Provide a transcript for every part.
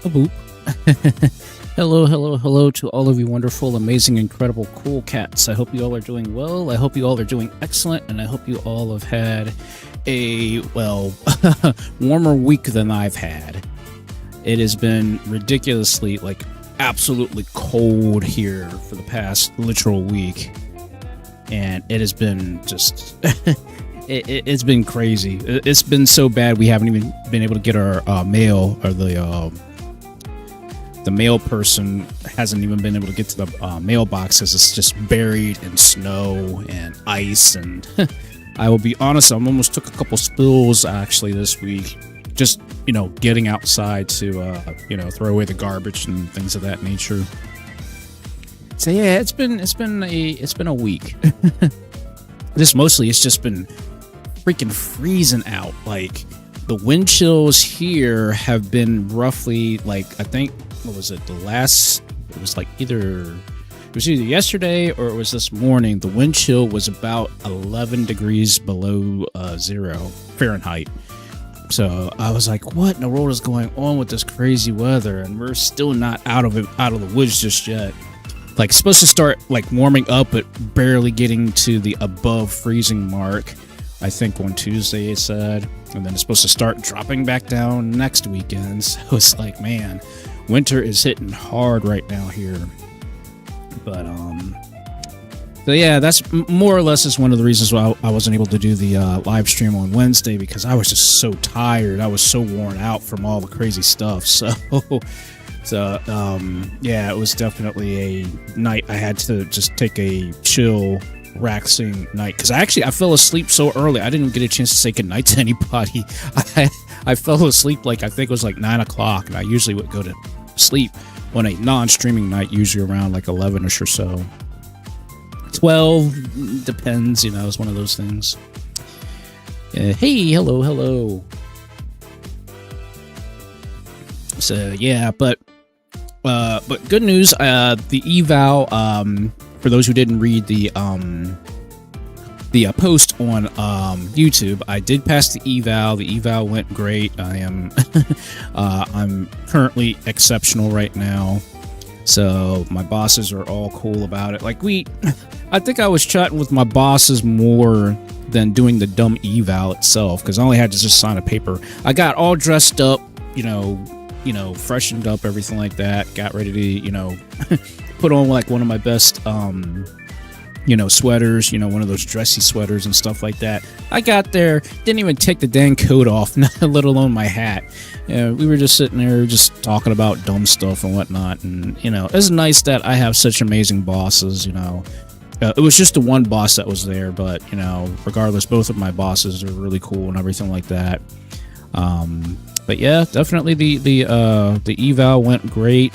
A boop. Hello, hello, hello to all of you wonderful, amazing, incredible, cool cats. I hope you all are doing well. I hope you all are doing excellent, and I hope you all have had a, well, warmer week than I've had. It has been ridiculously, like, absolutely cold here for the past literal week. And it has been just... it's been crazy. It's been so bad we haven't even been able to get our mail, or the mail person hasn't even been able to get to the mailbox because it's just buried in snow and ice. And I will be honest, I almost took a couple spills actually this week, just getting outside to throw away the garbage and things of that nature. So yeah, it's been a week. This mostly it's just been freaking freezing out. Like the wind chills here have been roughly like, I think, what was it? It was either yesterday or it was this morning. The wind chill was about 11 degrees below 0 Fahrenheit. So I was like, what in the world is going on with this crazy weather? And we're still not out of the woods just yet. Like, it's supposed to start like warming up, but barely getting to the above freezing mark, I think on Tuesday it said. And then it's supposed to start dropping back down next weekend. So it's like, man, winter is hitting hard right now here. But so yeah, that's more or less is one of the reasons why I wasn't able to do the live stream on Wednesday, because I was just so tired. I was so worn out from all the crazy stuff. So yeah, it was definitely a night I had to just take a chill, relaxing night, because I fell asleep so early I didn't even get a chance to say goodnight to anybody. I fell asleep like, I think it was like 9 o'clock, and I usually would go to sleep on a non-streaming night, usually around like 11ish or so. 12, depends, it's one of those things. Hey, hello. So yeah, but good news, the eval, for those who didn't read the post on YouTube, I did pass the eval. The eval went great. I'm currently exceptional right now. So my bosses are all cool about it. Like I think I was chatting with my bosses more than doing the dumb eval itself, because I only had to just sign a paper. I got all dressed up, freshened up, everything like that. Got ready to, put on like one of my best, sweaters, one of those dressy sweaters and stuff like that. I got there, didn't even take the dang coat off, let alone my hat. We were just sitting there just talking about dumb stuff and whatnot. And, it's nice that I have such amazing bosses, It was just the one boss that was there, but, regardless, both of my bosses are really cool and everything like that. But yeah, definitely the eval went great.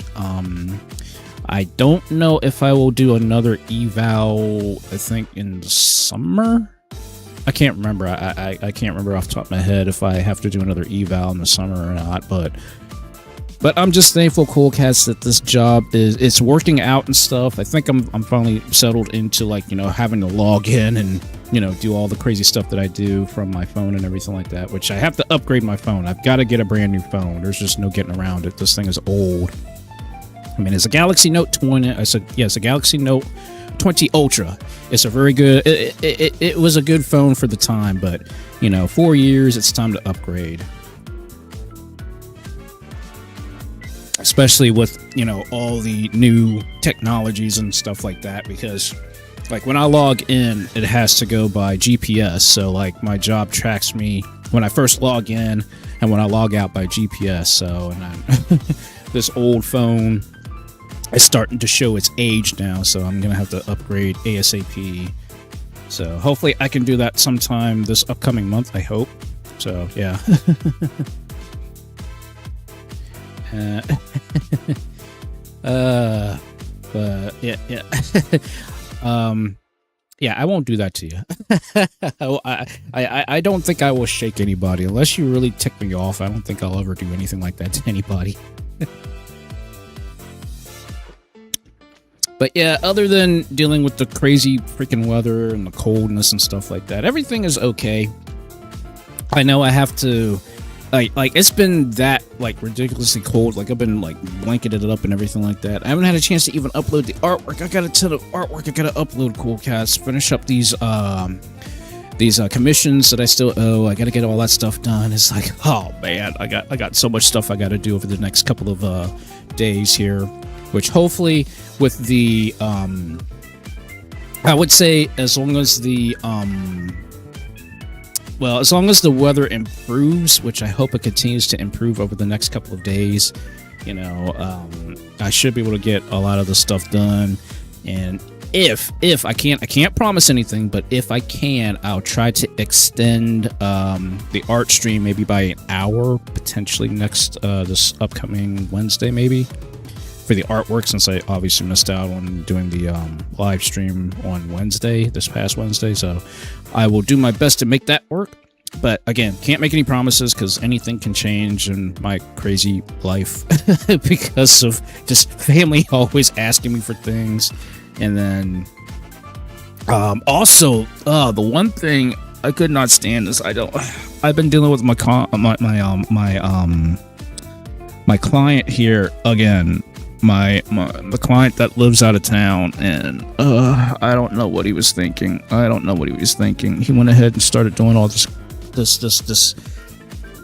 I don't know if I will do another eval, I think in the summer. I can't remember. I can't remember off the top of my head if I have to do another eval in the summer or not, but I'm just thankful, cool cats, that this job it's working out and stuff. I think I'm finally settled into, like, having to log in and do all the crazy stuff that I do from my phone and everything like that, which I have to upgrade my phone. I've got to get a brand new phone. There's just no getting around it. This thing is old. I mean, it's a Galaxy Note 20. It's a Galaxy Note 20 Ultra. It's a very good, it was a good phone for the time, but 4 years, it's time to upgrade. Especially with, all the new technologies and stuff like that, because like when I log in, it has to go by GPS. So like my job tracks me when I first log in and when I log out by GPS. So, and then this old phone is starting to show its age now. So I'm going to have to upgrade ASAP. So hopefully I can do that sometime this upcoming month, I hope. So yeah. But yeah. Yeah, I won't do that to you. I don't think I will shake anybody unless you really tick me off. I don't think I'll ever do anything like that to anybody. But yeah, other than dealing with the crazy freaking weather and the coldness and stuff like that, everything is okay. I know I have to like it's been that like ridiculously cold. Like I've been like blanketed up and everything like that. I haven't had a chance to even upload the artwork. I got a ton of artwork I gotta upload, cool cats. Finish up these commissions that I still owe. I gotta get all that stuff done. It's like, oh man, I got so much stuff I gotta do over the next couple of days here, which hopefully with the I would say as long as the well, as long as the weather improves, which I hope it continues to improve over the next couple of days, you know, I should be able to get a lot of the stuff done. And if I can't promise anything, but if I can, I'll try to extend the art stream maybe by an hour, potentially next this upcoming Wednesday, maybe, for the artwork, since I obviously missed out on doing the live stream on Wednesday, this past Wednesday. So I will do my best to make that work. But again, can't make any promises because anything can change in my crazy life because of just family always asking me for things. And then also the one thing I could not stand is I've been dealing with my client here again. The client that lives out of town, and I don't know what he was thinking. He went ahead and started doing all this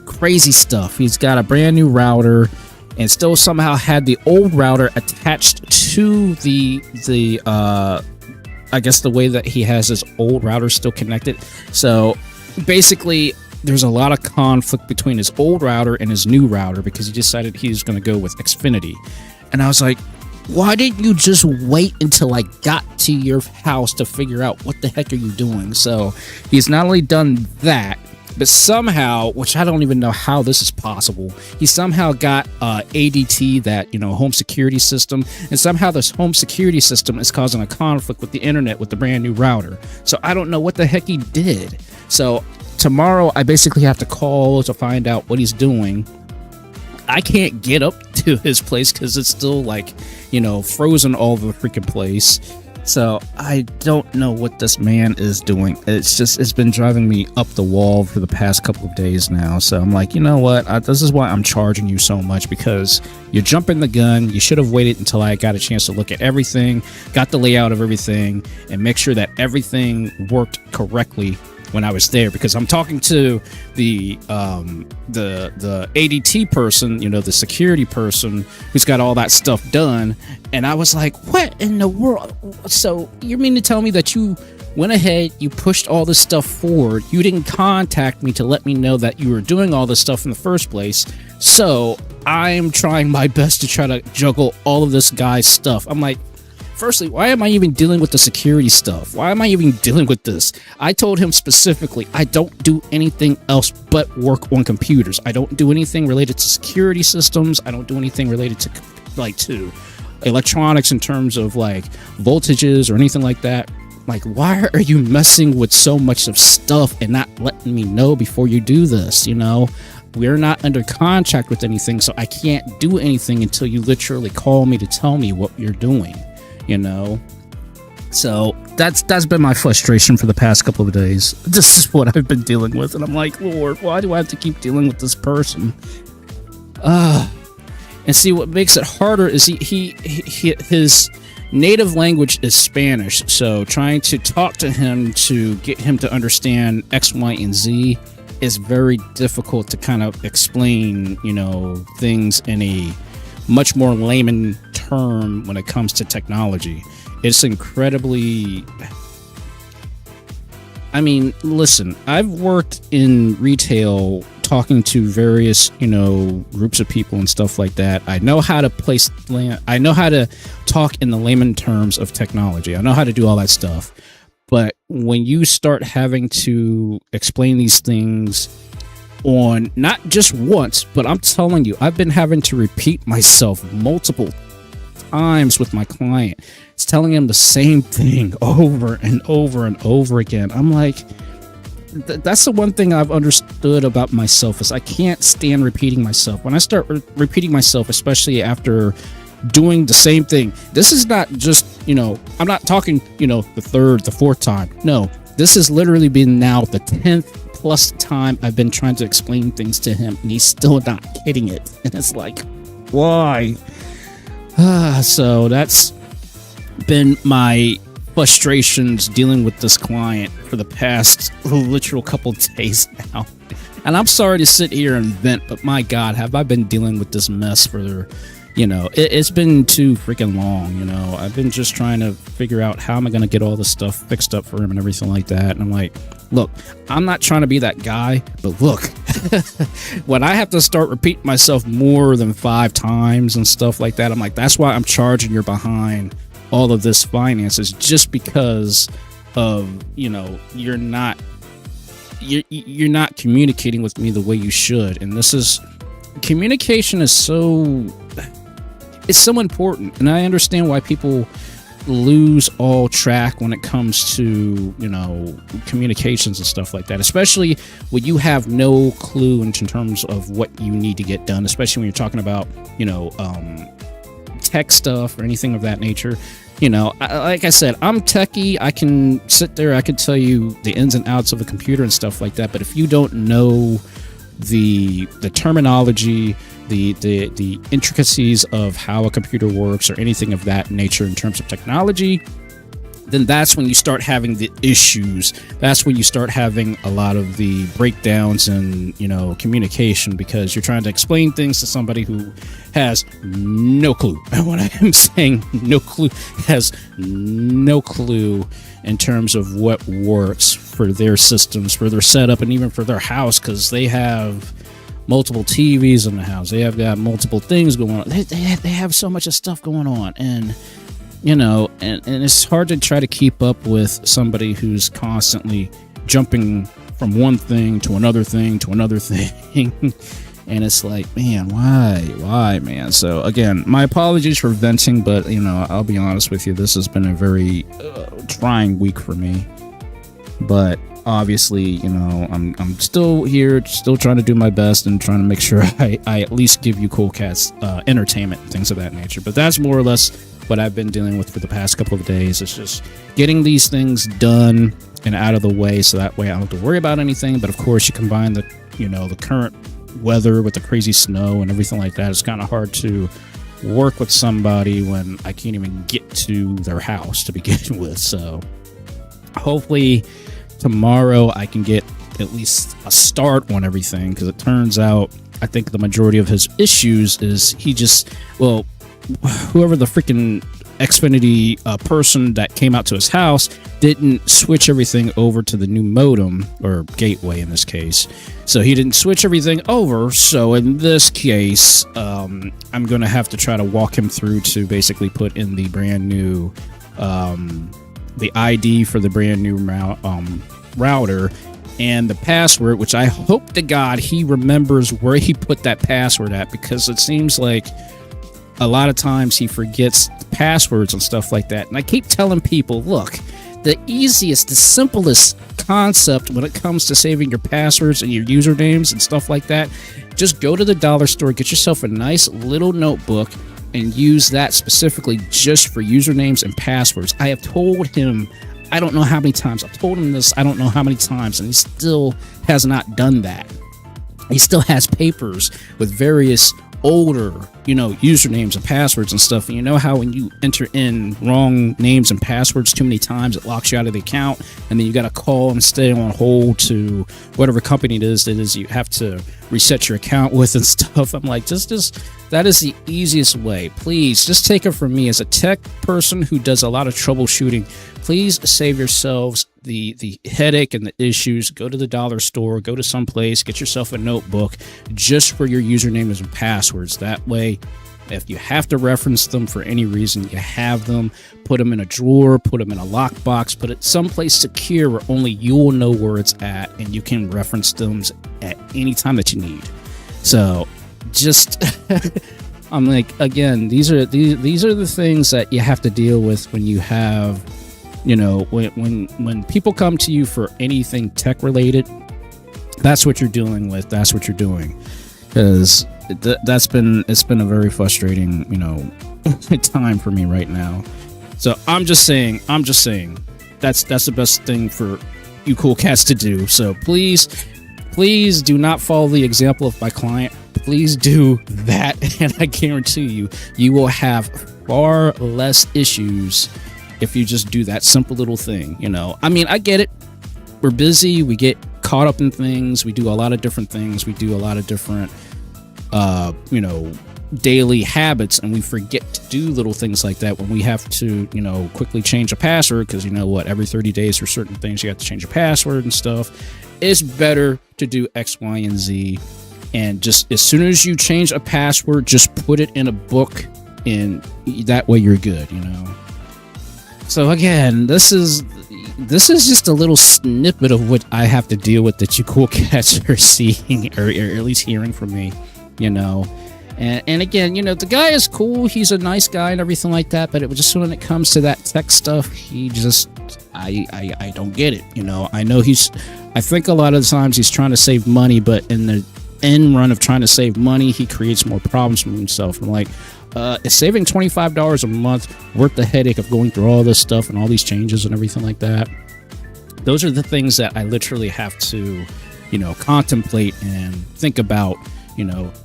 crazy stuff. He's got a brand new router and still somehow had the old router attached to the I guess the way that he has his old router still connected. So basically there's a lot of conflict between his old router and his new router because he decided he was going to go with Xfinity. And I was like, why didn't you just wait until I got to your house to figure out what the heck are you doing? So he's not only done that, but somehow, which I don't even know how this is possible, he somehow got ADT, that, you know, home security system, and somehow this home security system is causing a conflict with the internet with the brand new router. So I don't know what the heck he did. So tomorrow I basically have to call to find out what he's doing. I can't get up to his place because it's still, like, you know, frozen all over the freaking place. So I don't know what this man is doing. It's been driving me up the wall for the past couple of days now. So I'm like, you know what? This is why I'm charging you so much, because you're jumping the gun. You should have waited until I got a chance to look at everything, got the layout of everything, and make sure that everything worked correctly when I was there, because I'm talking to the ADT person, you know, the security person who's got all that stuff done, and I was like, what in the world? So you mean to tell me that you went ahead, you pushed all this stuff forward, you didn't contact me to let me know that you were doing all this stuff in the first place? So I'm trying my best to try to juggle all of this guy's stuff. I'm like, firstly, why am I even dealing with the security stuff? Why am I even dealing with this? I told him specifically, I don't do anything else but work on computers. I don't do anything related to security systems. I don't do anything related to, like, to electronics in terms of, like, voltages or anything like that. Like, why are you messing with so much of stuff and not letting me know before you do this, you know? We're not under contract with anything, so I can't do anything until you literally call me to tell me what you're doing. You know, so that's been my frustration for the past couple of days. This is what I've been dealing with, and I'm like, Lord, why do I have to keep dealing with this person? And see, what makes it harder is his native language is Spanish, so trying to talk to him to get him to understand X, Y, and Z is very difficult to kind of explain, you know, things in a much more layman term when it comes to technology. It's incredibly, I mean, listen, I've worked in retail talking to various, you know, groups of people and stuff like that. I know how to I know how to talk in the layman terms of technology. I know how to do all that stuff. But when you start having to explain these things on not just once, but I'm telling you, I've been having to repeat myself multiple times with my client. It's telling him the same thing over and over and over again. I'm like, that's the one thing I've understood about myself, is I can't stand repeating myself. When I start repeating myself, especially after doing the same thing, this is not just, you know, I'm not talking, you know, the third, the fourth time. No, this has literally been now the 10th plus time I've been trying to explain things to him, and he's still not getting it. And it's like, why? So that's been my frustrations dealing with this client for the past literal couple days now. And I'm sorry to sit here and vent, but my God, have I been dealing with this mess for, it's been too freaking long, I've been just trying to figure out how am I going to get all this stuff fixed up for him and everything like that. And I'm like, look, I'm not trying to be that guy, but look, when I have to start repeating myself more than 5 times and stuff like that, I'm like, that's why I'm charging you behind all of this finances, just because of, you're not communicating with me the way you should. And communication is it's so important, and I understand why people lose all track when it comes to communications and stuff like that, especially when you have no clue in terms of what you need to get done, especially when you're talking about tech stuff or anything of that nature. Like I said, I'm techie. I can sit there, I can tell you the ins and outs of a computer and stuff like that, but if you don't know the terminology, the intricacies of how a computer works or anything of that nature in terms of technology, then that's when you start having the issues. That's when you start having a lot of the breakdowns in, communication, because you're trying to explain things to somebody who has no clue. And when I am saying no clue, has no clue in terms of what works for their systems, for their setup, and even for their house, because they have multiple TVs in the house. They have got multiple things going on. They have so much of stuff going on, and and it's hard to try to keep up with somebody who's constantly jumping from one thing to another thing to another thing. And it's like, man, why, man? So again, my apologies for venting, but I'll be honest with you, this has been a very trying week for me. But obviously, I'm still here, still trying to do my best and trying to make sure I at least give you Cool Cats entertainment, things of that nature. But that's more or less what I've been dealing with for the past couple of days. It's just getting these things done and out of the way, so that way I don't have to worry about anything. But of course, you combine the current weather with the crazy snow and everything like that. It's kind of hard to work with somebody when I can't even get to their house to begin with. So hopefully tomorrow I can get at least a start on everything, because it turns out I think the majority of his issues is whoever the freaking Xfinity person that came out to his house didn't switch everything over to the new modem, or gateway in this case. So he didn't switch everything over. So in this case, I'm going to have to try to walk him through to basically put in the brand new, the ID for the brand new router and the password, which I hope to God he remembers where he put that password at, because it seems like a lot of times he forgets passwords and stuff like that. And I keep telling people, look, the easiest, the simplest concept when it comes to saving your passwords and your usernames and stuff like that, just go to the dollar store, get yourself a nice little notebook, and use that specifically just for usernames and passwords. I have told him, I don't know how many times, I've told him this, I don't know how many times, and he still has not done that. He still has papers with various older, usernames and passwords and stuff. And you know how when you enter in wrong names and passwords too many times, it locks you out of the account, and then you got to call and stay on hold to whatever company it is that you have to reset your account with and stuff. I'm like, just that is the easiest way. Please just take it from me as a tech person who does a lot of troubleshooting. Please save yourselves the headache and the issues. Go to the dollar store, go to some place, get yourself a notebook just for your usernames and passwords. That way, if you have to reference them for any reason, you have them. Put them in a drawer, put them in a lockbox, put it someplace secure where only you'll know where it's at, and you can reference them at any time that you need. So just I'm like, again, these are the things that you have to deal with when you have, when people come to you for anything tech related. That's what you're dealing with. That's what you're doing, because it's been a very frustrating, time for me right now. So I'm just saying that's the best thing for you cool cats to do. So please do not follow the example of my client. Please do that, and I guarantee you will have far less issues if you just do that simple little thing. I mean, I get it. We're busy. We get caught up in things. We do a lot of different things. We do a lot of different, daily habits, and we forget to do little things like that when we have to, quickly change a password, because every 30 days for certain things you have to change a password and stuff. It's better to do X, Y, and Z, and just as soon as you change a password, just put it in a book, and that way you're good. So again, this is just a little snippet of what I have to deal with that you cool cats are seeing, or at least hearing from me. And again, the guy is cool. He's a nice guy and everything like that. But just when it comes to that tech stuff, he just, I don't get it. I know I think a lot of the times he's trying to save money, but in the end run of trying to save money, he creates more problems for himself. I'm like, is saving $25 a month worth the headache of going through all this stuff and all these changes and everything like that? Those are the things that I literally have to, contemplate and think about.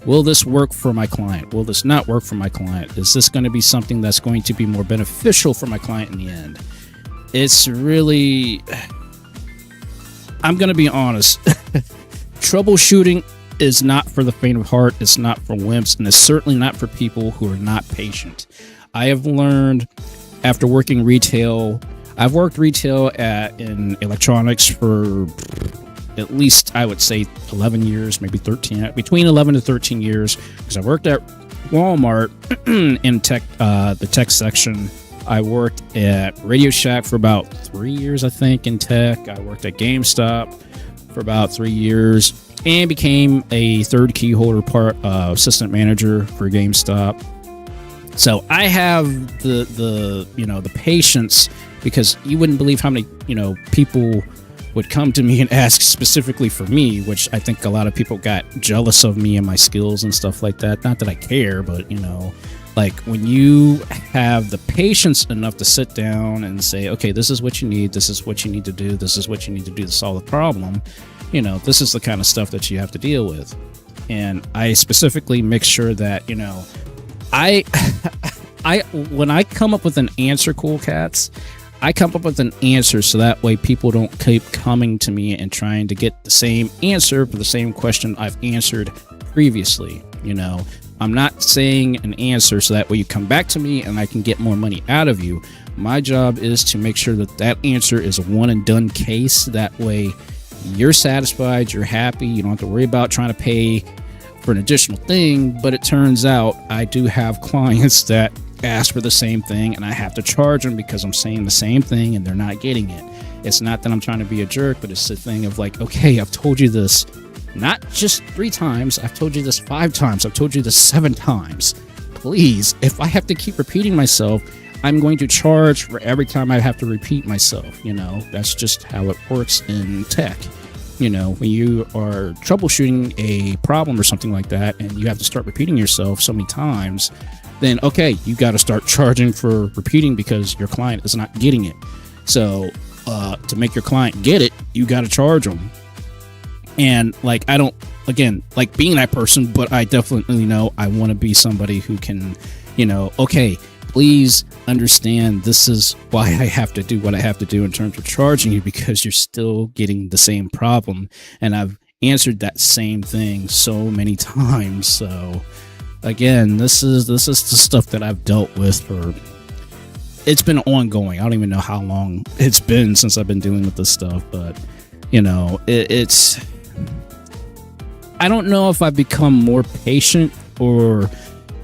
Will this work for my client? Will this not work for my client? Is this going to be something that's going to be more beneficial for my client in the end? It's really, I'm going to be honest. Troubleshooting is not for the faint of heart. It's not for wimps, and it's certainly not for people who are not patient. I have learned after working retail, I've worked retail in electronics for at least, I would say, 11 years, maybe 13, between 11 to 13 years, because I worked at Walmart in tech, the tech section. I worked at Radio Shack for about 3 years, I think, in tech. I worked at GameStop for about 3 years and became a third key holder assistant manager for GameStop. So I have the patience, because you wouldn't believe how many, people would come to me and ask specifically for me, which I think a lot of people got jealous of me and my skills and stuff like that. Not that I care, but like when you have the patience enough to sit down and say, okay, this is what you need, this is what you need to do, this is what you need to do to solve the problem, this is the kind of stuff that you have to deal with. And I specifically make sure that, when I come up with an answer, cool cats, I come up with an answer so that way people don't keep coming to me and trying to get the same answer for the same question I've answered previously. I'm not saying an answer so that way you come back to me and I can get more money out of you. My job is to make sure that answer is a one and done case. That way you're satisfied, you're happy, you don't have to worry about trying to pay for an additional thing. But it turns out I do have clients that ask for the same thing, and I have to charge them because I'm saying the same thing and they're not getting it. It's not that I'm trying to be a jerk, but it's the thing of like, okay, I've told you this not just 3 times, I've told you this 5 times, I've told you this 7 times. Please, if I have to keep repeating myself, I'm going to charge for every time I have to repeat myself. That's just how it works in tech. When you are troubleshooting a problem or something like that and you have to start repeating yourself so many times, then okay, you got to start charging for repeating because your client is not getting it. So to make your client get it, you got to charge them. And like, I don't, again, like being that person, but I definitely know I want to be somebody who can, okay, please understand this is why I have to do what I have to do in terms of charging you, because you're still getting the same problem. And I've answered that same thing so many times. So again, this is the stuff that I've dealt with for, it's been ongoing. I don't even know how long it's been since I've been dealing with this stuff, but it's, I don't know if I've become more patient or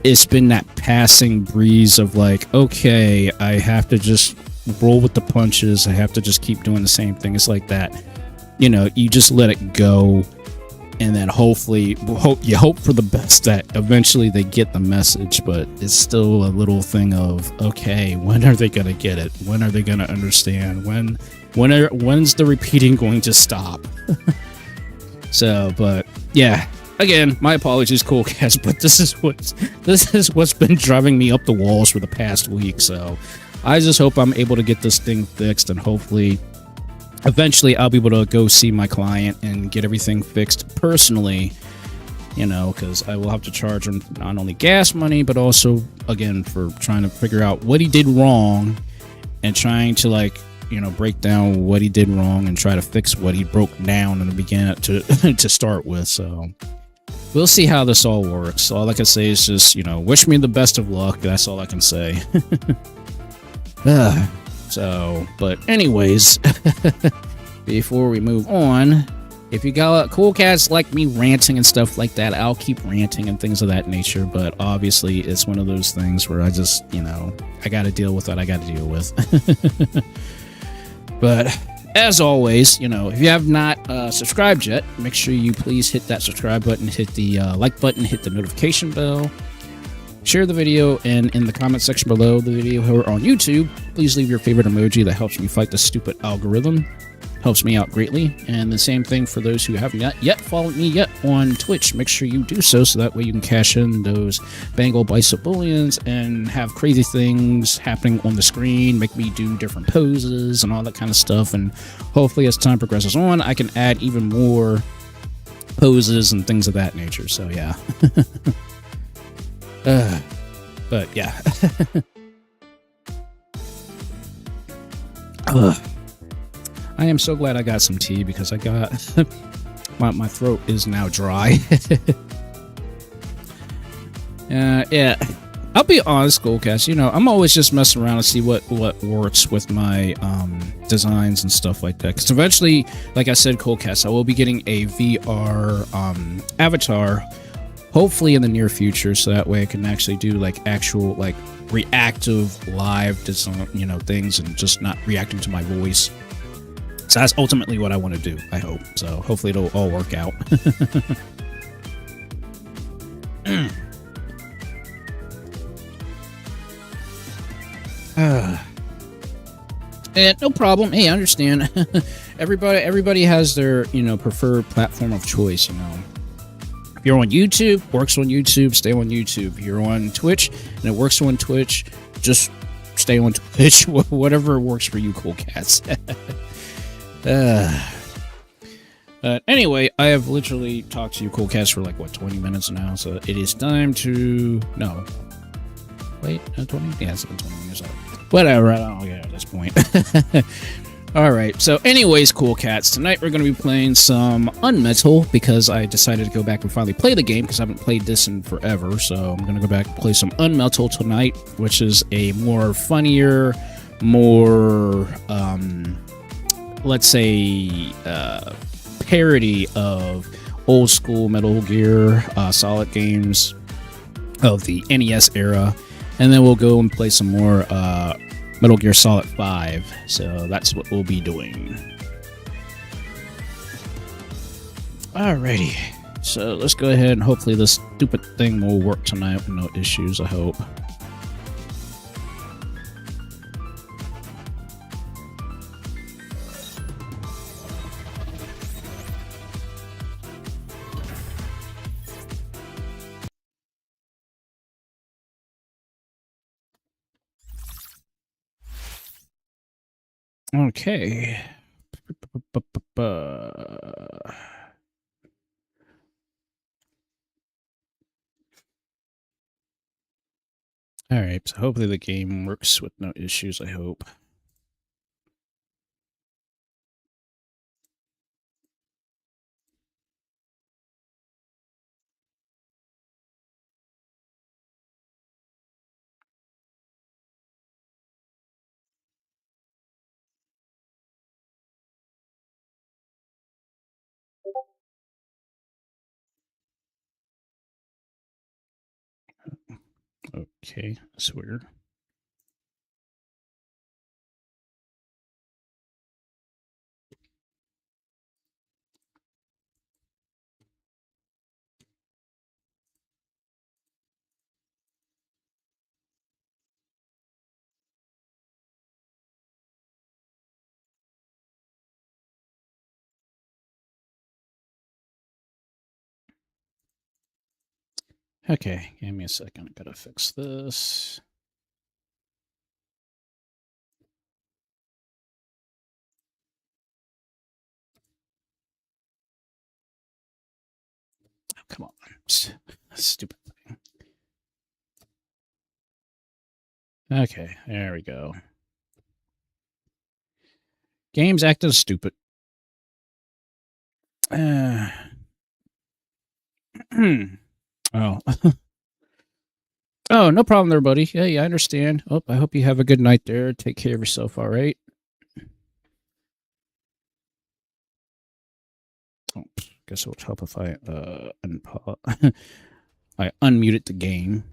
it's been that passing breeze of like, okay, I have to just roll with the punches. I have to just keep doing the same thing. It's like that, you just let it go. And then hopefully, you hope for the best that eventually they get the message, but it's still a little thing of, okay, when are they going to get it? When are they going to understand? When's the repeating going to stop? So, but yeah, again, my apologies, cool cats, but this is what's been driving me up the walls for the past week. So I just hope I'm able to get this thing fixed, and hopefully eventually I'll be able to go see my client and get everything fixed personally, you know, because I will have to charge him not only gas money, but also, again, for trying to figure out what he did wrong and trying to, like, you know, break down what he did wrong and try to fix what he broke down in the beginning to to start with. So we'll see how this all works. All I can say is just, you know, wish me the best of luck. That's all I can say. So, but anyways, before we move on, if you got cool cats like me ranting and stuff like that, I'll keep ranting and things of that nature. But obviously, it's one of those things where I just, you know, I got to deal with what I got to deal with. But as always, you know, if you have not subscribed yet, make sure you please hit that subscribe button, hit the like button, hit the notification bell, share the video, and in the comment section below the video here on YouTube, please leave your favorite emoji. That helps me fight the stupid algorithm. Helps me out greatly. And the same thing for those who have not yet followed me yet on Twitch. Make sure you do so that way you can cash in those Bengal Bicep Bullions and have crazy things happening on the screen, make me do different poses and all that kind of stuff. And hopefully as time progresses on, I can add even more poses and things of that nature. So yeah. But yeah. I am so glad I got some tea because I got my throat is now dry. Yeah, I'll be honest, Goldcast. You know, I'm always just messing around to see what works with my designs and stuff like that. Because eventually, like I said, Goldcast, I will be getting a VR avatar, hopefully in the near future, so that way I can actually do like actual like reactive live design, you know, things, and just not reacting to my voice. So that's ultimately what I want to do, I hope. So hopefully it'll all work out. And no problem. Hey, I understand. Everybody has their, you know, preferred platform of choice, you know. If you're on YouTube, works on YouTube, stay on YouTube. If you're on Twitch and it works on Twitch, just stay on Twitch. Whatever works for you, cool cats. Anyway, I have literally talked to you cool cats for like, what, 20 minutes now, so it is time to... No. Wait, 20? Yeah, it's been 20 minutes. Whatever, I don't get it at this point. Alright, so anyways, cool cats, tonight we're going to be playing some UnMetal, because I decided to go back and finally play the game, because I haven't played this in forever, so I'm going to go back and play some UnMetal tonight, which is a more funnier, more... let's say parody of old school Metal Gear Solid games of the NES era, and then we'll go and play some more Metal Gear Solid 5. So that's what we'll be doing. Alrighty, so let's go ahead and hopefully this stupid thing will work tonight with no issues, I hope. Okay. Alright, so hopefully the game works with no issues, I hope. Okay, that's weird. Okay, give me a second. I gotta fix this. come on. Stupid thing. Okay, there we go. Game's acting stupid. Oh. Oh, no problem there, buddy. Hey, I understand. Oh, I hope you have a good night there. Take care of yourself, all right? Oh, guess it would help if I I unmuted the game.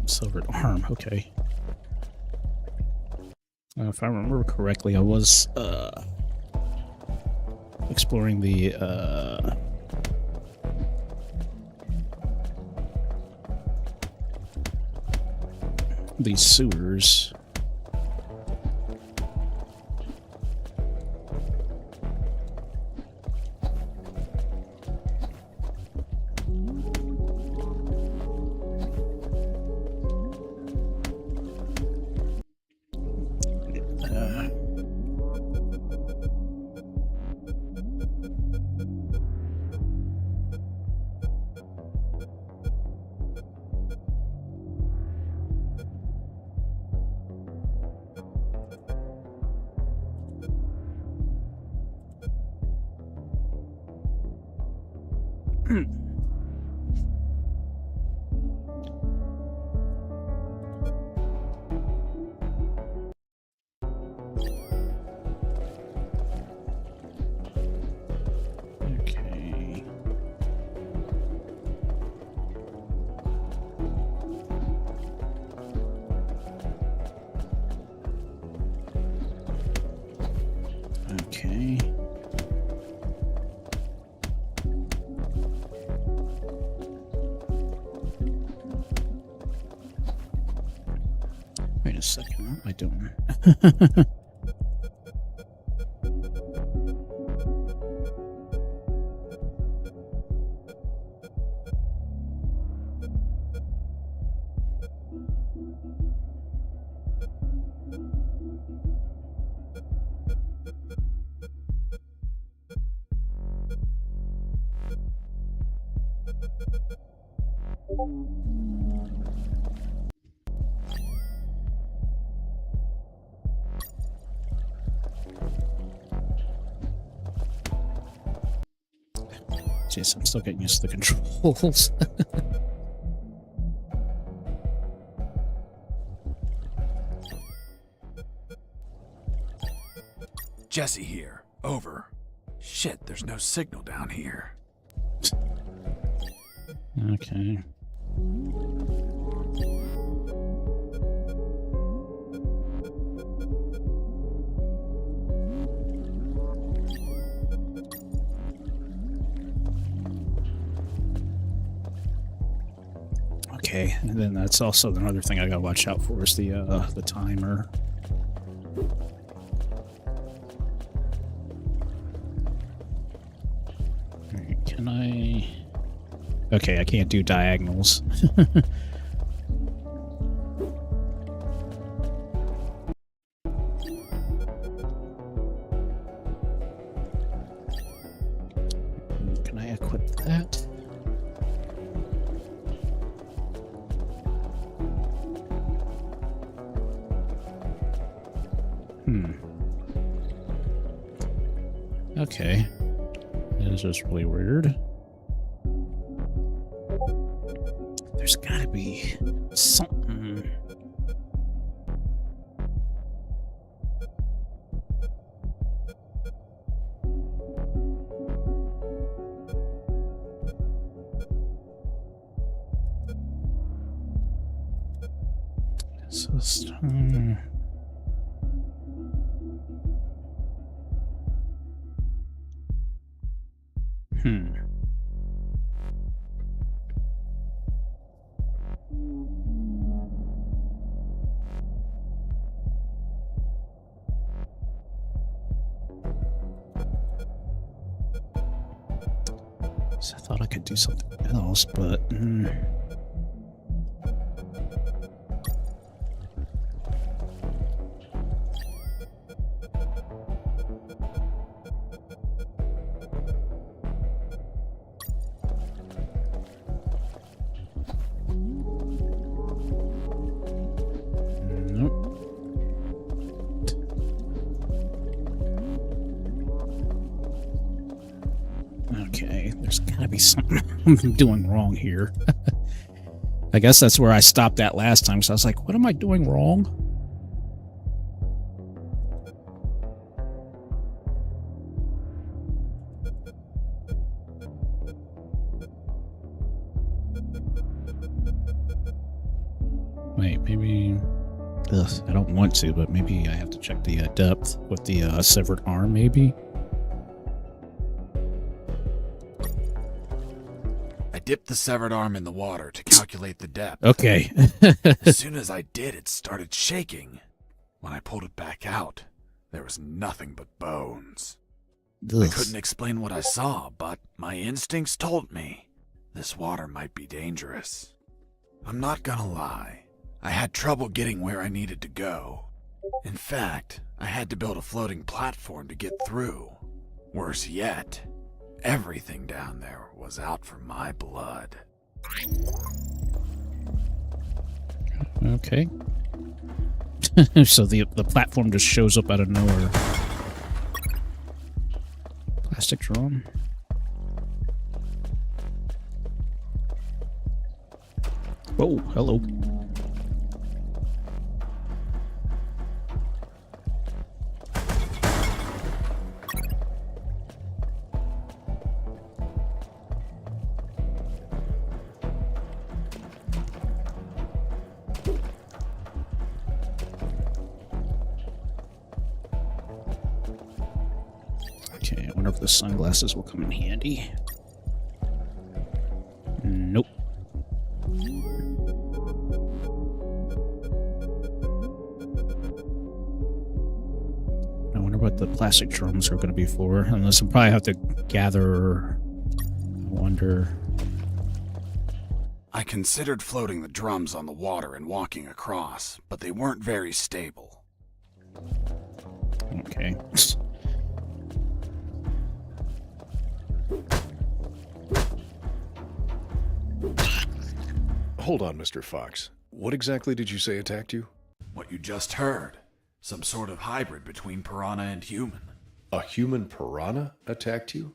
Silvered arm, okay. If I remember correctly, I was exploring the these sewers. Okay. Okay. Wait a second, what am I doing? Jeez, I'm still getting used to the controls. Jesse here. Over. Shit, there's no signal down here. Okay. Okay, and then that's also another thing I gotta watch out for is the timer. Alright, can I? Okay, I can't do diagonals. Can I equip that? Okay. That is just really weird. There's gotta be something. System. So I thought I could do something else, but... Nope. Okay, there's gotta be something I'm doing wrong here. I guess that's where I stopped at last time, so I was like, what am I doing wrong? Wait, maybe... Ugh, I don't want to, but maybe I have to check the depth with the severed arm, maybe? I dipped the severed arm in the water to calculate the depth. Okay. As soon as I did, it started shaking. When I pulled it back out, there was nothing but bones. I couldn't explain what I saw, but my instincts told me this water might be dangerous. I'm not gonna lie, I had trouble getting where I needed to go. In fact, I had to build a floating platform to get through. Worse yet, everything down there was out for my blood. Okay. So the platform just shows up out of nowhere. Plastic drum. Whoa, hello. Okay, I wonder if the sunglasses will come in handy. Nope. I wonder what the plastic drums are going to be for. Unless I'll probably have to gather... I wonder... I considered floating the drums on the water and walking across, but they weren't very stable. Okay. Hold on, Mr. Fox. What exactly did you say attacked you? What you just heard. Some sort of hybrid between piranha and human. A human piranha attacked you?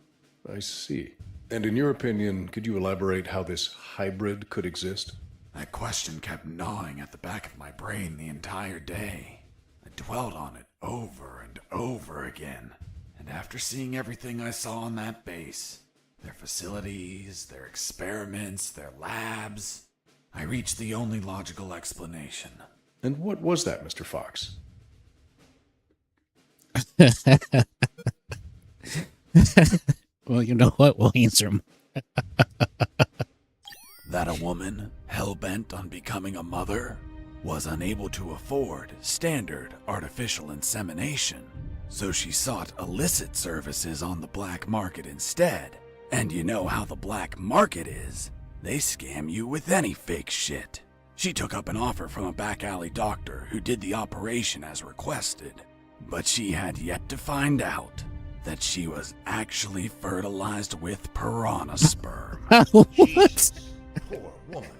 I see. And in your opinion, could you elaborate how this hybrid could exist? That question kept gnawing at the back of my brain the entire day. I dwelled on it over and over again. And after seeing everything I saw on that base, their facilities, their experiments, their labs, I reached the only logical explanation. And what was that, Mr. Fox? Well, you know what? We'll answer them. That a woman, hell-bent on becoming a mother, was unable to afford standard artificial insemination, so she sought illicit services on the black market instead. And you know how the black market is. They scam you with any fake shit. She took up an offer from a back alley doctor who did the operation as requested, but she had yet to find out that she was actually fertilized with piranha sperm. What? Poor woman.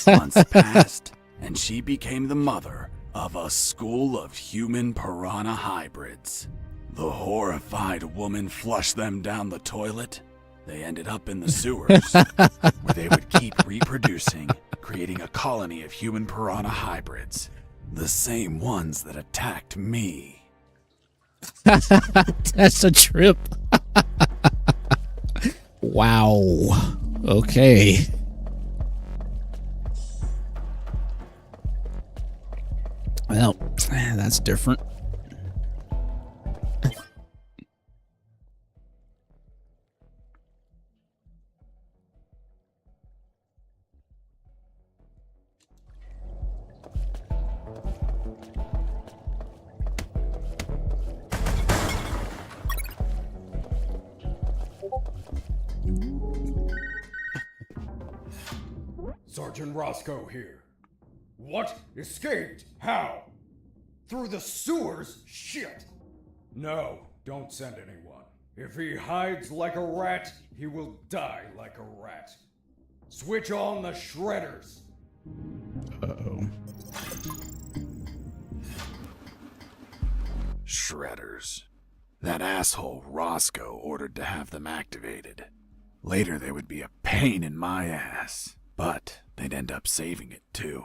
Months passed, and she became the mother of a school of human piranha hybrids. The horrified woman flushed them down the toilet. They ended up in the sewers, where they would keep reproducing, creating a colony of human piranha hybrids. The same ones that attacked me. That's a trip. Wow. Okay. Well, that's different. Sergeant Roscoe here. What? Escaped? How? Through the sewers? Shit! No, don't send anyone. If he hides like a rat, he will die like a rat. Switch on the shredders. Uh-oh. Shredders. That asshole Roscoe ordered to have them activated. Later they would be a pain in my ass, but they'd end up saving it too.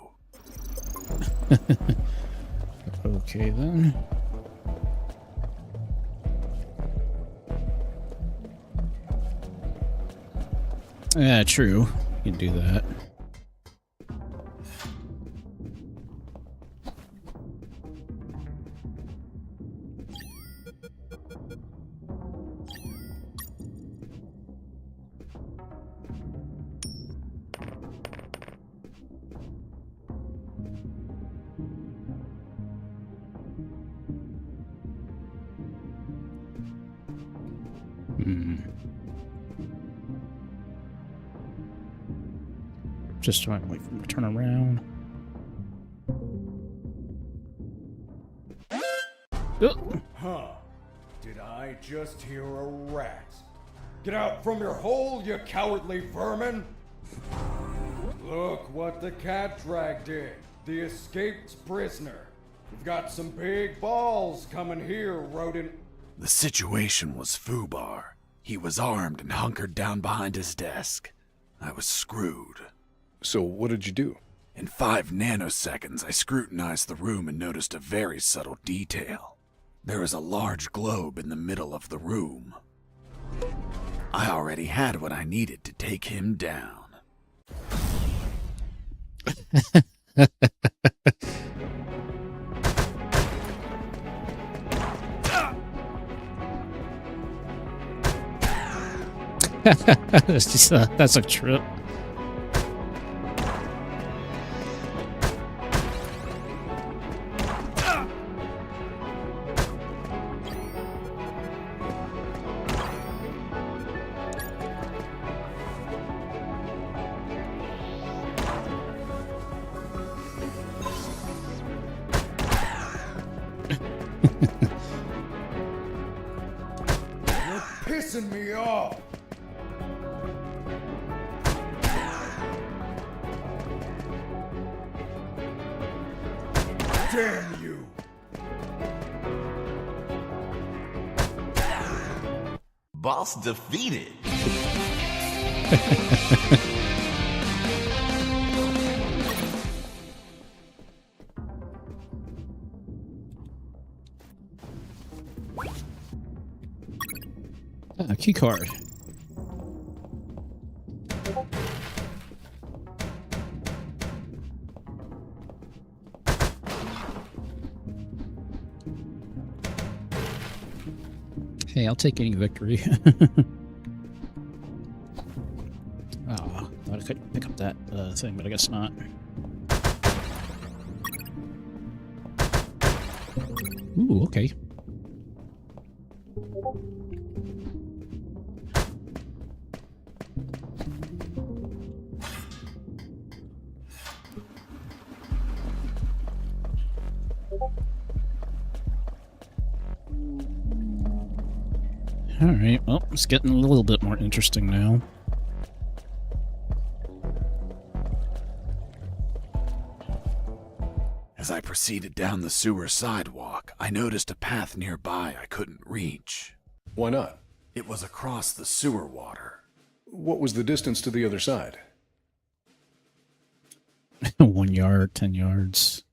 Okay then. Yeah, true. You can do that. Just trying to wait for him to turn around. Oh. Huh. Did I just hear a rat? Get out from your hole, you cowardly vermin! Look what the cat dragged in. The escaped prisoner. You've got some big balls coming here, rodent. The situation was foobar. He was armed and hunkered down behind his desk. I was screwed. So what did you do? In 5 nanoseconds, I scrutinized the room and noticed a very subtle detail. There was a large globe in the middle of the room. I already had what I needed to take him down. That's just that's a trip. You're pissing me off! Damn you! Boss defeated. Key card. Hey, I'll take any victory. Oh, thought I could pick up that thing, but I guess not. Ooh, okay. Alright, well, it's getting a little bit more interesting now. As I proceeded down the sewer sidewalk, I noticed a path nearby I couldn't reach. Why not? It was across the sewer water. What was the distance to the other side? 1 yard, 10 yards.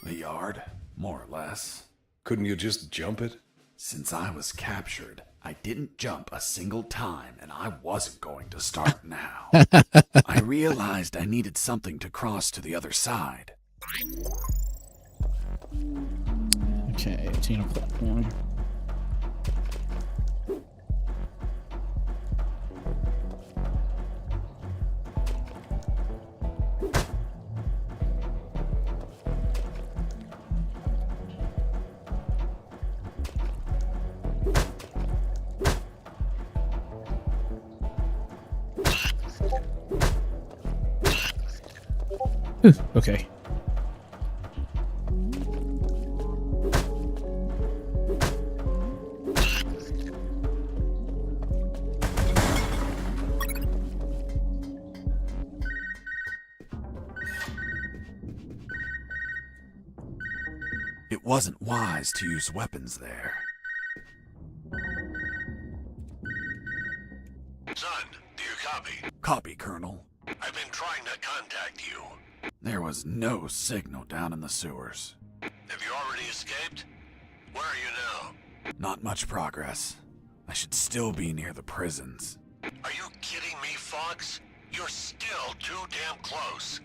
A yard, more or less. Couldn't you just jump it? Since I was captured, I didn't jump a single time, and I wasn't going to start now. I realized I needed something to cross to the other side. Okay, 18 o'clock one. Whew, okay. It wasn't wise to use weapons there. Son, do you copy? Copy, Colonel. I've been trying to contact you. There was no signal down in the sewers. Have you already escaped? Where are you now? Not much progress. I should still be near the prisons. Are you kidding me, Fox? You're still too damn close.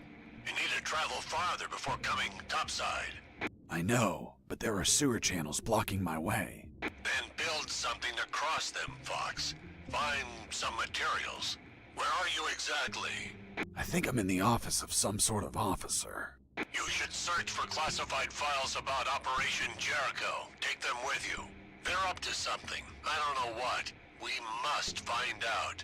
You need to travel farther before coming topside. I know, but there are sewer channels blocking my way. Then build something to cross them, Fox. Find some materials. Where are you exactly? I think I'm in the office of some sort of officer. You should search for classified files about Operation Jericho. Take them with you. They're up to something. I don't know what. We must find out.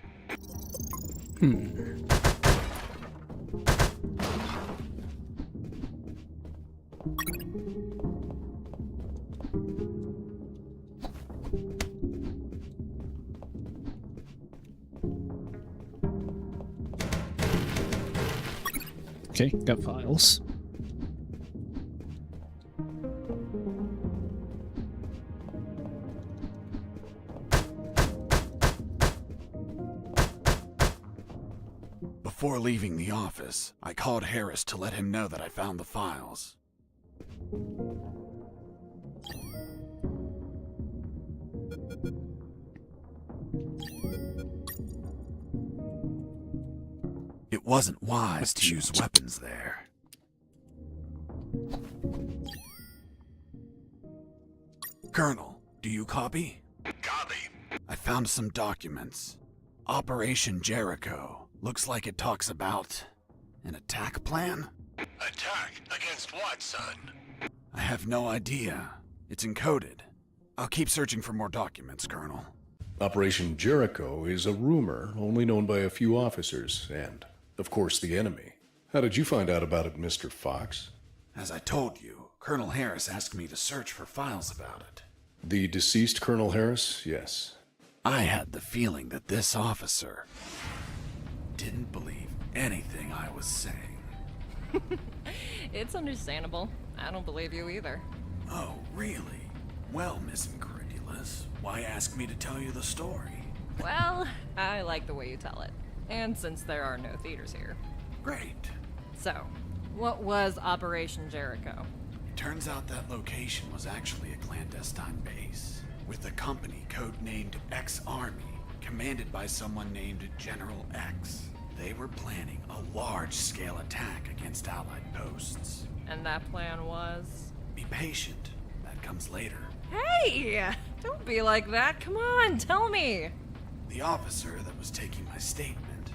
Okay, got files. Before leaving the office, I called Harris to let him know that I found the files. It wasn't wise to use weapons there. Colonel, do you copy? Copy. I found some documents. Operation Jericho. Looks like it talks about an attack plan? Attack? Against what, son? I have no idea. It's encoded. I'll keep searching for more documents, Colonel. Operation Jericho is a rumor only known by a few officers and, of course, the enemy. How did you find out about it, Mr. Fox? As I told you, Colonel Harris asked me to search for files about it. The deceased Colonel Harris? Yes. I had the feeling that this officer didn't believe anything I was saying. It's understandable. I don't believe you either. Oh, really? Well, Miss Incredulous, why ask me to tell you the story? Well, I like the way you tell it. And since there are no theaters here. Great. So, what was Operation Jericho? Turns out that location was actually a clandestine base, with a company codenamed X-Army, commanded by someone named General X. They were planning a large-scale attack against Allied posts. And that plan was? Be patient. That comes later. Hey! Don't be like that. Come on, tell me. The officer that was taking my statement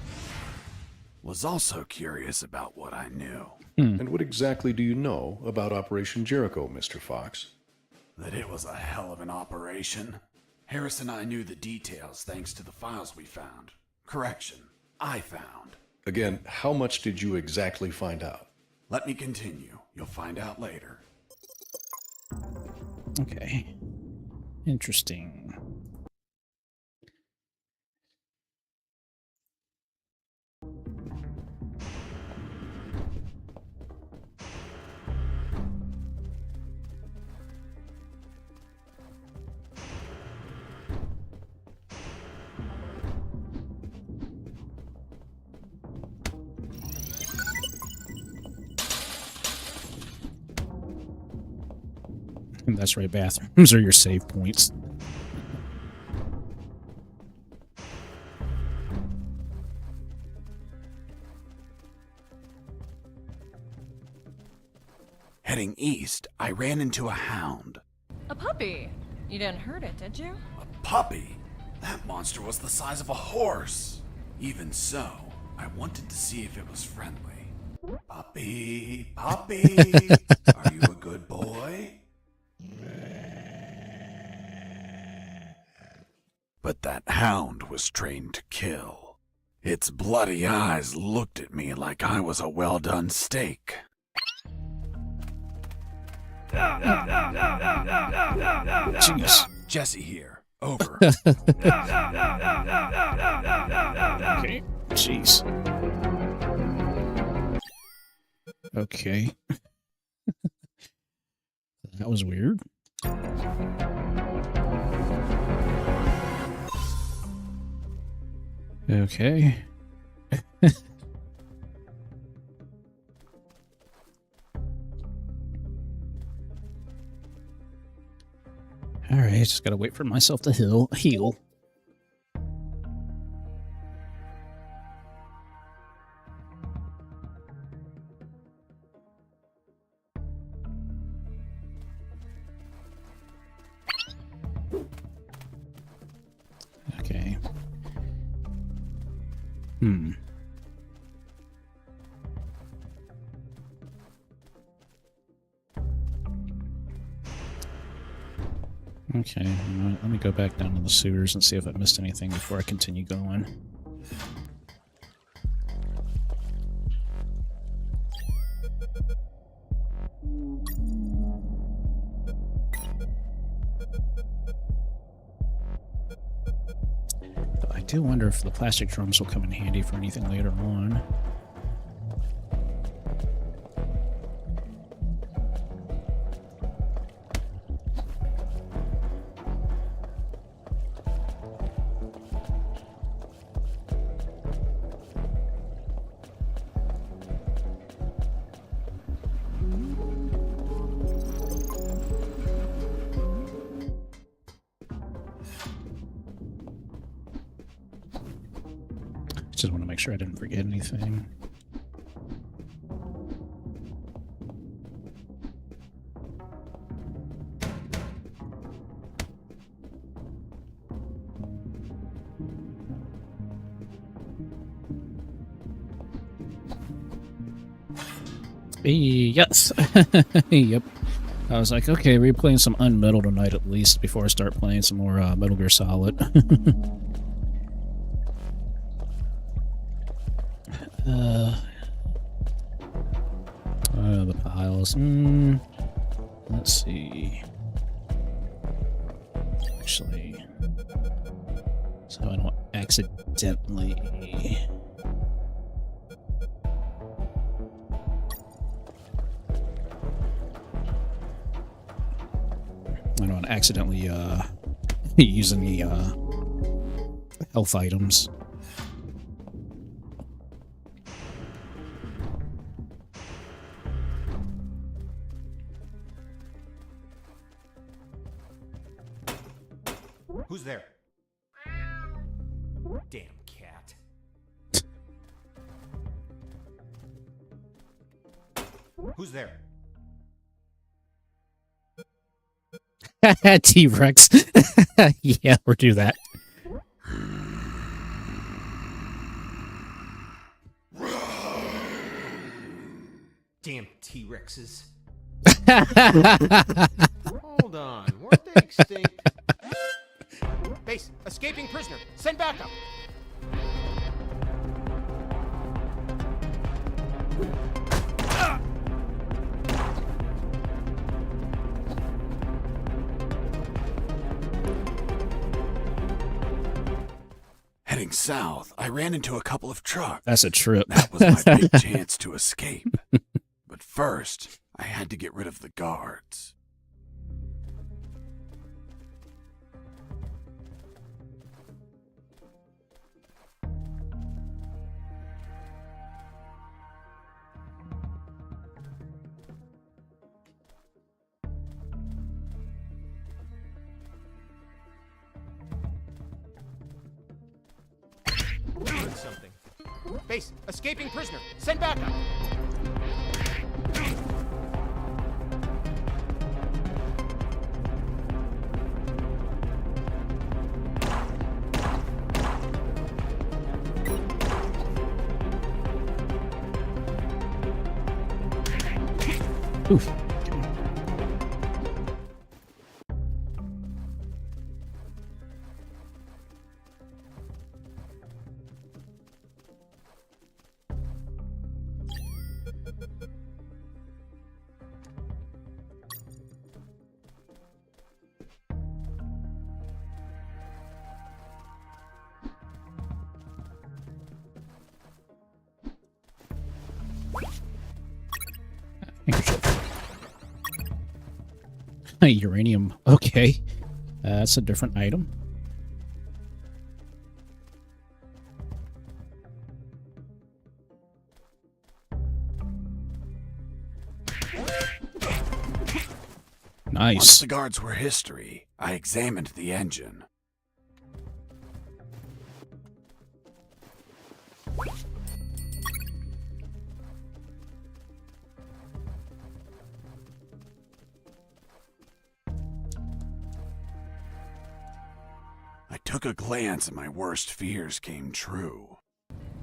was also curious about what I knew. And what exactly do you know about Operation Jericho, Mr. Fox? That it was a hell of an operation. Harris and I knew the details thanks to the files we found. Correction, I found. Again, how much did you exactly find out? Let me continue. You'll find out later. Okay. Interesting. That's right, bathrooms are your save points. Heading east, I ran into a hound. A puppy. You didn't hurt it, did you? A puppy? That monster was the size of a horse. Even so, I wanted to see if it was friendly. Puppy, puppy, are you a good boy? But that hound was trained to kill. Its bloody eyes looked at me like I was a well-done steak. Jeez. Jesse here. Over. Okay. Jeez. Okay. That was weird. Okay. All right, just gotta wait for myself to heal. Okay. Okay, let me go back down to the sewers and see if I missed anything before I continue going. But I do wonder if the plastic drums will come in handy for anything later on. Just want to make sure I didn't forget anything. Yes. Yep. I was like, okay, we're playing some UnMetal tonight at least before I start playing some more Metal Gear Solid. The piles. Let's see. Actually, so I don't accidentally. I don't accidentally use any health items. Who's there? Damn cat. Who's there? T-Rex. Yeah, we'll do that. Damn T-Rexes. Hold on, weren't they extinct? Base, escaping prisoner. Send backup. Heading south, I ran into a couple of trucks. That's a trip. That was my big chance to escape. But first, I had to get rid of the guards. Doing something. Base, escaping prisoner. Send backup. Oof. Uranium. Okay. That's a different item. Once Nice. the guards were history, I examined the engine. I took a glance and my worst fears came true.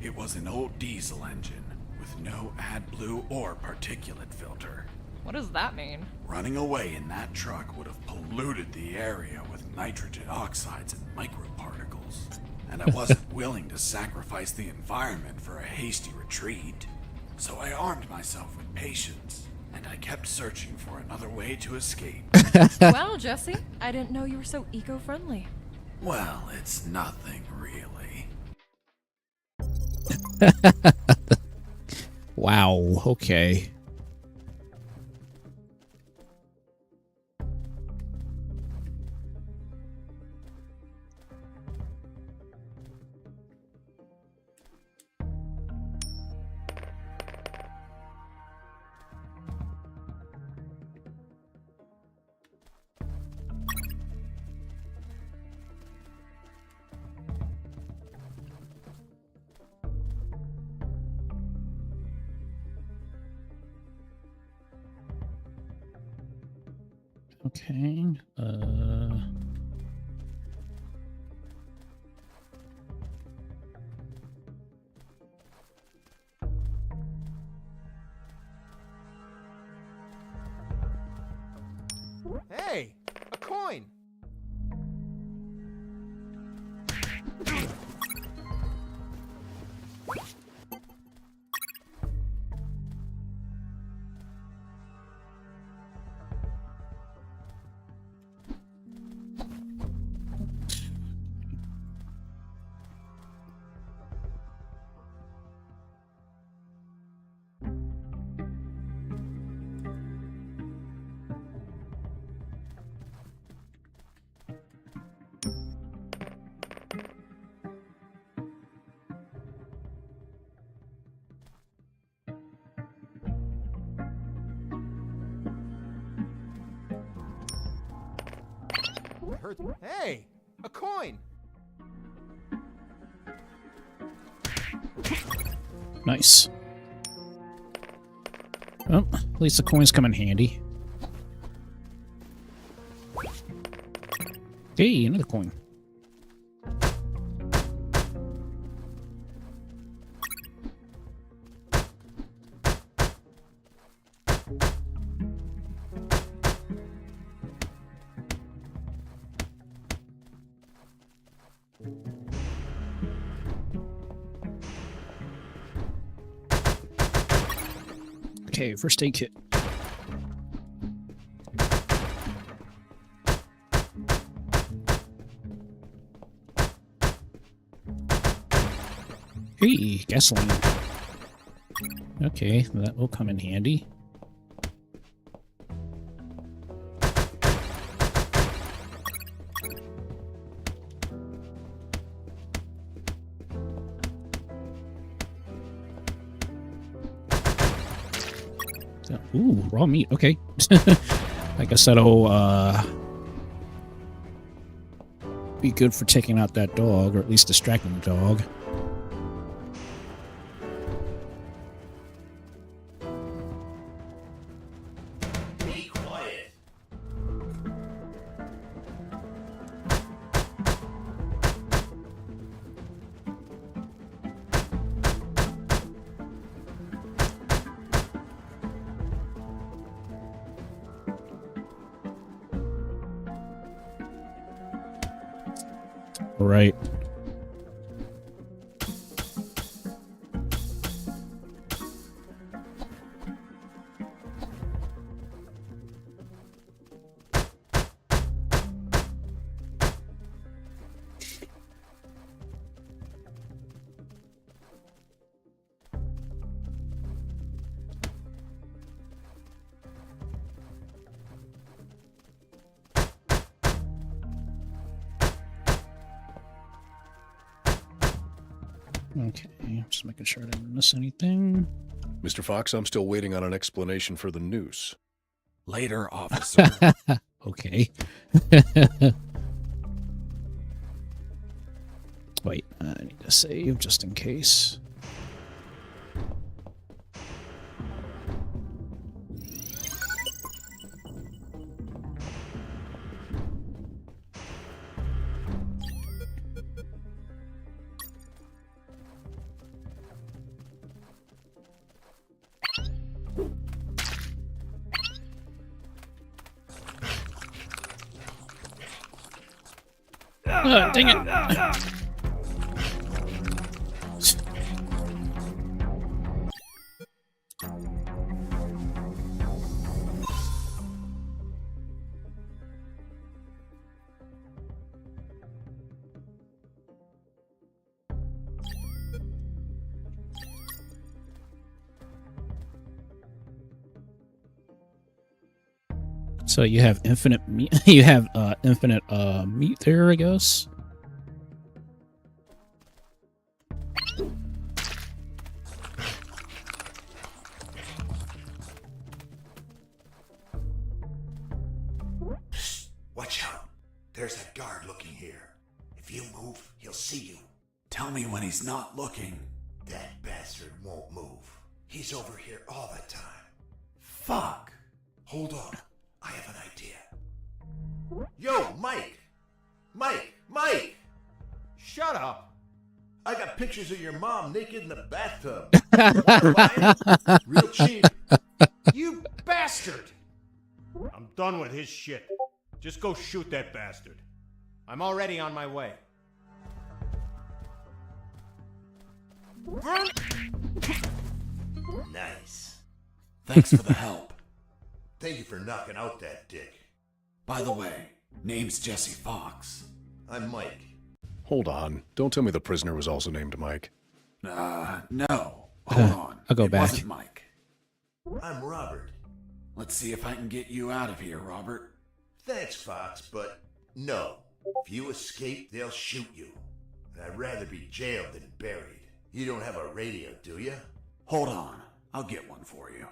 It was an old diesel engine with no AdBlue or particulate filter. What does that mean? Running away in that truck would have polluted the area with nitrogen oxides and microparticles. And I wasn't willing to sacrifice the environment for a hasty retreat. So I armed myself with patience, and I kept searching for another way to escape. Well, Jesse, I didn't know you were so eco-friendly. Well, it's nothing really. Wow. Okay. Okay. Hey, a coin. Hey, a coin. Nice. Well, at least the coins come in handy. Hey, another coin. Okay, first aid kit. Hey, gasoline. Okay, that will come in handy. Ooh, raw meat. Okay. I guess that'll be good for taking out that dog, or at least distracting the dog. Be quiet. Right. Okay, just making sure I didn't miss anything. Mr. Fox, I'm still waiting on an explanation for the noose. Later, officer. Okay. Wait, I need to save just in case. Dang it! So you have infinite meat. You have infinite meat there, I guess. Watch out. There's that guard looking here. If you move, he'll see you. Tell me when he's not looking. That bastard won't move. He's over here all the time. Fuck. Hold on. I have an idea. Yo, Mike! Mike! Shut up. I got pictures of your mom naked in the bathtub. Wanna buy 'em? Real cheap. You bastard! I'm done with his shit. Just go shoot that bastard. I'm already on my way. Burn! Nice. Thanks for the help. Thank you for knocking out that dick. By the way, name's Jesse Fox. I'm Mike. Hold on. Don't tell me the prisoner was also named Mike. No. Hold on. I'll go It back. wasn't Mike. I'm Robert. Let's see if I can get you out of here, Robert. Thanks, Fox, but no. If you escape, they'll shoot you. And I'd rather be jailed than buried. You don't have a radio, do you? Hold on. I'll get one for you.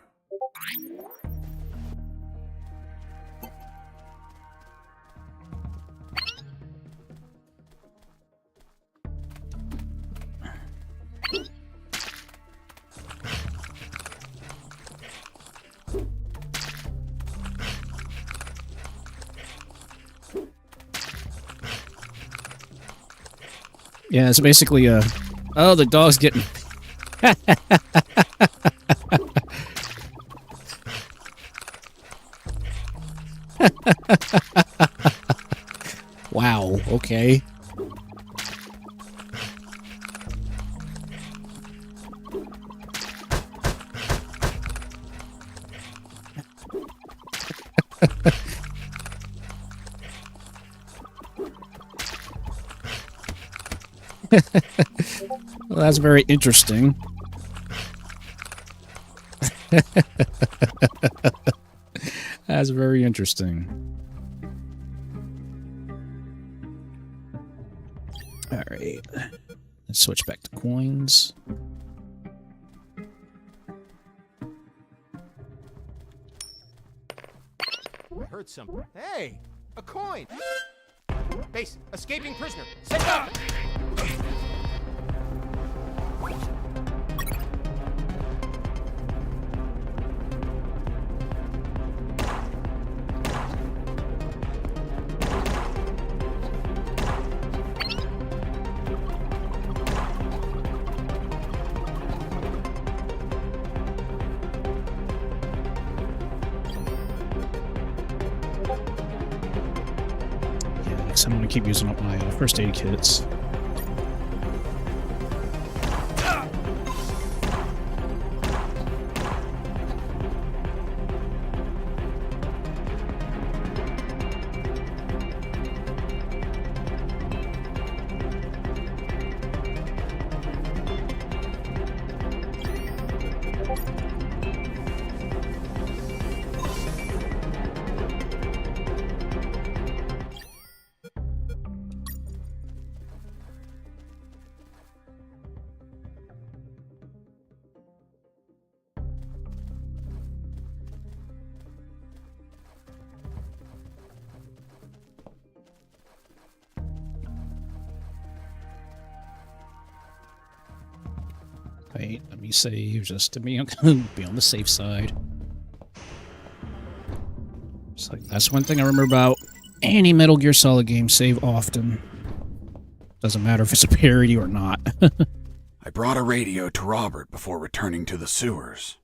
Yeah, it's basically oh, the dog's getting. Wow. Okay. Well, that's very interesting. That's very interesting. All right. Let's switch back to coins. I heard something. Hey, a coin. Base, escaping prisoner. Set down. I'm going to keep using up my first aid kits. Wait, let me save just to be on, be on the safe side. It's like, that's one thing I remember about any Metal Gear Solid game, save often. Doesn't matter if it's a parody or not. I brought a radio to Robert before returning to the sewers.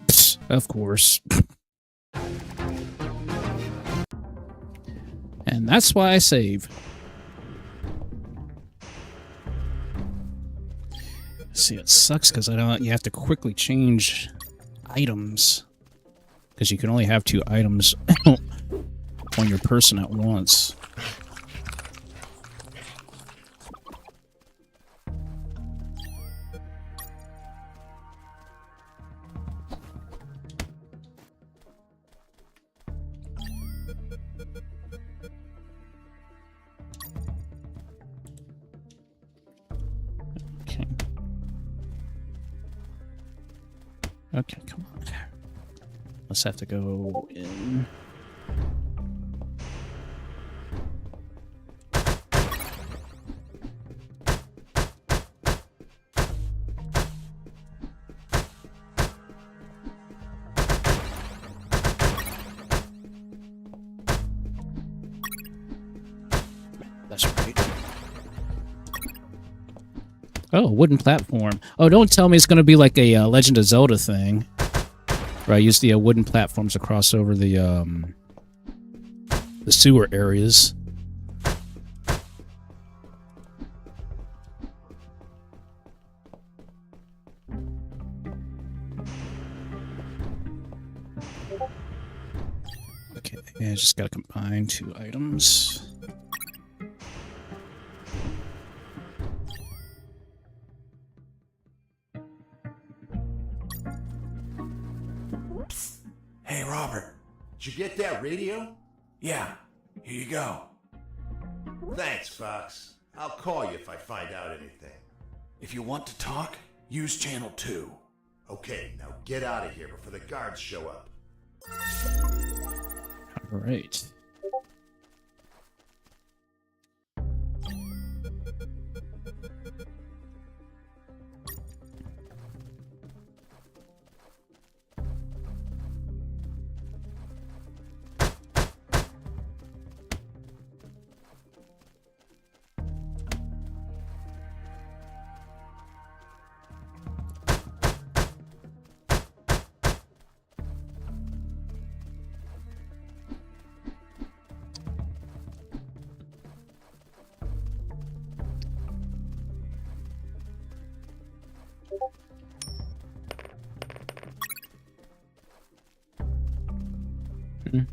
Psst, of course. And that's why I save. See, it sucks because you have to quickly change items. Because you can only have 2 items on your person at once. Okay, come on. Let's have to go in. That's right. Oh, wooden platform. Oh, don't tell me it's going to be like a Legend of Zelda thing. Where I use the wooden platforms to cross over the sewer areas. Okay, I just got to combine 2 items. Hey, Robert. Did you get that radio? Yeah, here you go. Thanks, Fox. I'll call you if I find out anything. If you want to talk, use channel 2. Okay, now get out of here before the guards show up. All right. The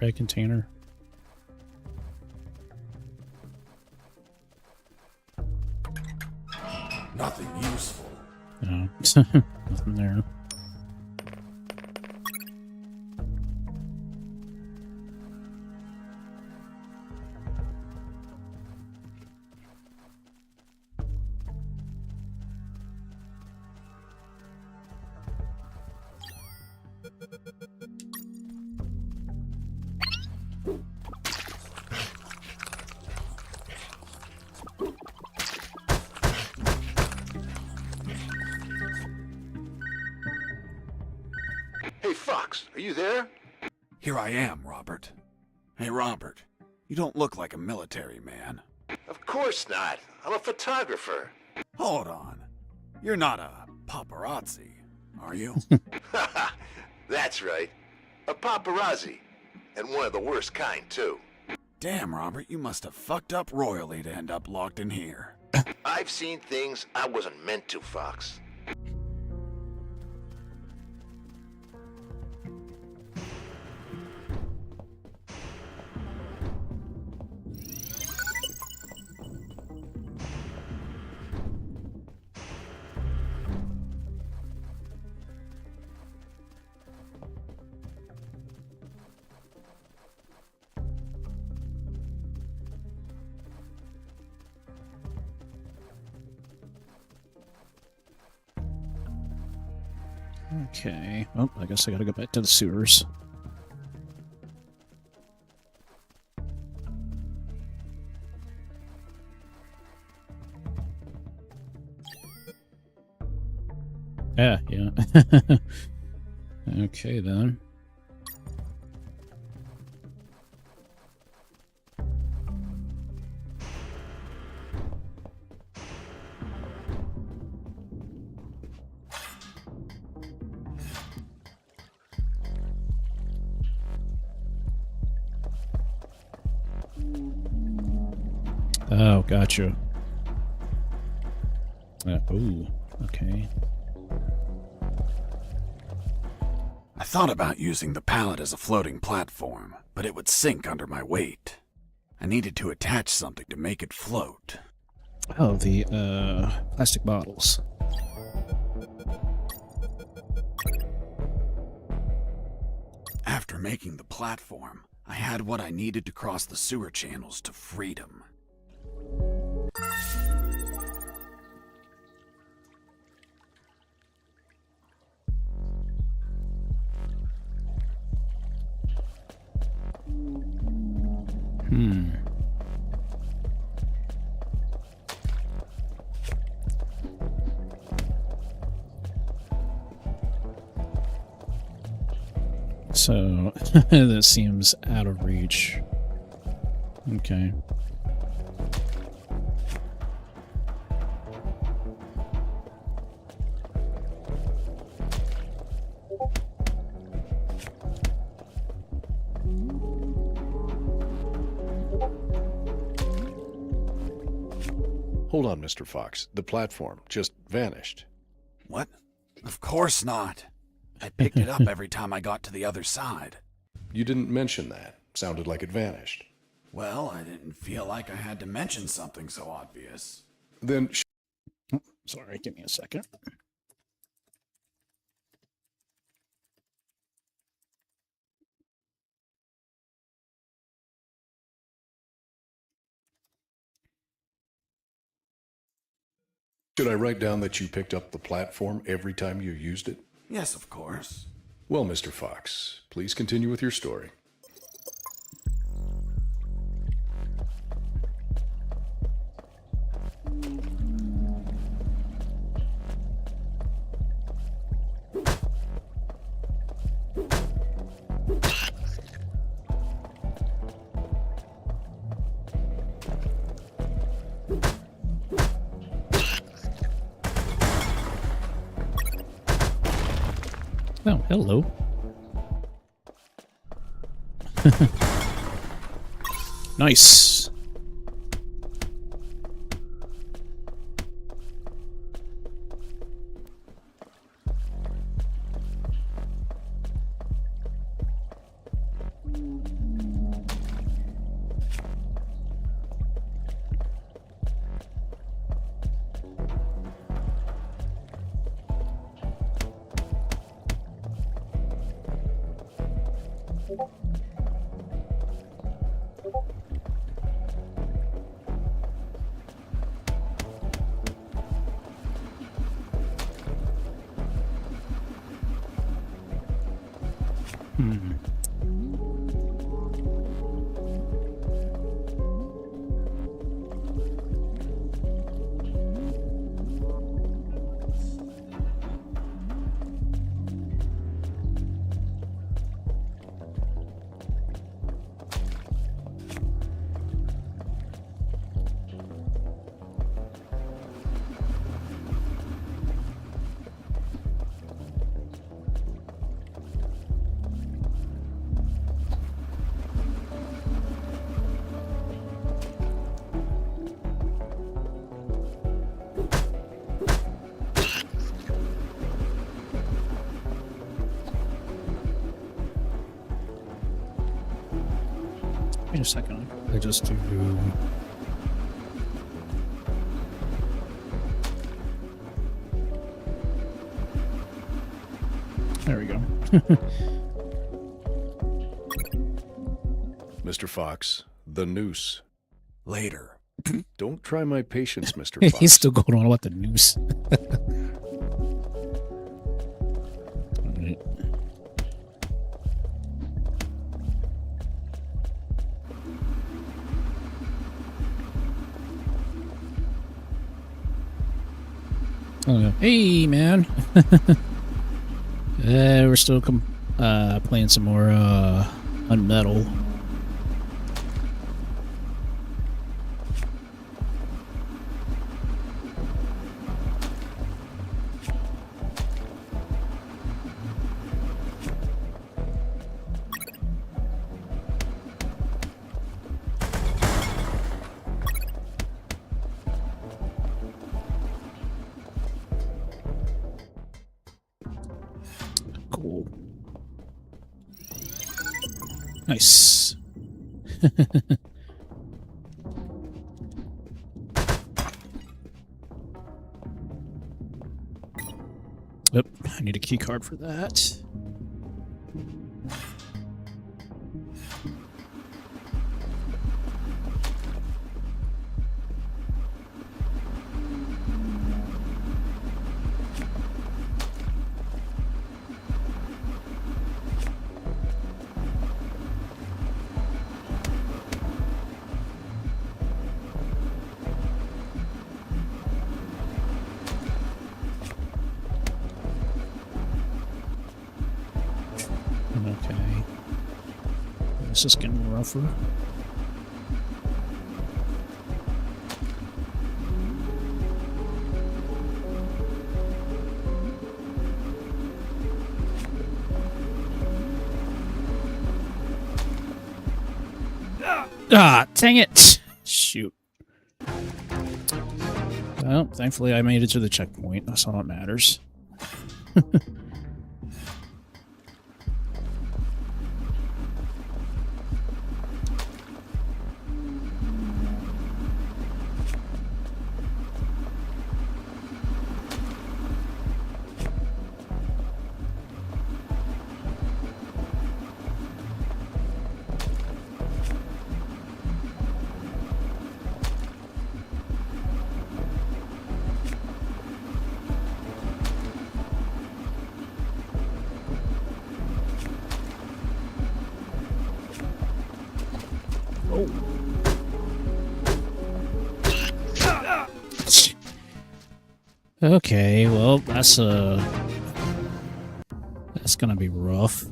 red container. Nothing useful. No, nothing there. Hey, Fox, are you there? Here I am, Robert. Hey, Robert. You don't look like a military man. Of course not. I'm a photographer. Hold on. You're not a paparazzi, are you? That's right. A paparazzi. And one of the worst kind, too. Damn, Robert, you must have fucked up royally to end up locked in here. I've seen things I wasn't meant to, Fox. Okay. Well, I guess I gotta go back to the sewers. Yeah. Okay, then. Oh, gotcha. Ooh, okay. I thought about using the pallet as a floating platform, but it would sink under my weight. I needed to attach something to make it float. Oh, the, plastic bottles. After making the platform, I had what I needed to cross the sewer channels to freedom. So, that seems out of reach. Okay. Hold on, Mr. Fox. The platform just vanished. What? Of course not. I picked it up every time I got to the other side. You didn't mention that. Sounded like it vanished. Well, I didn't feel like I had to mention something so obvious. Then Sorry, give me a second. should I write down that you picked up the platform every time you used it? Yes, of course. Well, Mr. Fox, please continue with your story. Oh, hello. Nice. Wait a second. I just do. There we go. Mr. Fox, the noose. Later. Don't try my patience, Mr. Fox. He's still going on about the noose. Alright. Oh, hey, man. We're still playing some more UnMetal. Cool. Nice. Yep, I need a key card for that. Okay. This is getting rougher. Ah, dang it! Shoot. Well, thankfully I made it to the checkpoint. That's all that matters. Okay, well, that's gonna be rough.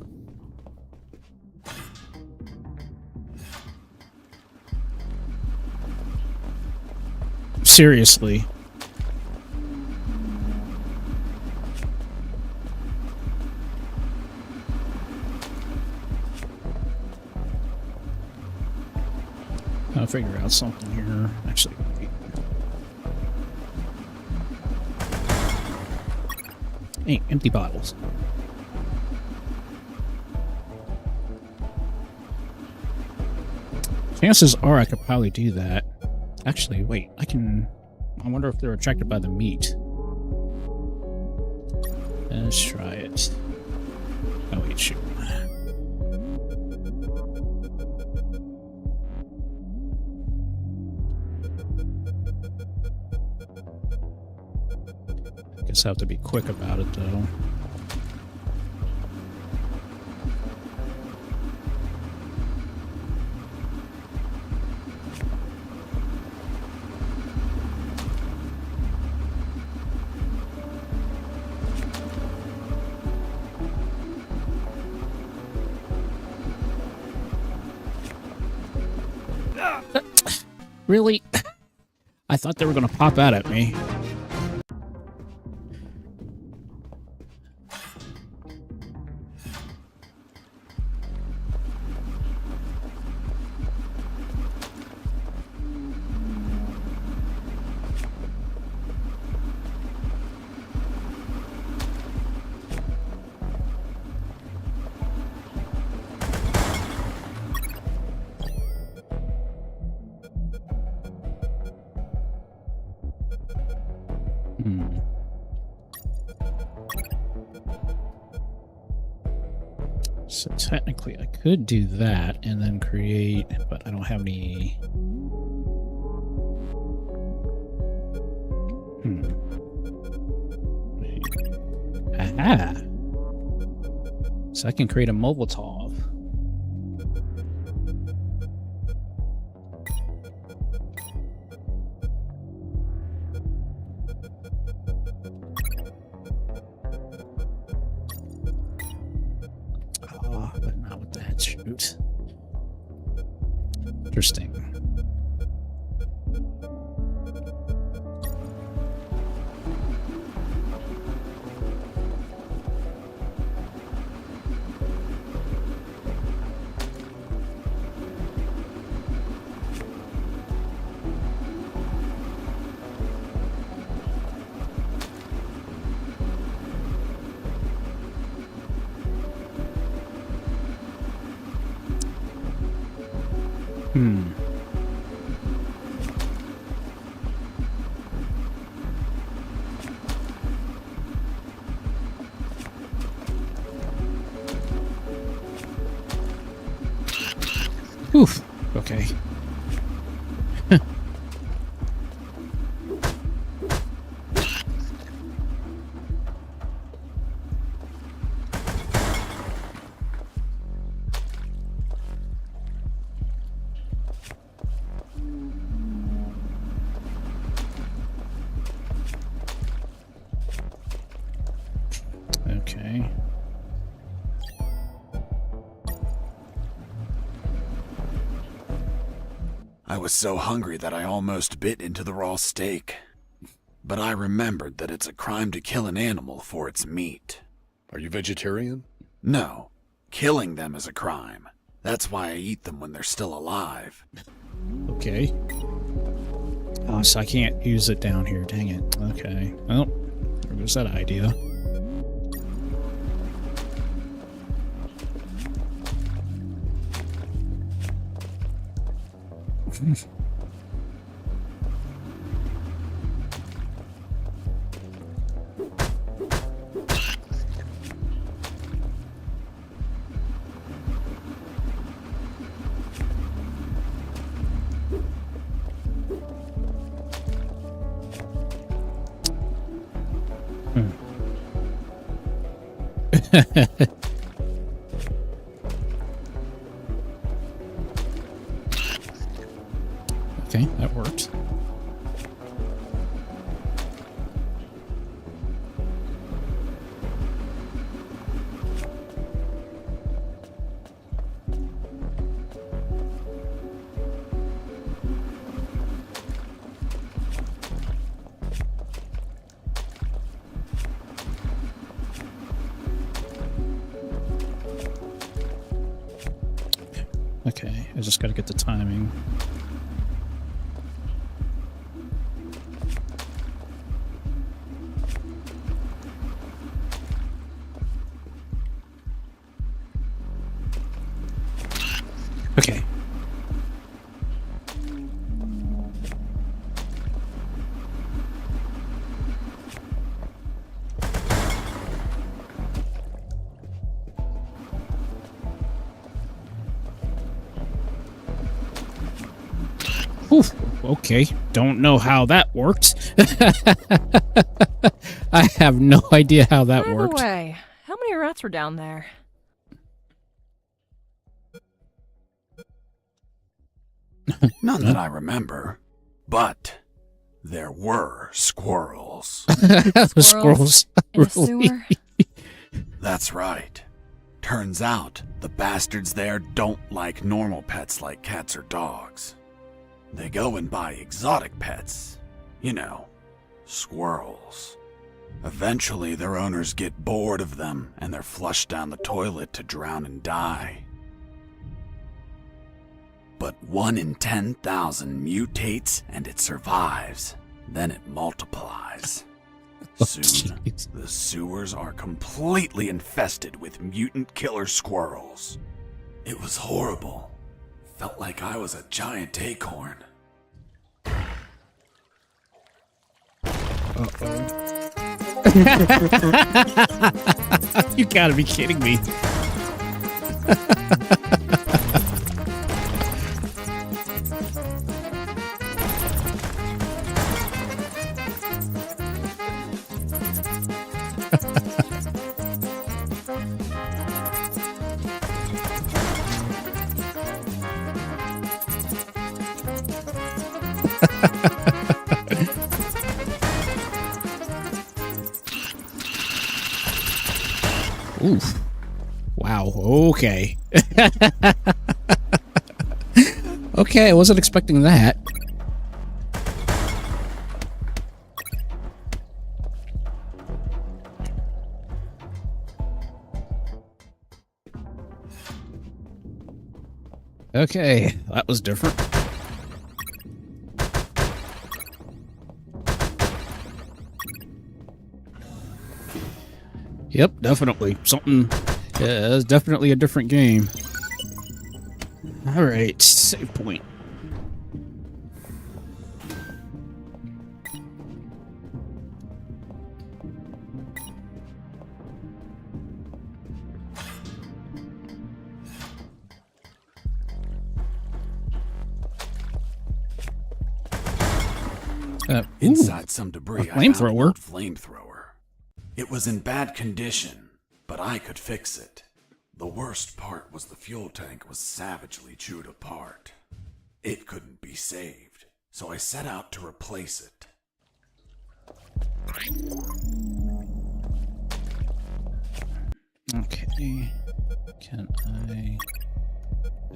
Seriously. I'll figure out something here. Actually, wait. Hey, empty bottles. Chances are I could probably do that. Actually, wait, I wonder if they're attracted by the meat. Let's try it. Oh, wait, shoot. Guess I have to be quick about it, though. Really? I thought they were going to pop out at me. So technically I could do that and then create, but I don't have any... Aha! So I can create a Molotov. But not with that. Shoot. Interesting. Oof. Okay. Okay. I was so hungry that I almost bit into the raw steak. But I remembered that it's a crime to kill an animal for its meat. Are you vegetarian? No, killing them is a crime. That's why I eat them when they're still alive. Okay. Oh, so I can't use it down here. Dang it. Okay. Well, there goes that idea. Okay, that worked. Okay, I just gotta get the timing. Okay. Oof, okay, don't know how that worked. I have no idea how that worked. By the way, how many rats were down there? None that I remember. But there were squirrels. The squirrels. In a sewer? That's right. Turns out the bastards there don't like normal pets like cats or dogs. They go and buy exotic pets. You know, squirrels. Eventually, their owners get bored of them and they're flushed down the toilet to drown and die. But 1 in 10,000 mutates and it survives. Then it multiplies. Soon, the sewers are completely infested with mutant killer squirrels. It was horrible. Felt like I was a giant acorn. You gotta be kidding me. Oof. Wow. Okay. Okay, I wasn't expecting that. Okay, that was different. Yep, definitely. Something. Yeah, it's definitely a different game. Alright, save point. Inside some debris, a I found an flamethrower. old flamethrower. It was in bad condition, but I could fix it. The worst part was the fuel tank was savagely chewed apart. It couldn't be saved, so I set out to replace it. Okay. Can I...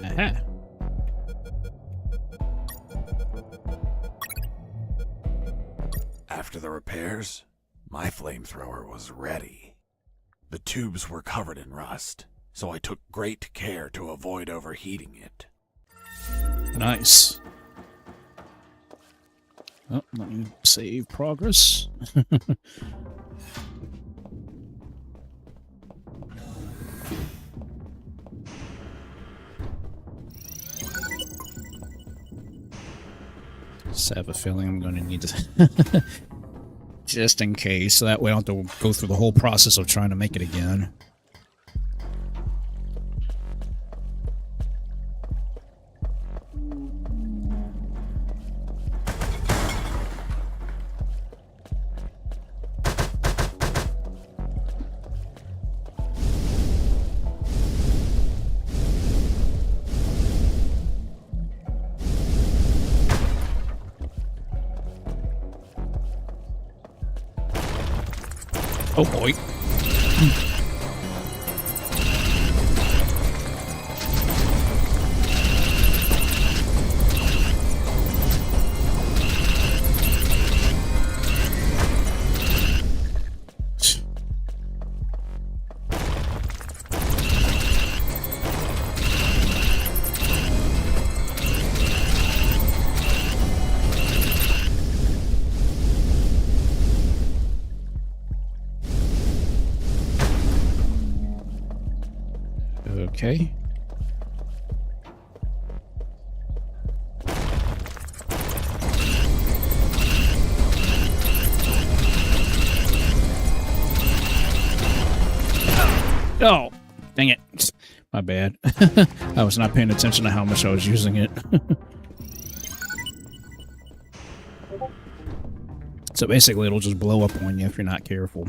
Aha! After the repairs, my flamethrower was ready. The tubes were covered in rust, so I took great care to avoid overheating it. Nice. Oh, let me save progress. Just have a feeling I'm going to need to... just in case, so that way I don't have to go through the whole process of trying to make it again. Oh boy. Okay. Oh, dang it. My bad. I was not paying attention to how much I was using it. So basically it'll just blow up on you if you're not careful.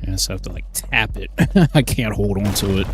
I just have to, like, tap it. I can't hold on to it.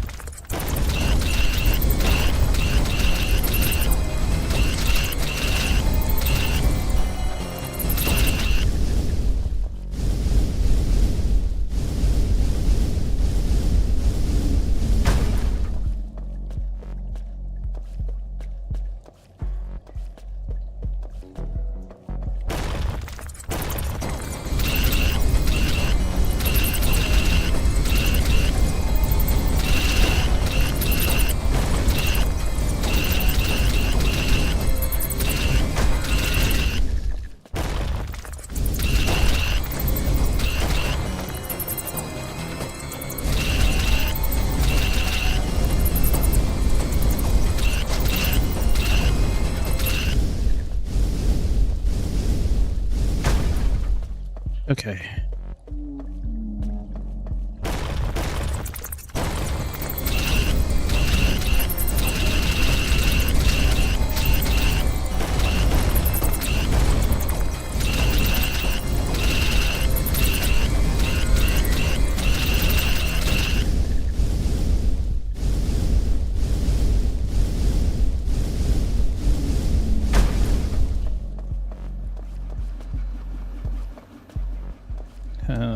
Okay.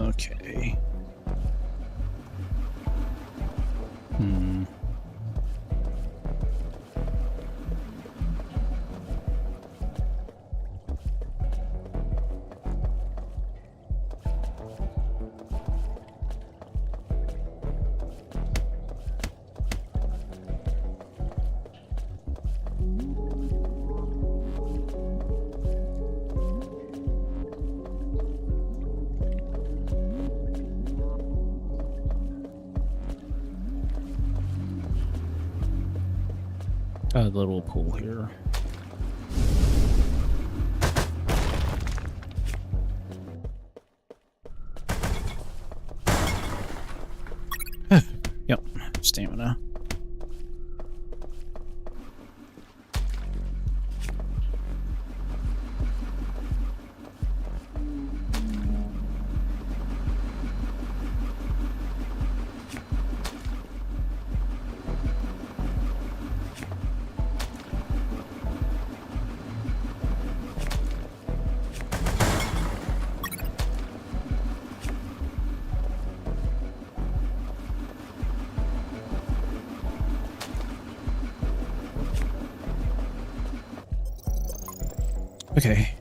Okay. A little pool here. Yep, stamina. Okay.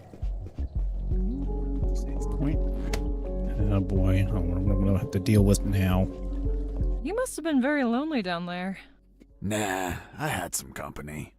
Save point. Oh boy, I don't know what I'm gonna have to deal with now. You must have been very lonely down there. Nah, I had some company.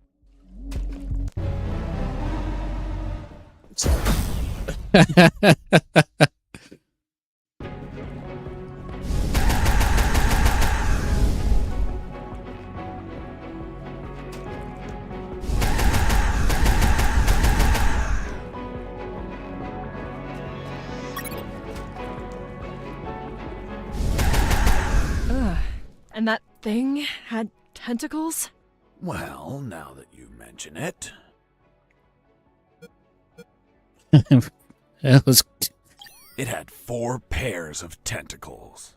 Ugh. And that thing had tentacles? Well, now that you mention it. That was It had 4 pairs of tentacles.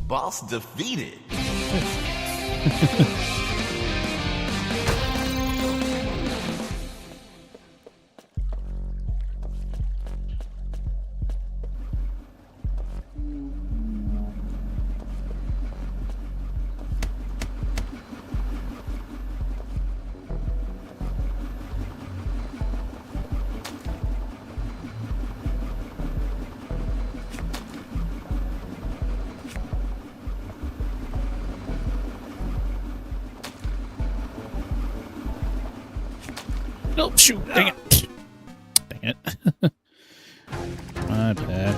Boss defeated. oh shoot! Dang it! Dang it! My bad.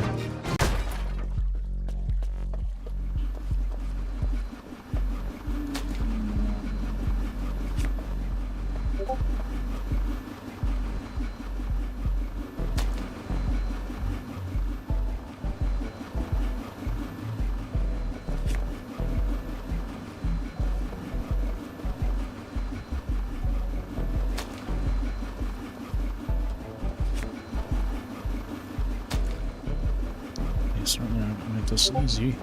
Certainly not gonna make this easy.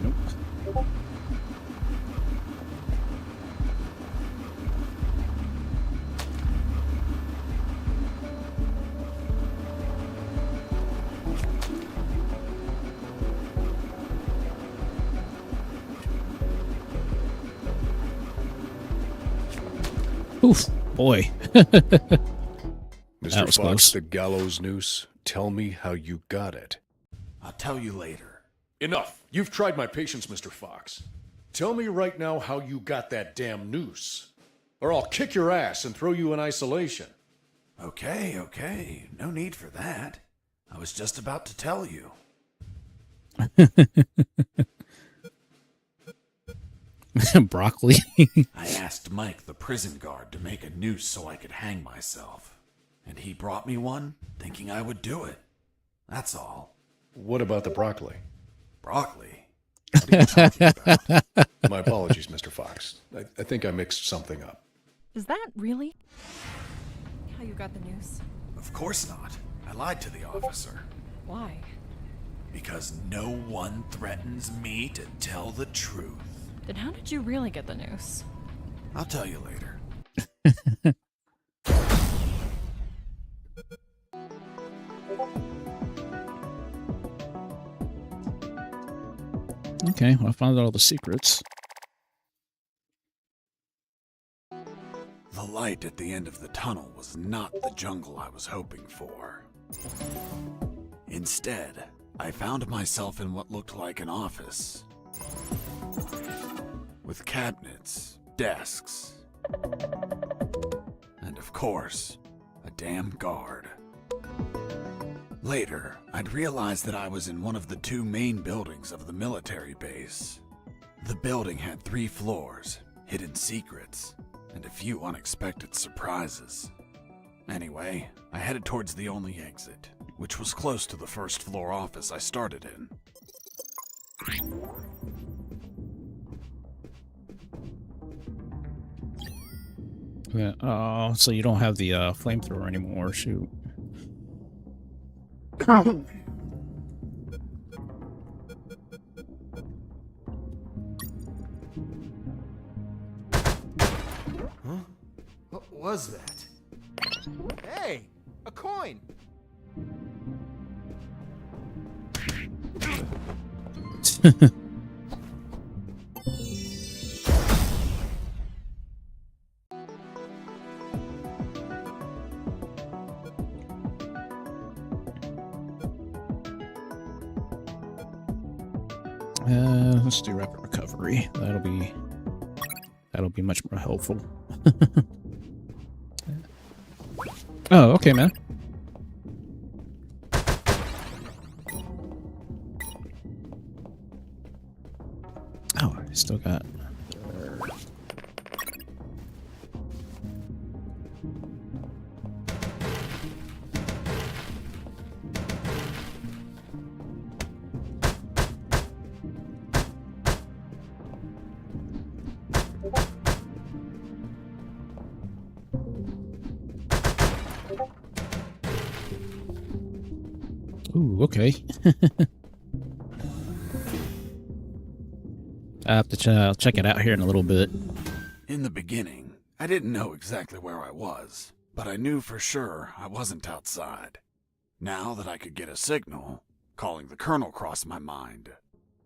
Nope. Oof, boy. Mr. That was Fox, close. the gallows noose, tell me how you got it. I'll tell you later. Enough. You've tried my patience, Mr. Fox. Tell me right now how you got that damn noose, or I'll kick your ass and throw you in isolation. Okay. No need for that. I was just about to tell you. Broccoli. I asked Mike, the prison guard, to make a noose so I could hang myself. And he brought me one, thinking I would do it. That's all. What about the broccoli? Broccoli? What are you talking about? My apologies, Mr. Fox. I think I mixed something up. Is that really how you got the news? Of course not. I lied to the officer. Why? Because no one threatens me to tell the truth. Then how did you really get the news? I'll tell you later. Okay, well, I found out all the secrets. The light at the end of the tunnel was not the jungle I was hoping for. Instead, I found myself in what looked like an office. With cabinets, desks, and of course, a damn guard. Later, I'd realized that I was in one of the two main buildings of the military base. The building had 3 floors, hidden secrets, and a few unexpected surprises. Anyway, I headed towards the only exit, which was close to the first floor office I started in. Yeah, oh, so you don't have the flamethrower anymore, shoot. Huh? What was that? Hey, a coin. Let's do rapid recovery. That'll be much more helpful. Oh, okay, man. Oh, I still got. Ooh, okay. I have to check it out here in a little bit. In the beginning, I didn't know exactly where I was, but I knew for sure I wasn't outside. Now that I could get a signal, calling the colonel crossed my mind.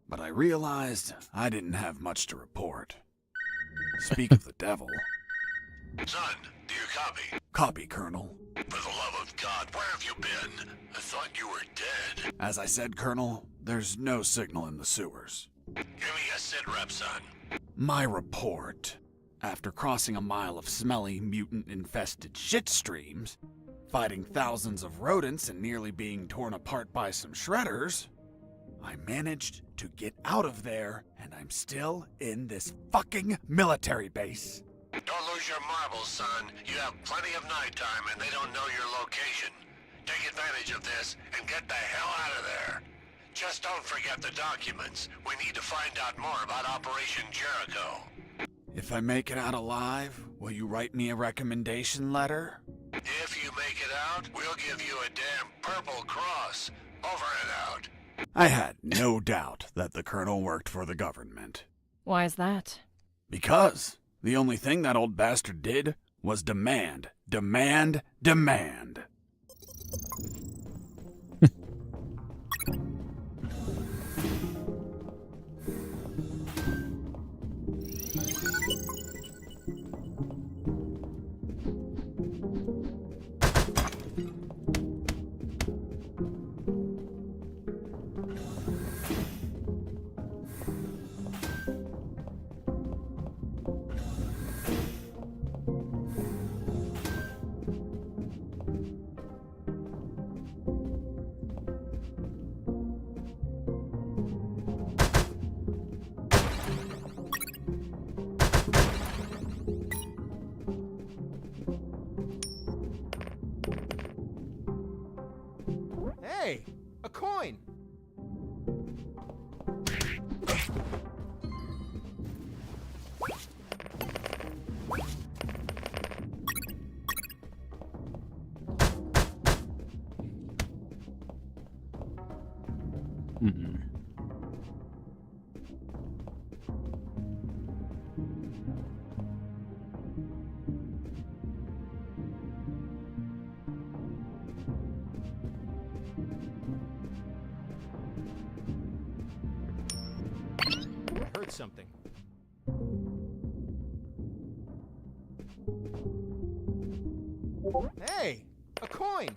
But I realized I didn't have much to report. Speak of the devil. Son, do you copy? Copy, Colonel. For the love of God, where have you been? I thought you were dead. As I said, Colonel, there's no signal in the sewers. Give me a sit rep, son. My report. After crossing a mile of smelly, mutant-infested shit streams, fighting thousands of rodents and nearly being torn apart by some shredders, I managed to get out of there, and I'm still in this fucking military base. Don't lose your marbles, son. You have plenty of nighttime and they don't know your location. Take advantage of this and get the hell out of there. Just don't forget the documents. We need to find out more about Operation Jericho. If I make it out alive, will you write me a recommendation letter? If you make it out, we'll give you a damn purple cross. Over and out. I had no doubt that the colonel worked for the government. Why is that? Because the only thing that old bastard did was demand, demand, demand. Hey, a coin! I heard something. Hey, a coin!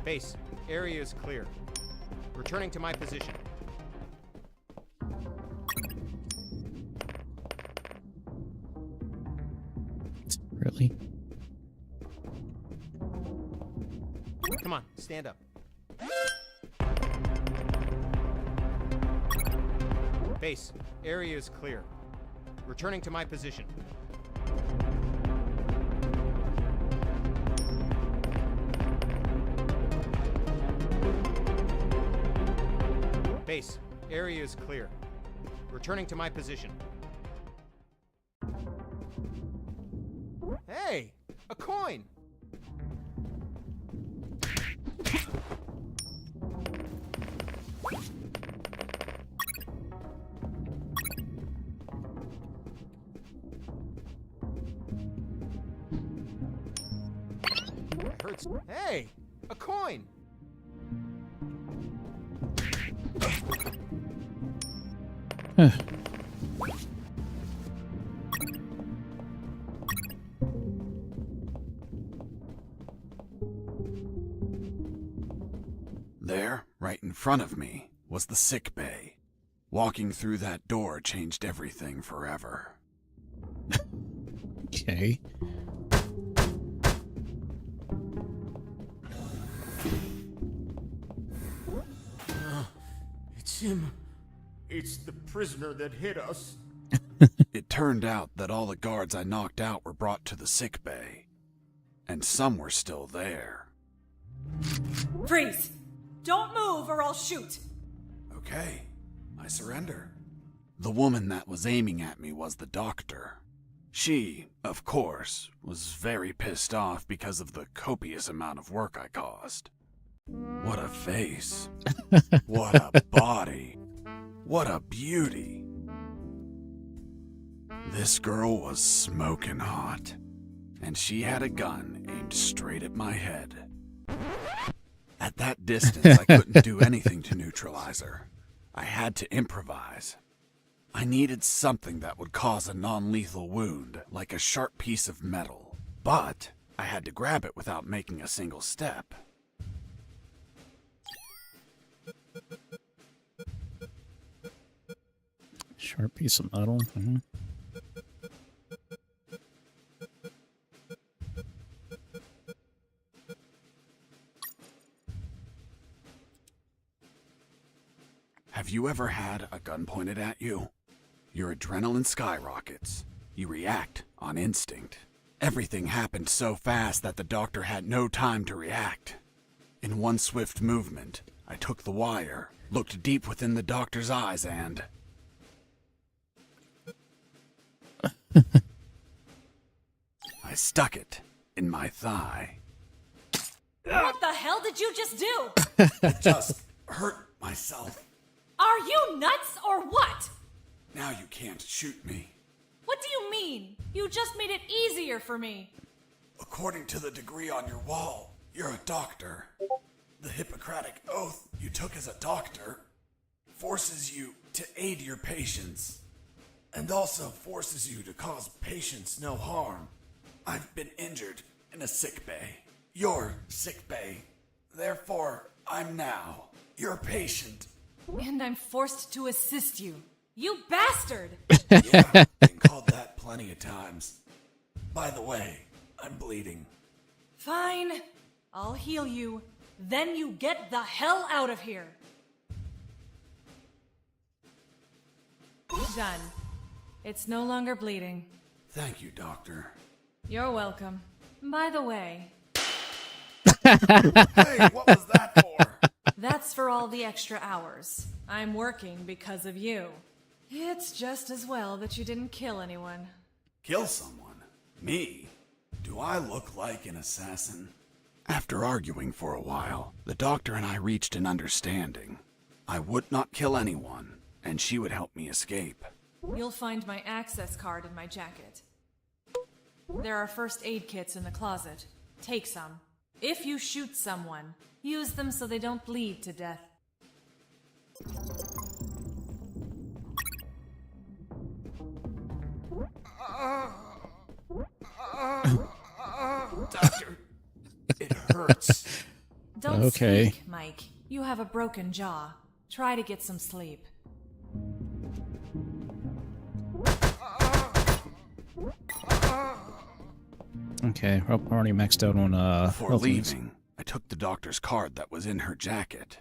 Base, area is clear. Returning to my position. Really? Come on, stand up. Base, area is clear. Returning to my position. Base, area is clear. Returning to my position. Hey, a coin! I heard. Hey, a coin! There, right in front of me, was the sick bay. Walking through that door changed everything forever. Okay. It's him. It's the prisoner that hit us. It turned out that all the guards I knocked out were brought to the sick bay. And some were still there. Freeze! Don't move or I'll shoot! Okay, I surrender. The woman that was aiming at me was the doctor. She, of course, was very pissed off because of the copious amount of work I caused. What a face. What a body. What a beauty. This girl was smoking hot, and she had a gun aimed straight at my head. At that distance, I couldn't do anything to neutralize her. I had to improvise. I needed something that would cause a non-lethal wound, like a sharp piece of metal. But I had to grab it without making a single step. Sharp piece of metal. Mm-hmm. Have you ever had a gun pointed at you? Your adrenaline skyrockets. You react on instinct. Everything happened so fast that the doctor had no time to react. In one swift movement, I took the wire, looked deep within the doctor's eyes, and... I stuck it in my thigh. What the hell did you just do? It just hurt myself. Are you nuts or what? Now you can't shoot me. What do you mean? You just made it easier for me. According to the degree on your wall, you're a doctor. The Hippocratic oath you took as a doctor forces you to aid your patients, and also forces you to cause patients no harm. I've been injured in a sick bay. Your sick bay. Therefore, I'm now your patient. And I'm forced to assist you. You bastard! Yeah, been called that plenty of times. By the way, I'm bleeding. Fine. I'll heal you. Then you get the hell out of here. Done. It's no longer bleeding. Thank you, doctor. You're welcome. By the way, Hey, what was that for? that's for all the extra hours. I'm working because of you. It's just as well that you didn't kill anyone. Kill someone? Me? Do I look like an assassin? After arguing for a while, the doctor and I reached an understanding. I would not kill anyone, and she would help me escape. You'll find my access card in my jacket. There are first aid kits in the closet. Take some. If you shoot someone, use them so they don't bleed to death. Doctor, it hurts. Don't Okay. speak, Mike. You have a broken jaw. Try to get some sleep. Okay, well, I'm already maxed out on Before health needs. leaving, I took the doctor's card that was in her jacket.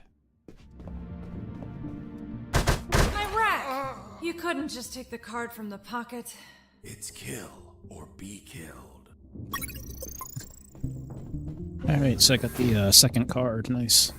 Iraq! You couldn't just take the card from the pocket. It's kill or be killed. Alright, so I got the second card. Nice.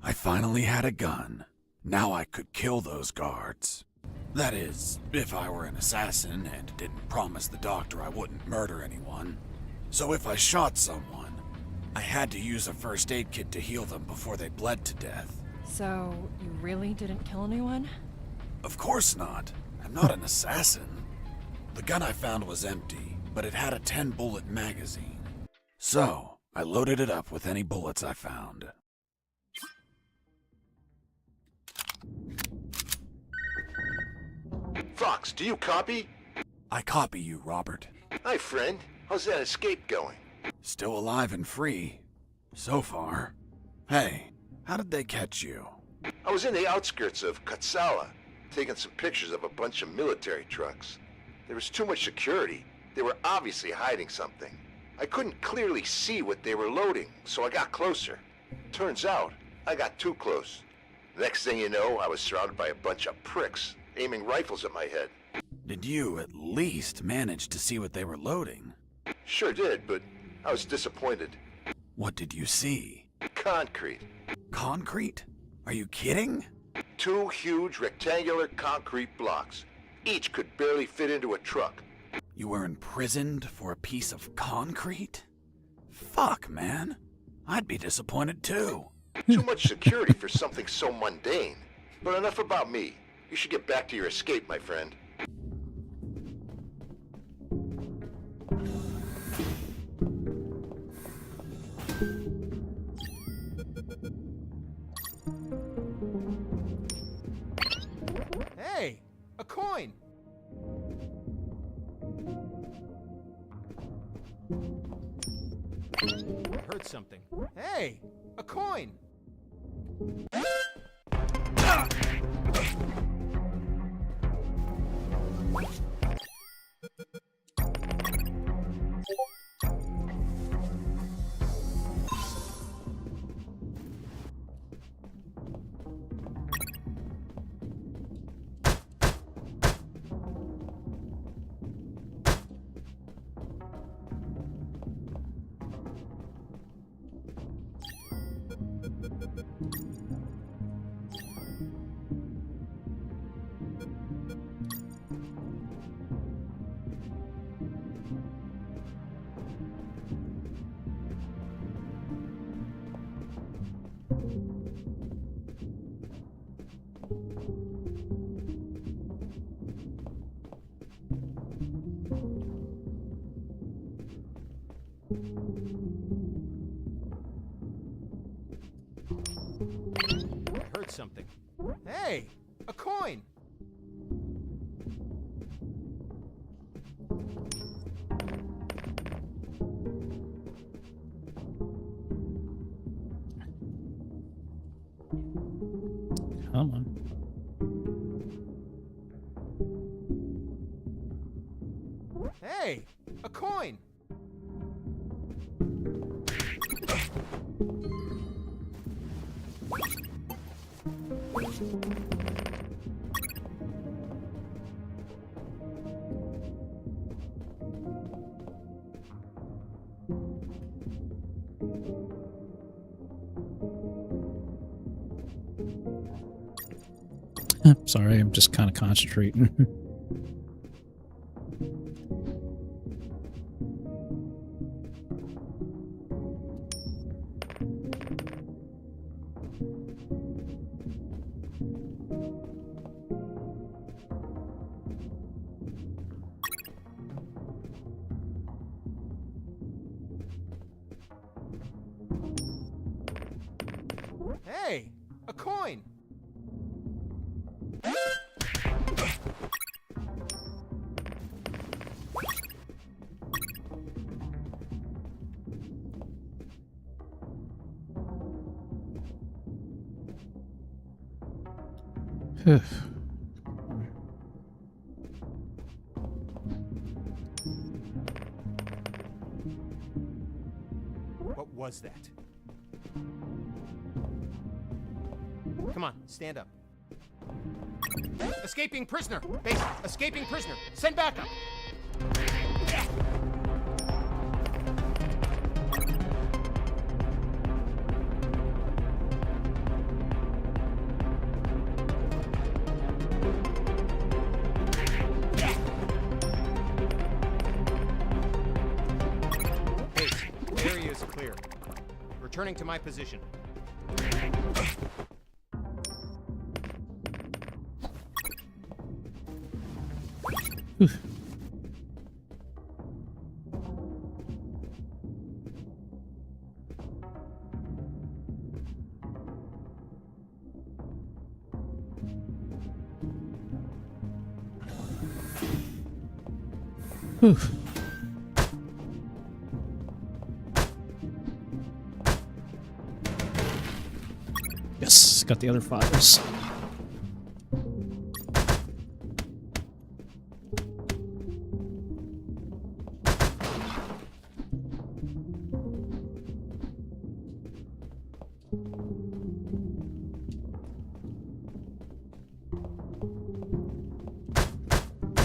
I finally had a gun. Now I could kill those guards. That is, if I were an assassin and didn't promise the doctor I wouldn't murder anyone. So if I shot someone, I had to use a first aid kit to heal them before they bled to death. So, you really didn't kill anyone? Of course not. I'm not an assassin. The gun I found was empty, but it had a 10-bullet magazine. So, I loaded it up with any bullets I found. Fox, do you copy? I copy you, Robert. Hi, friend. How's that escape going? Still alive and free. So far. Hey, how did they catch you? I was in the outskirts of Katsala, taking some pictures of a bunch of military trucks. There was too much security. They were obviously hiding something. I couldn't clearly see what they were loading, so I got closer. Turns out, I got too close. Next thing you know, I was surrounded by a bunch of pricks, aiming rifles at my head. Did you at least manage to see what they were loading? Sure did, but I was disappointed. What did you see? Concrete. Concrete? Are you kidding? 2 huge rectangular concrete blocks. Each could barely fit into a truck. You were imprisoned for a piece of concrete? Fuck, man. I'd be disappointed too. Too much security for something so mundane. But enough about me. You should get back to your escape, my friend. Hey, a coin! I heard something. Hey, a coin! Heard something. Hey, a coin! Come on. Hey, a coin! Sorry, I'm just kind of concentrating. Hey, a coin! What was that? Come on, stand up. Escaping prisoner! Base, escaping prisoner! Send backup! Base, area is clear. Returning to my position. Whew. Yes, got the other files.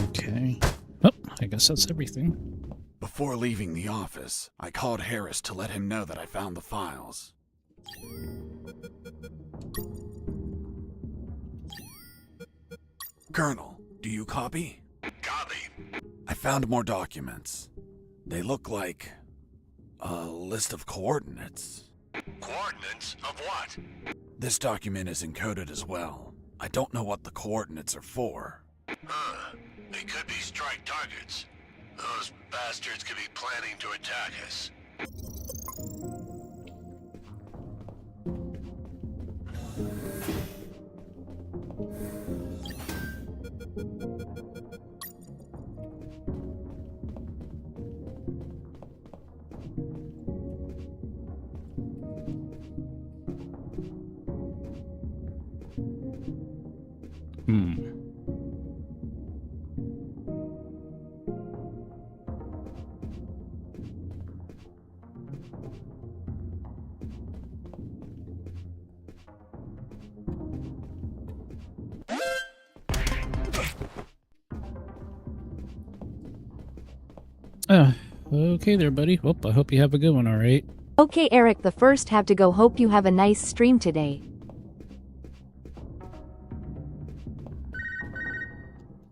Okay. Oh, I guess that's everything. Before leaving the office, I called Harris to let him know that I found the files. Colonel, do you copy? Copy. I found more documents. They look like A list of coordinates. Coordinates of what? This document is encoded as well. I don't know what the coordinates are for. Huh. They could be strike targets. Those bastards could be planning to attack us. Okay there, buddy. Well, I hope you have a good one, alright? Okay, Eric, the first have to go. Hope you have a nice stream today.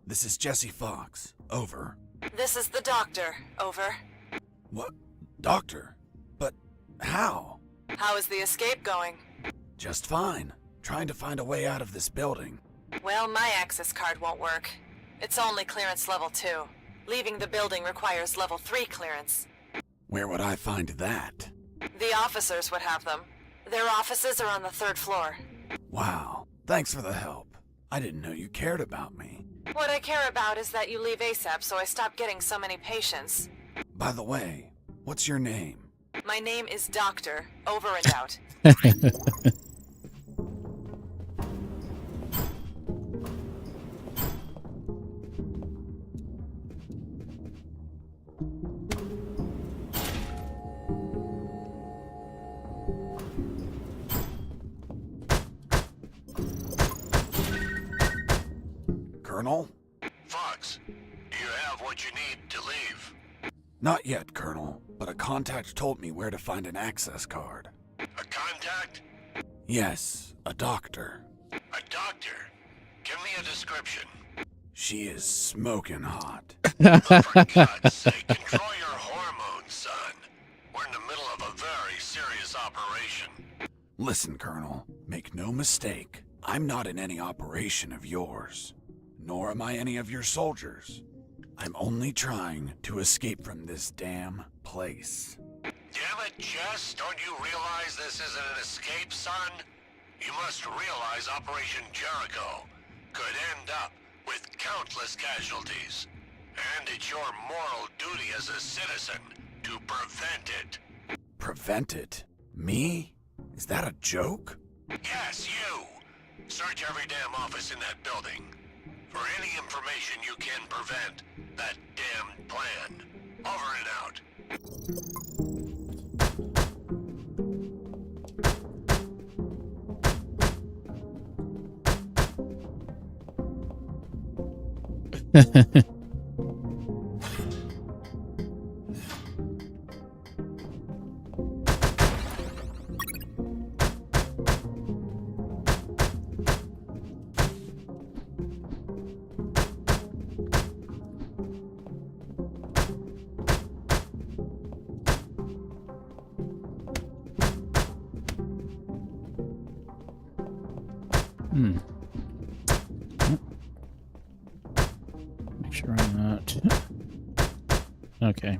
This is Jesse Fox. Over. This is the doctor. Over. What? Doctor? But how? How is the escape going? Just fine. Trying to find a way out of this building. Well, my access card won't work. It's only clearance level 2. Leaving the building requires level 3 clearance. Where would I find that? The officers would have them. Their offices are on the 3rd floor. Wow. Thanks for the help. I didn't know you cared about me. What I care about is that you leave ASAP so I stop getting so many patients. By the way, what's your name? My name is Doctor. Over and out. Colonel? Fox, do you have what you need to leave? Not yet, Colonel, but a contact told me where to find an access card. A contact? Yes, a doctor. A doctor? Give me a description. She is smoking hot. For God's sake, control your hormones, son. We're in the middle of a very serious operation. Listen, Colonel, make no mistake. I'm not in any operation of yours. Nor am I any of your soldiers. I'm only trying to escape from this damn place. Damn it, Jess, don't you realize this isn't an escape, son? You must realize Operation Jericho could end up with countless casualties. And it's your moral duty as a citizen to prevent it. Prevent it? Me? Is that a joke? Yes, you. Search every damn office in that building for any information you can prevent that damn plan. Over and out. Make sure I'm not. Okay.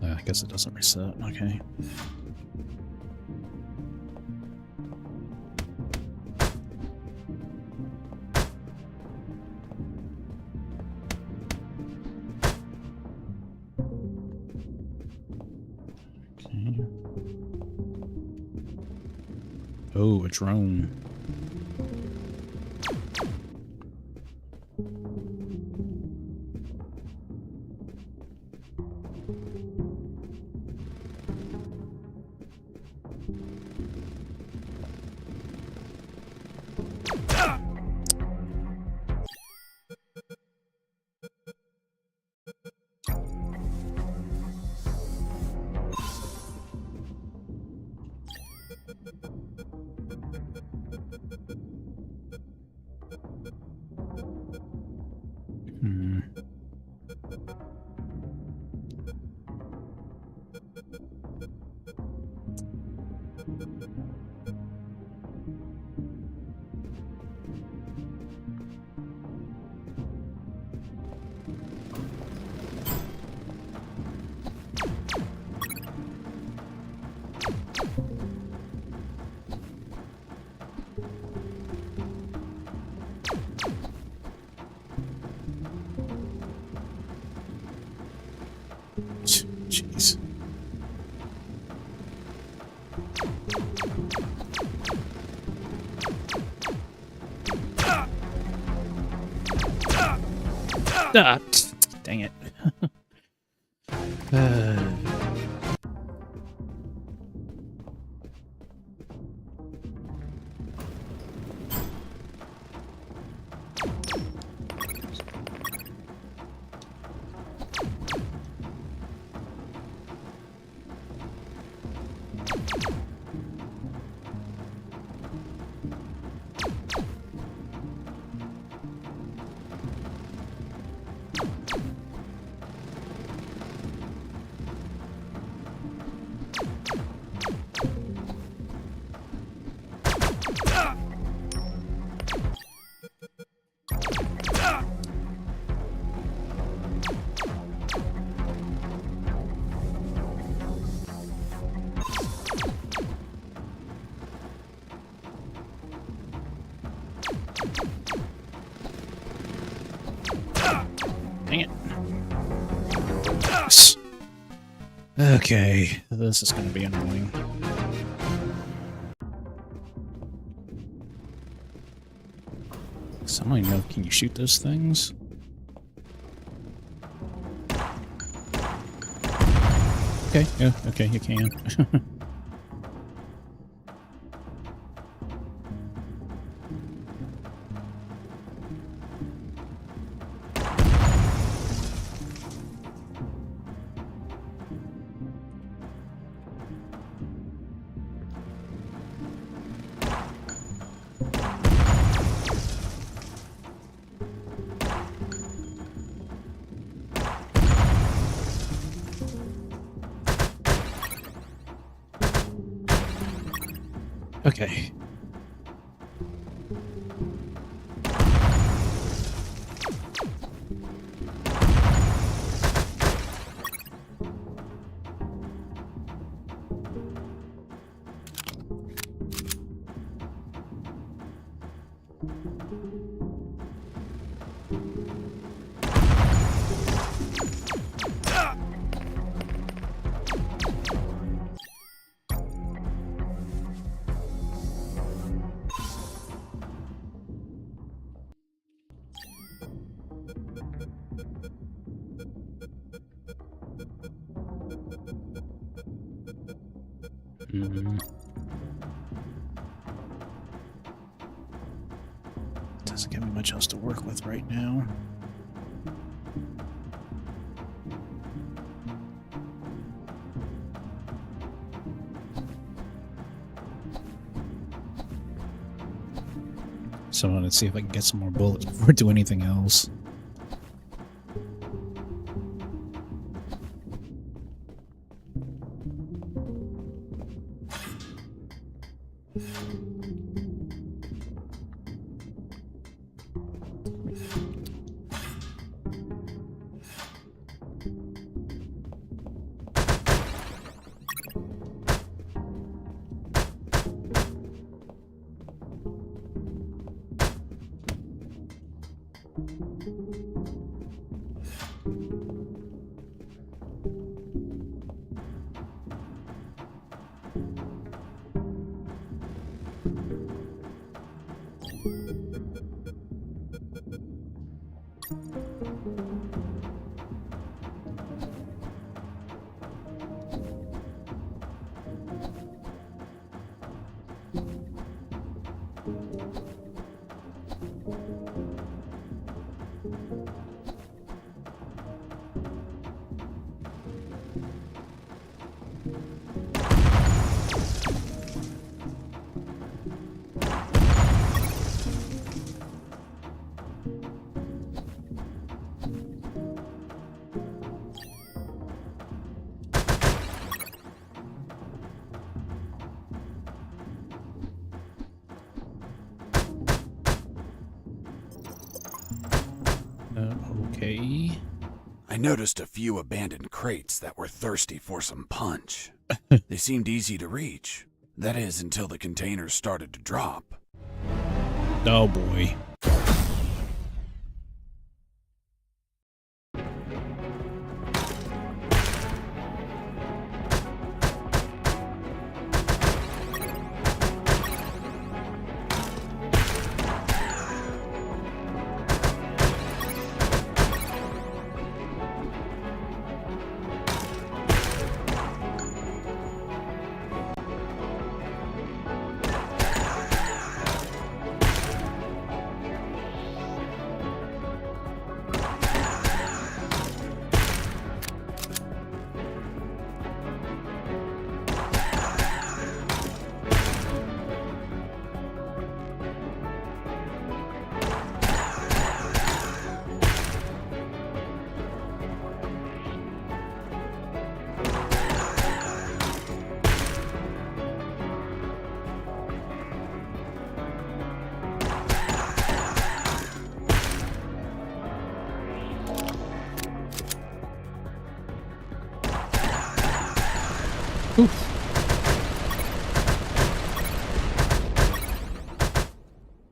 I guess it doesn't reset. Okay. Oh, a drone. Jeez. Ah, dang it. Dang it. Yes. Okay, this is going to be annoying. So I don't even know, can you shoot those things? Okay, yeah, okay, you can. Okay. Doesn't give me much else to work with right now. So I'm gonna see if I can get some more bullets before I do anything else. Okay. I noticed a few abandoned crates that were thirsty for some punch. They seemed easy to reach. That is, until the containers started to drop. Oh boy.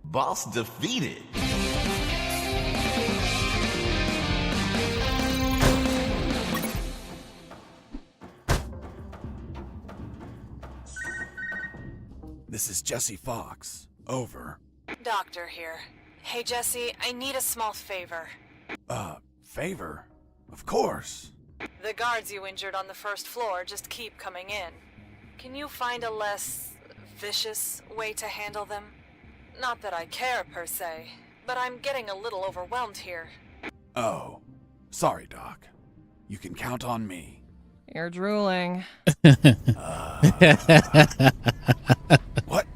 Boss defeated. This is Jesse Fox. Over. Doctor here. Hey, Jesse, I need a small favor. Favor? Of course. The guards you injured on the first floor just keep coming in. Can you find a less vicious way to handle them? Not that I care, per se, but I'm getting a little overwhelmed here. Oh. Sorry, Doc. You can count on me. You're drooling. What?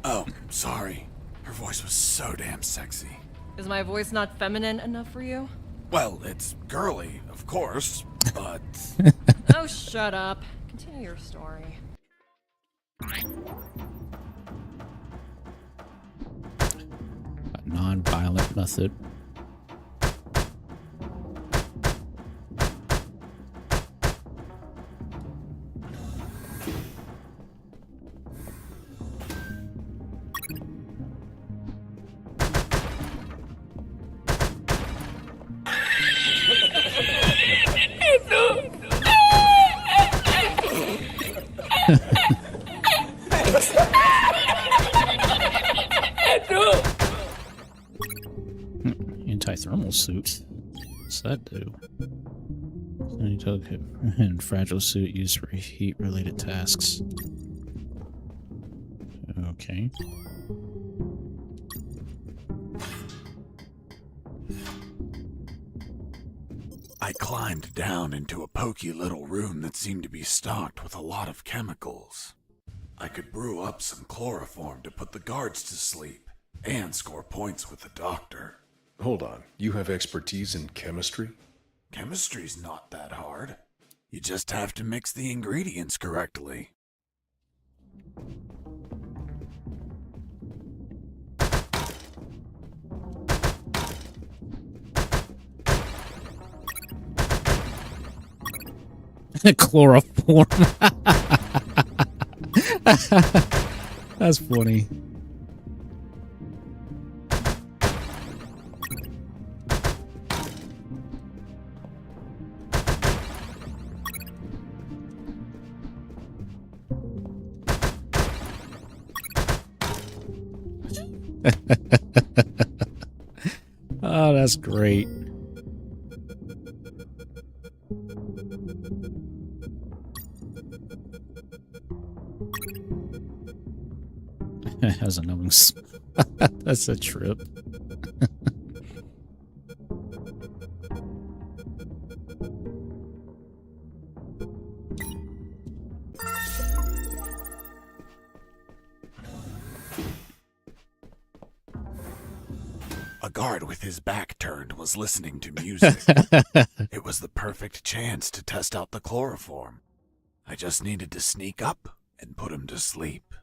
Oh, sorry. Her voice was so damn sexy. Is my voice not feminine enough for you? Well, it's girly, of course, but... Oh, shut up. Continue your story. A non-violent method. Anti-thermal suit. What's that do? And fragile suit used for heat-related tasks. Okay. I climbed down into a poky little room that seemed to be stocked with a lot of chemicals. I could brew up some chloroform to put the guards to sleep and score points with the doctor. Hold on. You have expertise in chemistry? Chemistry's not that hard. You just have to mix the ingredients correctly. Chloroform. That's funny. Oh, that's great. Has a numbing. That's a trip. A guard with his back turned was listening to music. It was the perfect chance to test out the chloroform. I just needed to sneak up and put him to sleep.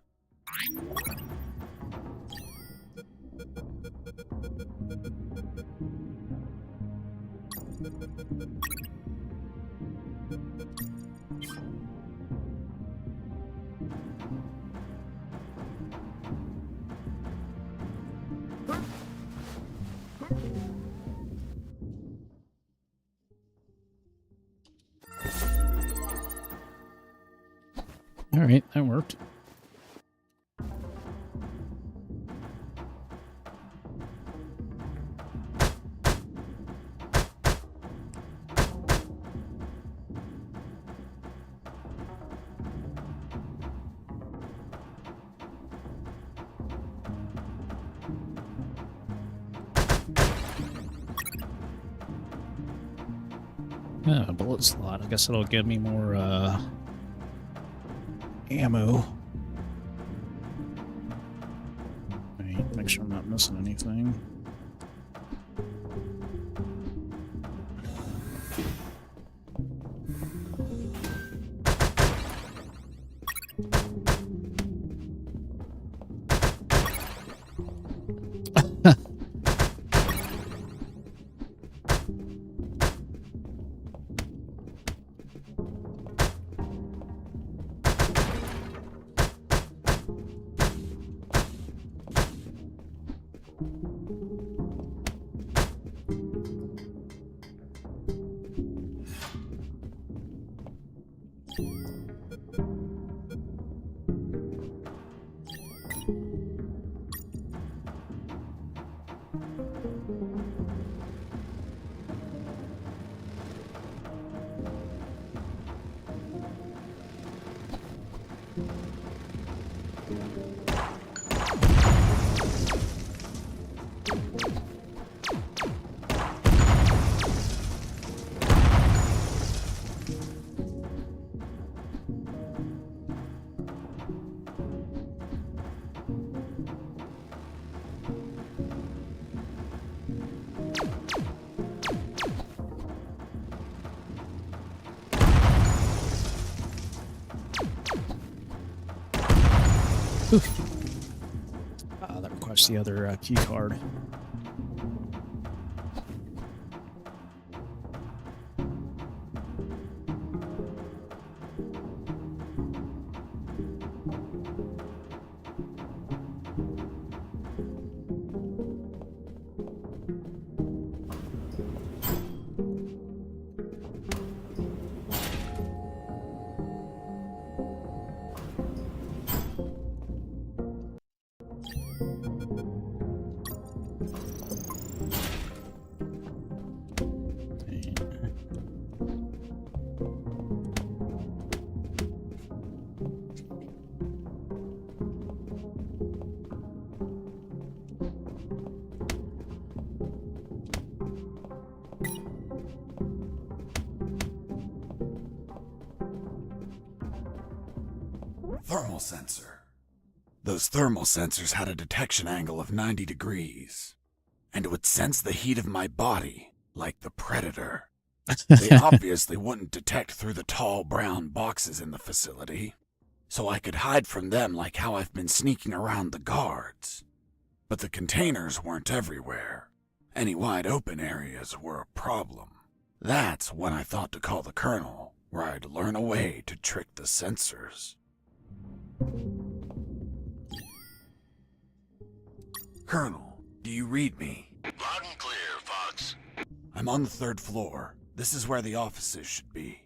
All right, that worked. Yeah, a bullet slot. I guess it'll give me more ammo. Right, make sure I'm not missing anything. That requires the other key card. Thermal sensor. Those thermal sensors had a detection angle of 90 degrees, and would sense the heat of my body like the Predator. They obviously wouldn't detect through the tall brown boxes in the facility, so I could hide from them like how I've been sneaking around the guards. But the containers weren't everywhere. Any wide open areas were a problem. That's when I thought to call the Colonel, where I'd learn a way to trick the sensors. Colonel, do you read me? Loud and clear, Fox. I'm on the 3rd floor. This is where the offices should be.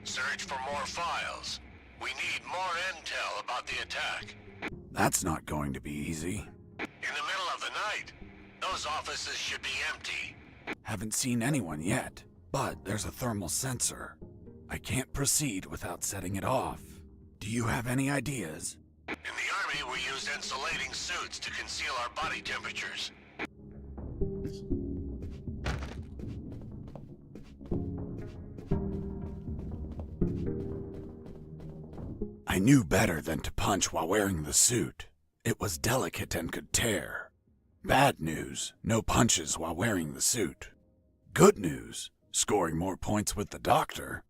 Search for more files. We need more intel about the attack. That's not going to be easy. In the middle of the night, those offices should be empty. Haven't seen anyone yet, but there's a thermal sensor. I can't proceed without setting it off. Do you have any ideas? In the Army, we use insulating suits to conceal our body temperatures. I knew better than to punch while wearing the suit. It was delicate and could tear. Bad news, no punches while wearing the suit. Good news, scoring more points with the doctor.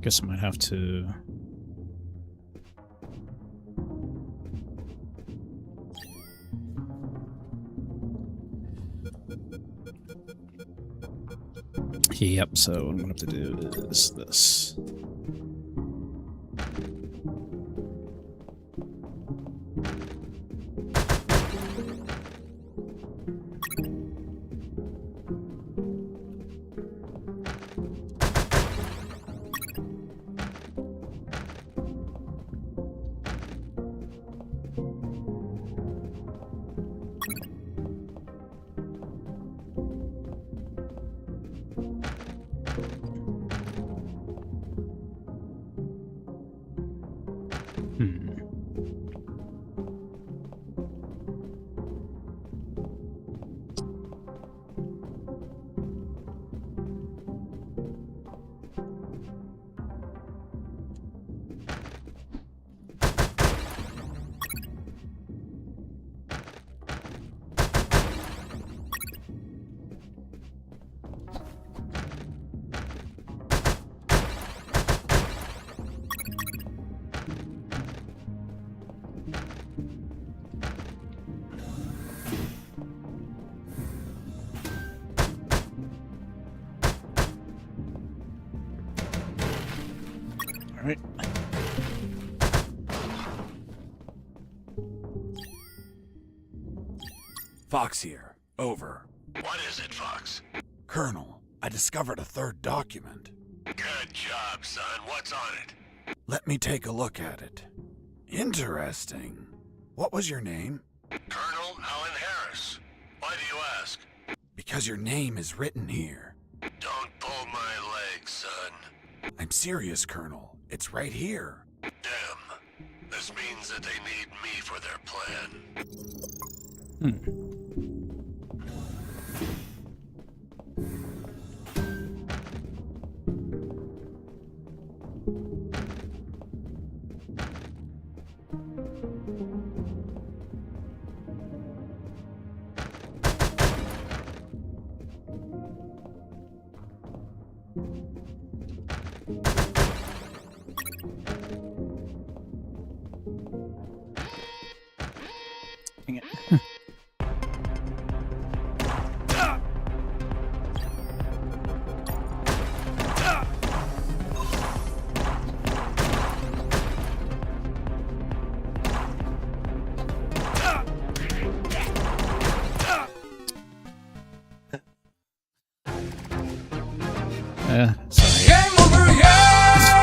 Guess I might have to... Yep, so what I'm going to have to do is this. Fox here. Over. What is it, Fox? Colonel, I discovered a third document. Good job, son. What's on it? Let me take a look at it. Interesting. What was your name? Colonel Alan Harris. Why do you ask? Because your name is written here. Don't pull my leg, son. I'm serious, Colonel. It's right here. Damn. This means that they need me for their plan. Dang it. Sorry. Game over, yeah!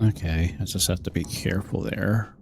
Okay, I just have to be careful there.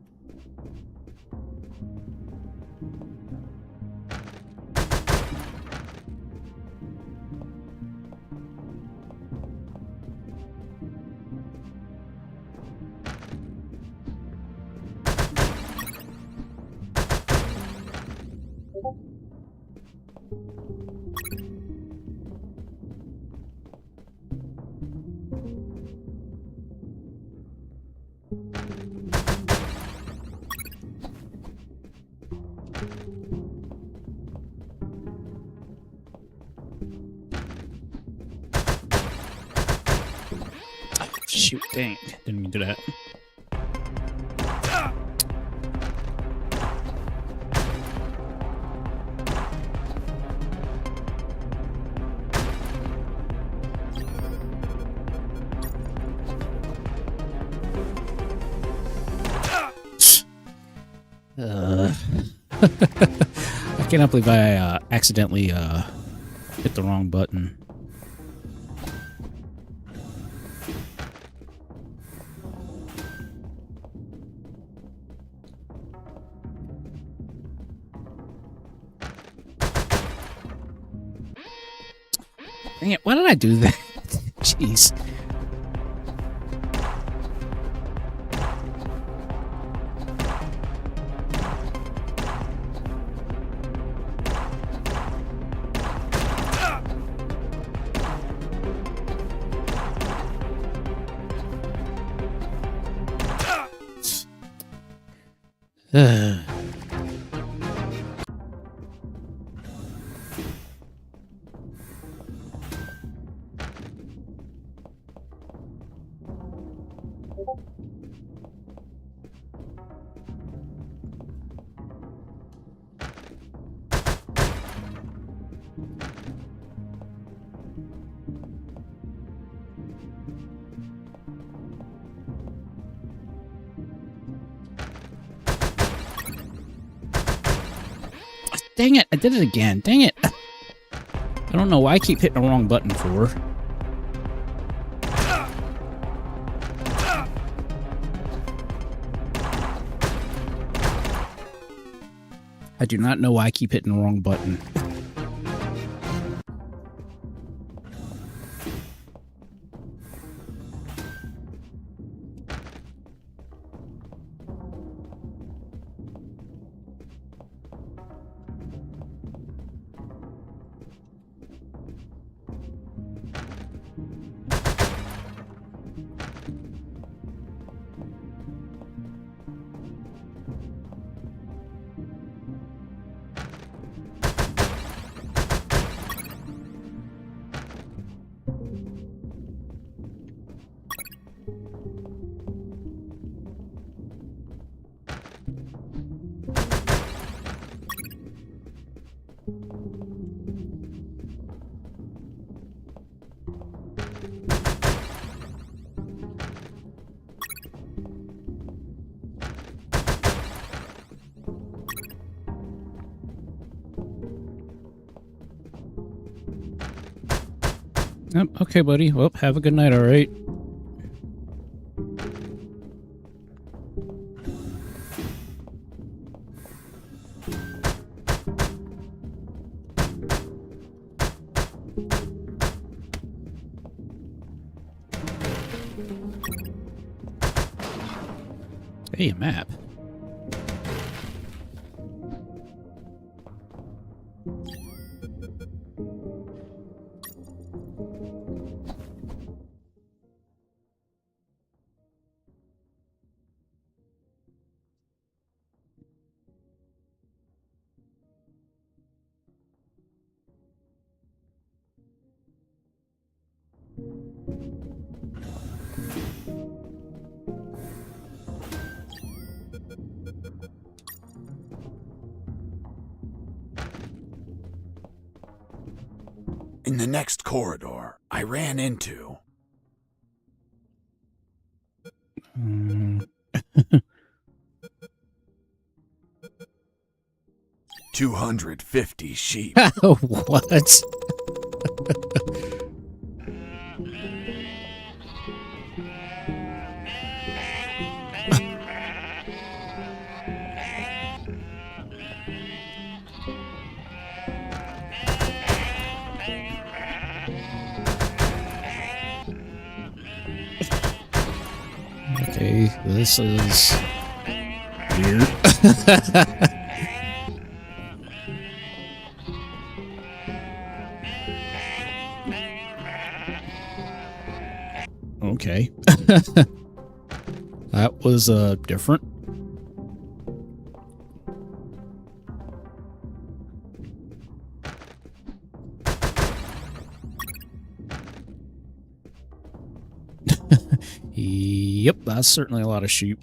Shoot, dang. Didn't mean to do that. I cannot believe I accidentally hit the wrong button. Dang it, why did I do that? Jeez. Dang it, I did it again. Dang it. I don't know why I keep hitting the wrong button for. I do not know why I keep hitting the wrong button. Yep, okay, buddy. Well, have a good night, alright? Hey, a map. In the next corridor, I ran into... 250 sheep. What? Okay, this is weird. Okay. That was different. Yep, that's certainly a lot of sheep.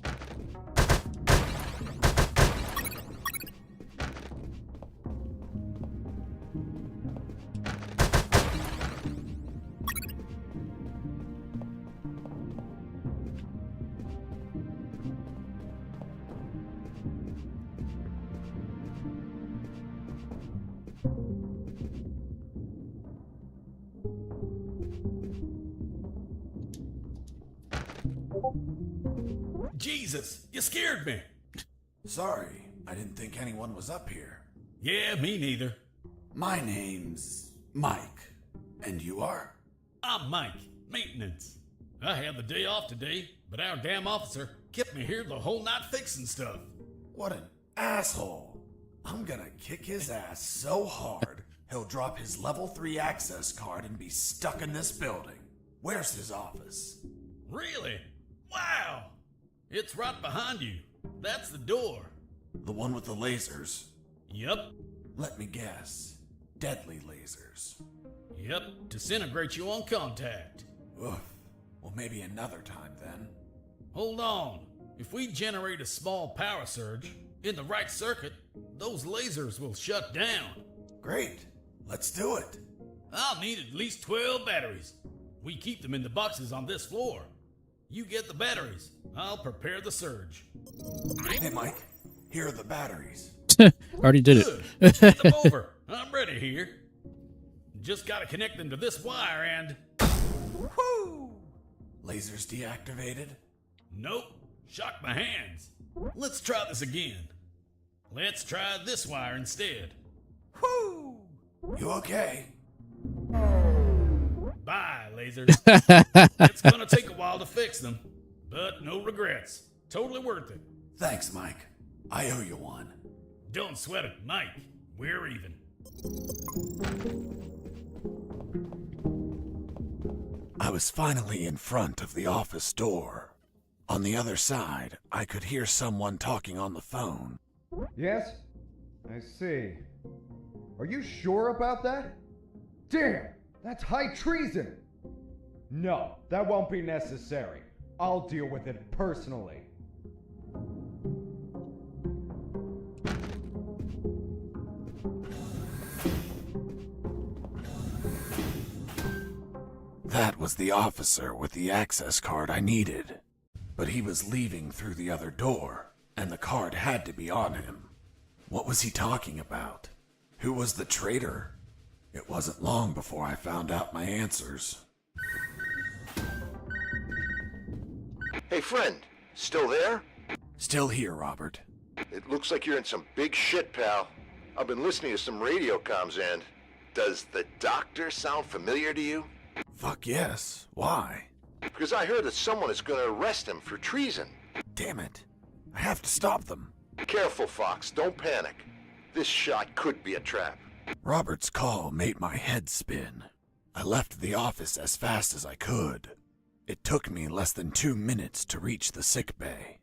Jesus, you scared me. Sorry, I didn't think anyone was up here. Yeah, me neither. My name's Mike. And you are? I'm Mike, maintenance. I had the day off today, but our damn officer kept me here the whole night fixing stuff. What an asshole. I'm gonna kick his ass so hard, he'll drop his level 3 access card and be stuck in this building. Where's his office? Really? Wow! It's right behind you. That's the door. The one with the lasers? Yep. Let me guess. Deadly lasers. Yep, disintegrate you on contact. Oof. Well, maybe another time then. Hold on. If we generate a small power surge in the right circuit, those lasers will shut down. Great. Let's do it. I'll need at least 12 batteries. We keep them in the boxes on this floor. You get the batteries. I'll prepare the surge. Hey, Mike. Here are the batteries. Already did Good. it. Get them over. I'm ready here. Just gotta connect them to this wire and... Woo! Lasers deactivated? Nope. Shocked my hands. Let's try this again. Let's try this wire instead. Woo! You okay? Bye, lasers. It's gonna take a while to fix them, but no regrets. Totally worth it. Thanks, Mike. I owe you one. Don't sweat it, Mike. We're even. I was finally in front of the office door. On the other side, I could hear someone talking on the phone. Yes? I see. Are you sure about that? Damn! That's high treason! No, that won't be necessary. I'll deal with it personally. That was the officer with the access card I needed. But he was leaving through the other door, and the card had to be on him. What was he talking about? Who was the traitor? It wasn't long before I found out my answers. Hey, friend. Still there? Still here, Robert. It looks like you're in some big shit, pal. I've been listening to some radio comms and... Does the doctor sound familiar to you? Fuck yes. Why? Because I heard that someone is going to arrest him for treason. Damn it. I have to stop them. Careful, Fox. Don't panic. This shot could be a trap. Robert's call made my head spin. I left the office as fast as I could. It took me less than 2 minutes to reach the sick bay.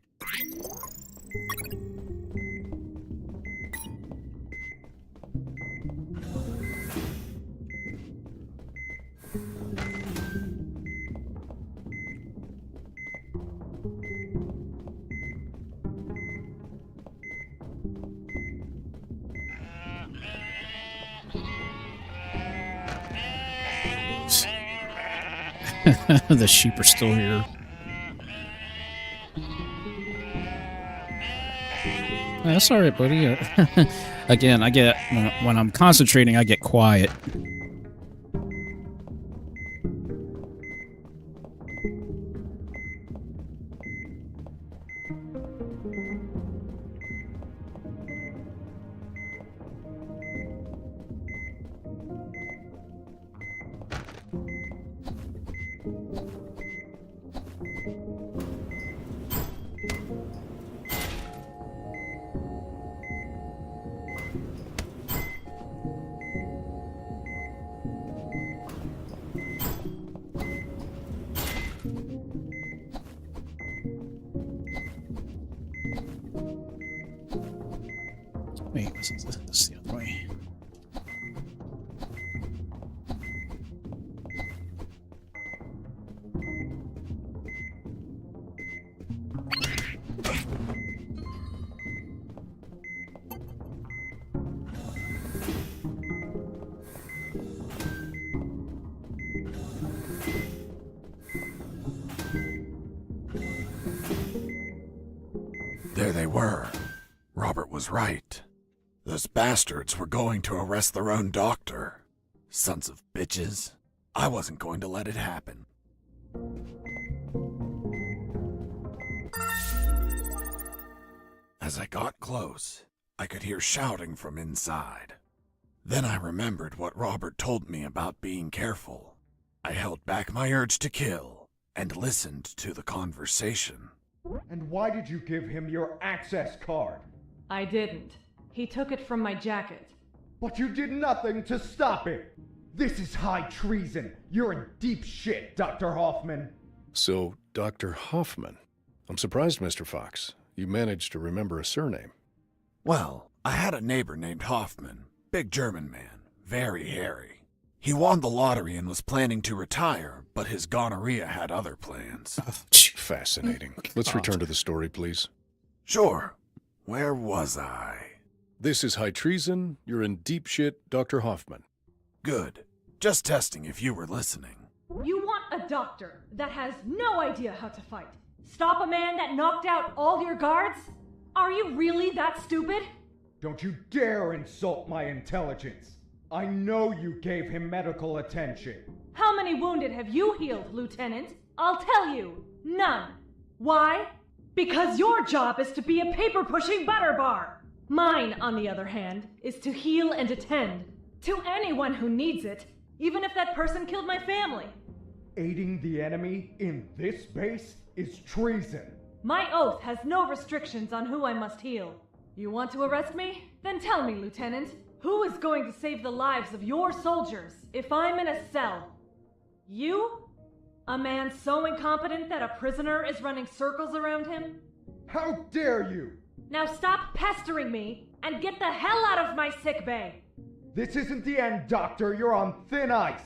The sheep are still here. That's alright, buddy. Again, I get... When I'm concentrating, I get quiet. Wait, this is the other way. There they were. Robert was right. Those bastards were going to arrest their own doctor. Sons of bitches. I wasn't going to let it happen. As I got close, I could hear shouting from inside. Then I remembered what Robert told me about being careful. I held back my urge to kill and listened to the conversation. And why did you give him your access card? I didn't. He took it from my jacket. But you did nothing to stop it! This is high treason! You're in deep shit, Dr. Hoffman! So, Dr. Hoffman. I'm surprised, Mr. Fox. You managed to remember a surname. Well, I had a neighbor named Hoffman. Big German man. Very hairy. He won the lottery and was planning to retire, but his gonorrhea had other plans. Fascinating. Let's return to the story, please. Sure. Where was I? This is high treason. You're in deep shit, Dr. Hoffman. Good. Just testing if you were listening. You want a doctor that has no idea how to fight? Stop a man that knocked out all your guards? Are you really that stupid? Don't you dare insult my intelligence! I know you gave him medical attention. How many wounded have you healed, Lieutenant? I'll tell you, none. Why? Because your job is to be a paper-pushing butterbar. Mine, on the other hand, is to heal and attend to anyone who needs it, even if that person killed my family. Aiding the enemy in this base is treason. My oath has no restrictions on who I must heal. You want to arrest me? Then tell me, Lieutenant, who is going to save the lives of your soldiers if I'm in a cell? You? A man so incompetent that a prisoner is running circles around him? How dare you! Now stop pestering me and get the hell out of my sick bay! This isn't the end, Doctor. You're on thin ice.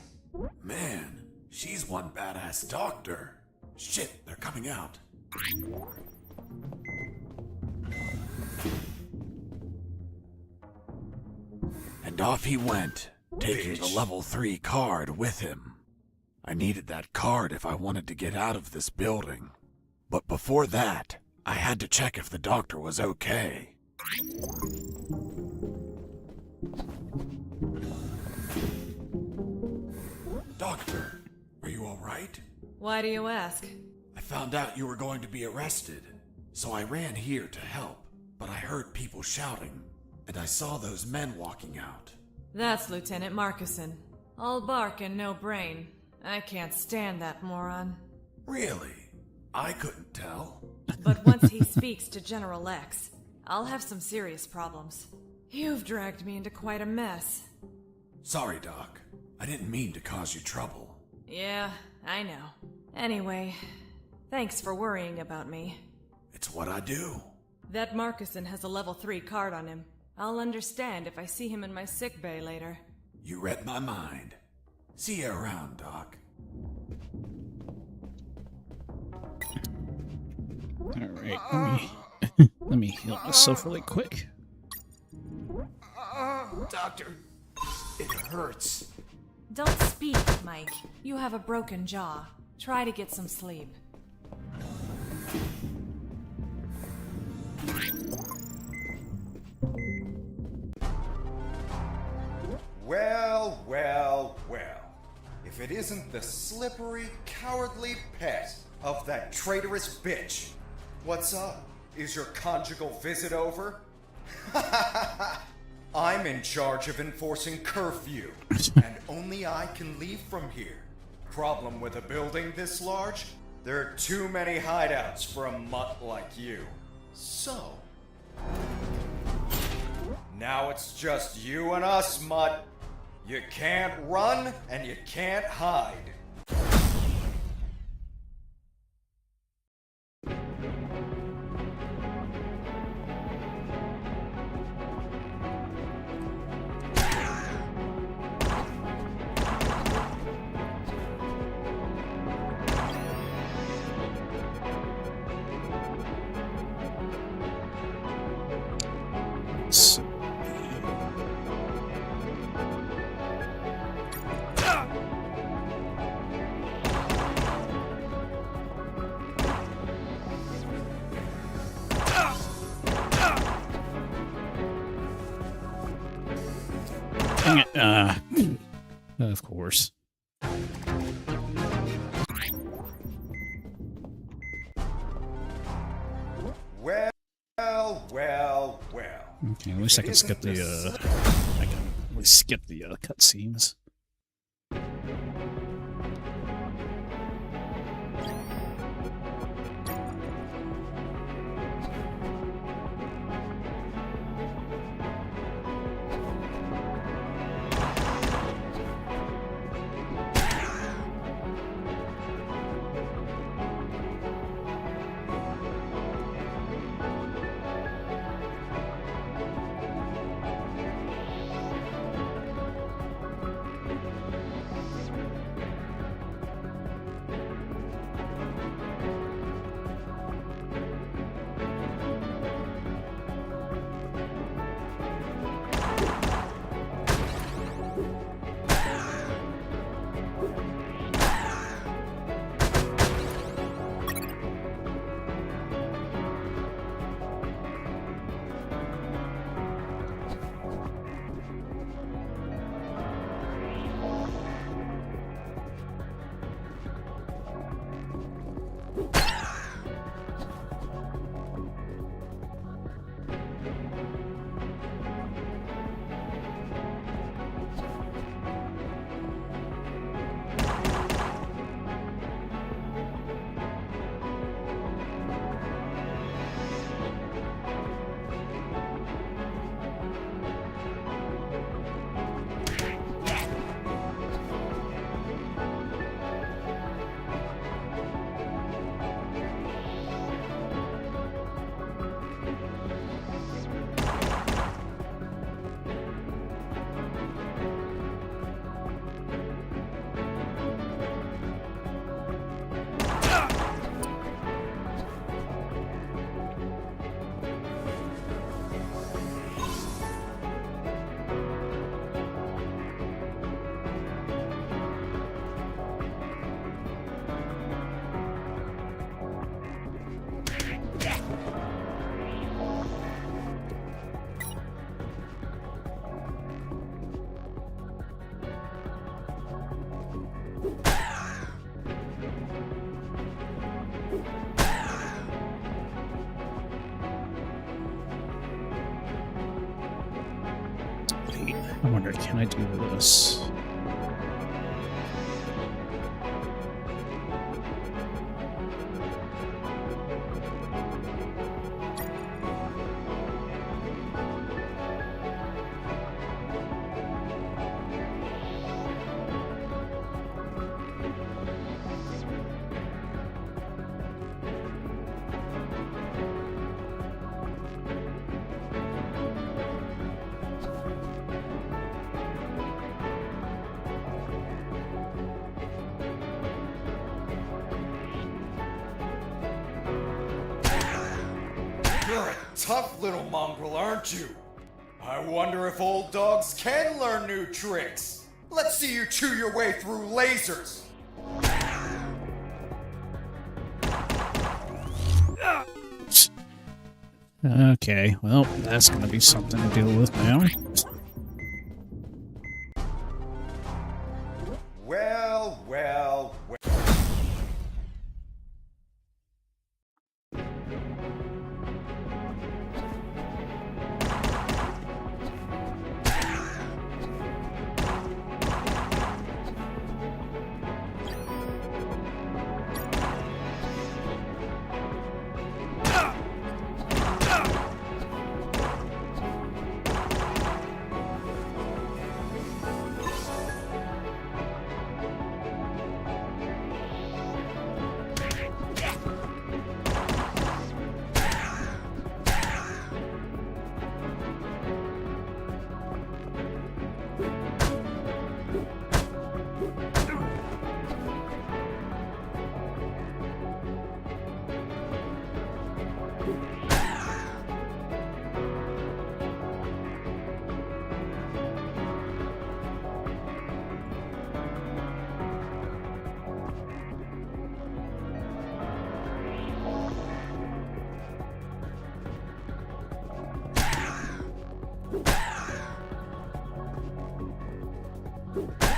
Man, she's one badass doctor. Shit, they're coming out. And off he went, taking the level 3 card with him. I needed that card if I wanted to get out of this building. But before that, I had to check if the doctor was okay. right? Why do you ask? I found out you were going to be arrested, so I ran here to help, but I heard people shouting, and I saw those men walking out. That's Lieutenant Marcuson. All bark and no brain. I can't stand that moron. Really? I couldn't tell. But once he speaks to General X, I'll have some serious problems. You've dragged me into quite a mess. Sorry, Doc. I didn't mean to cause you trouble. Yeah, I know. Anyway, thanks for worrying about me. It's what I do. That Marcuson has a level 3 card on him. I'll understand if I see him in my sickbay later. You read my mind. See you around, Doc. Alright, let me heal myself really quick. Doctor, it hurts. Don't speak, Mike. You have a broken jaw. Try to get some sleep. Well, well, well. If it isn't the slippery, cowardly pet of that traitorous bitch. What's up? Is your conjugal visit over? I'm in charge of enforcing curfew, and only I can leave from here. Problem with a building this large? There are too many hideouts for a mutt like you. So, now it's just you and us, mutt. You can't run, and you can't hide. So, dang it. Of course. Well, well, well. Okay, at least I can skip the, I can at least skip the, cutscenes. I wonder, can I do this? You're a tough little mongrel, aren't you? I wonder if old dogs can learn new tricks. Let's see you chew your way through lasers. Okay, well, that's gonna be something to deal with now. Well, well, well.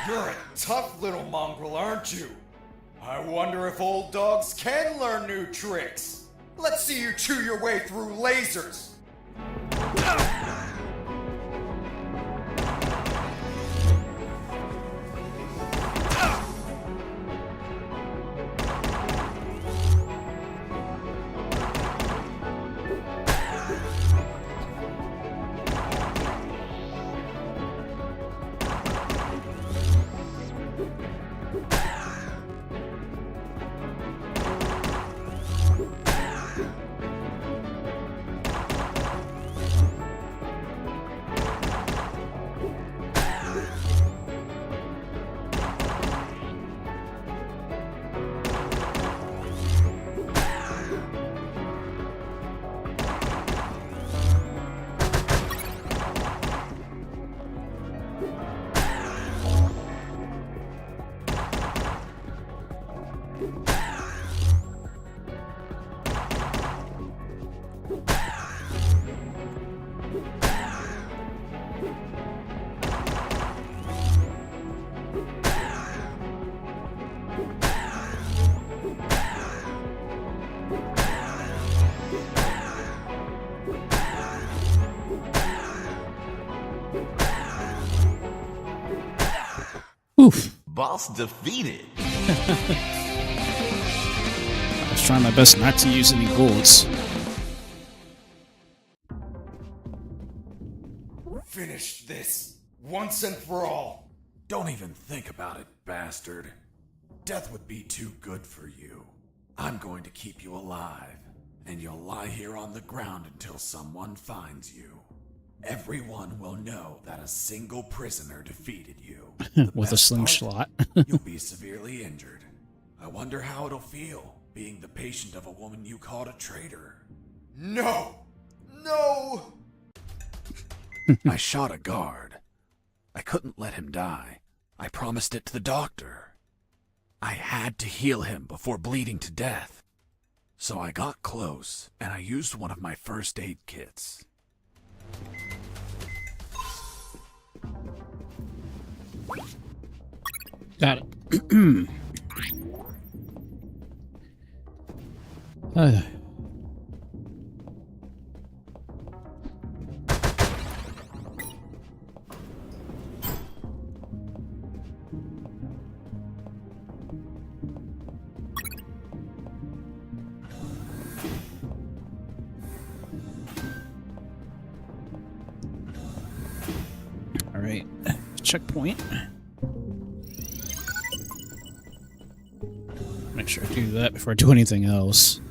You're a tough little mongrel, aren't you? I wonder if old dogs can learn new tricks. Let's see you chew your way through lasers. Oof. Boss defeated. I was trying my best not to use any bullets. Finish this, once and for all. Don't even think about it, bastard. Death would be too good for you. I'm going to keep you alive, and you'll lie here on the ground until someone finds you. Everyone will know that a single prisoner defeated you. With a slingshot. You'll be severely injured. I wonder how it'll feel, being the patient of a woman you called a traitor. No! No! I shot a guard. I couldn't let him die. I promised it to the doctor. I had to heal him before bleeding to death. So I got close, and I used one of my first aid kits. Got it. checkpoint. Make sure I do that before I do anything else.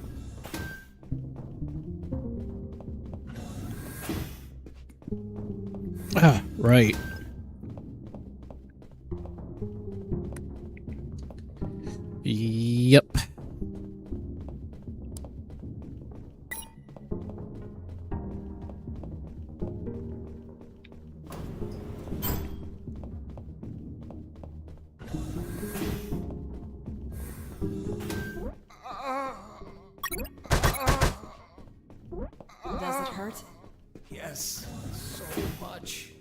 Ah, right. Yep. Does it hurt? Yes, so much.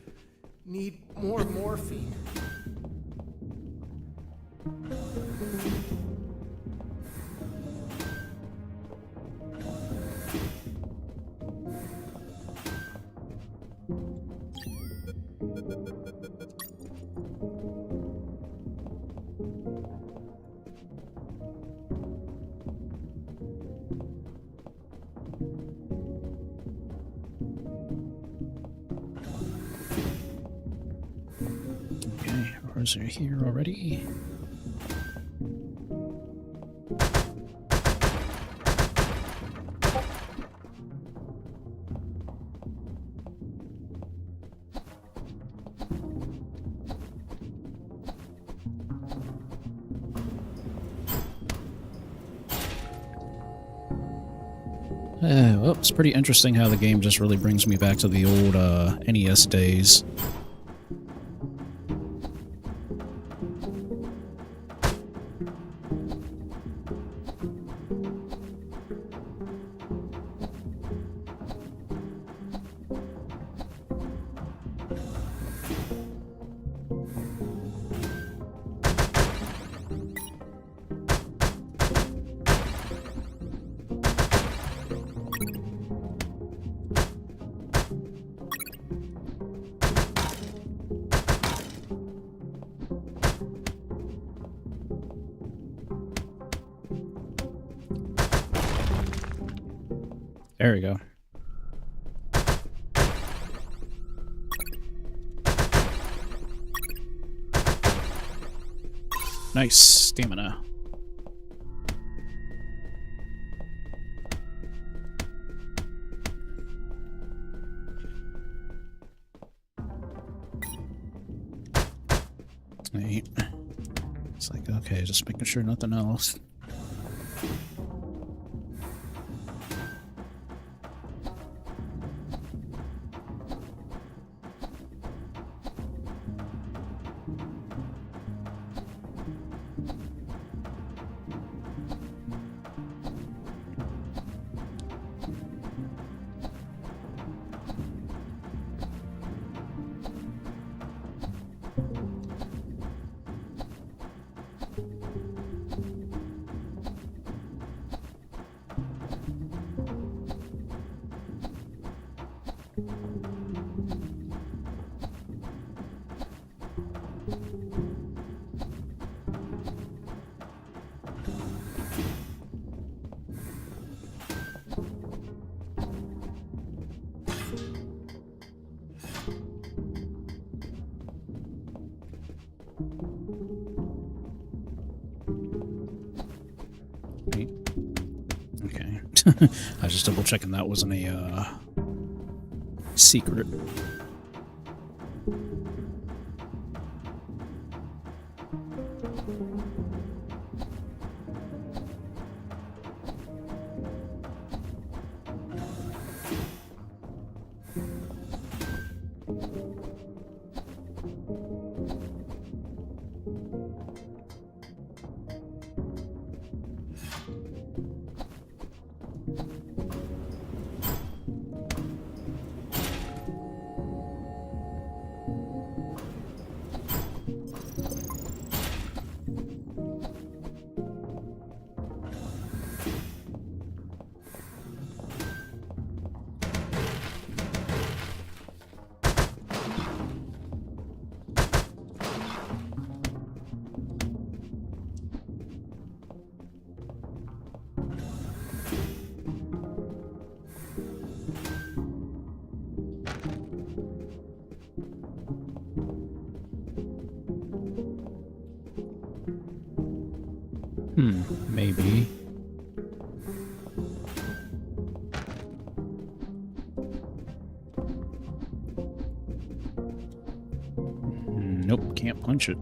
Need more morphine. Okay, ours are here already. Well, it's pretty interesting how the game just really brings me back to the old NES days. There we go. Nice stamina. Neat. It's like, okay, just making sure nothing else. Okay. I was just double checking that wasn't a secret. Maybe. Nope, can't punch it.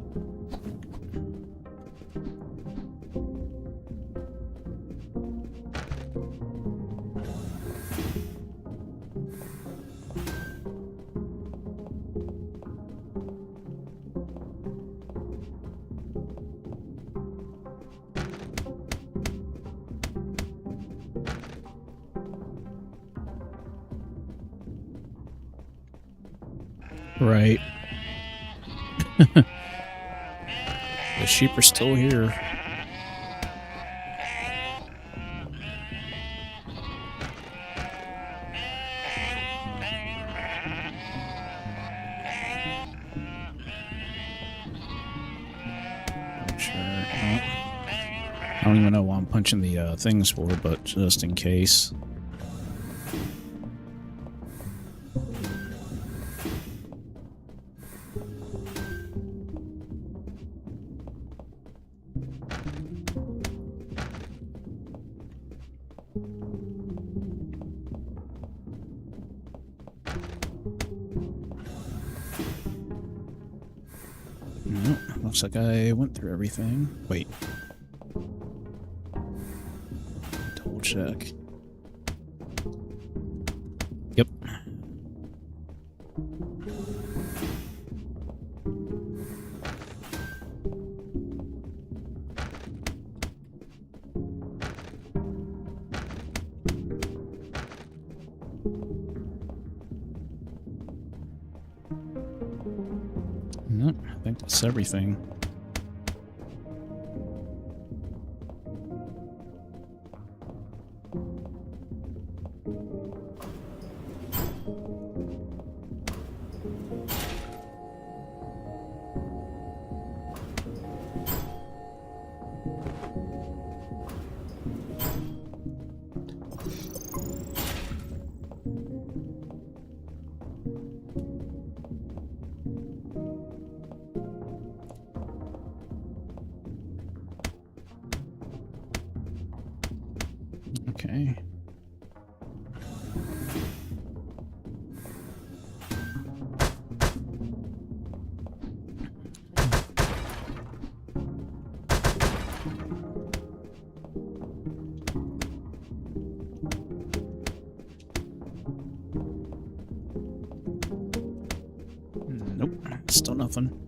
Right. The sheep are still here. I'm sure. I don't even know why I'm punching the things for, but just in case. Nope, looks like I went through everything. Wait. Double check. Yep. Nope, I think that's everything. Okay. Nope, still nothing.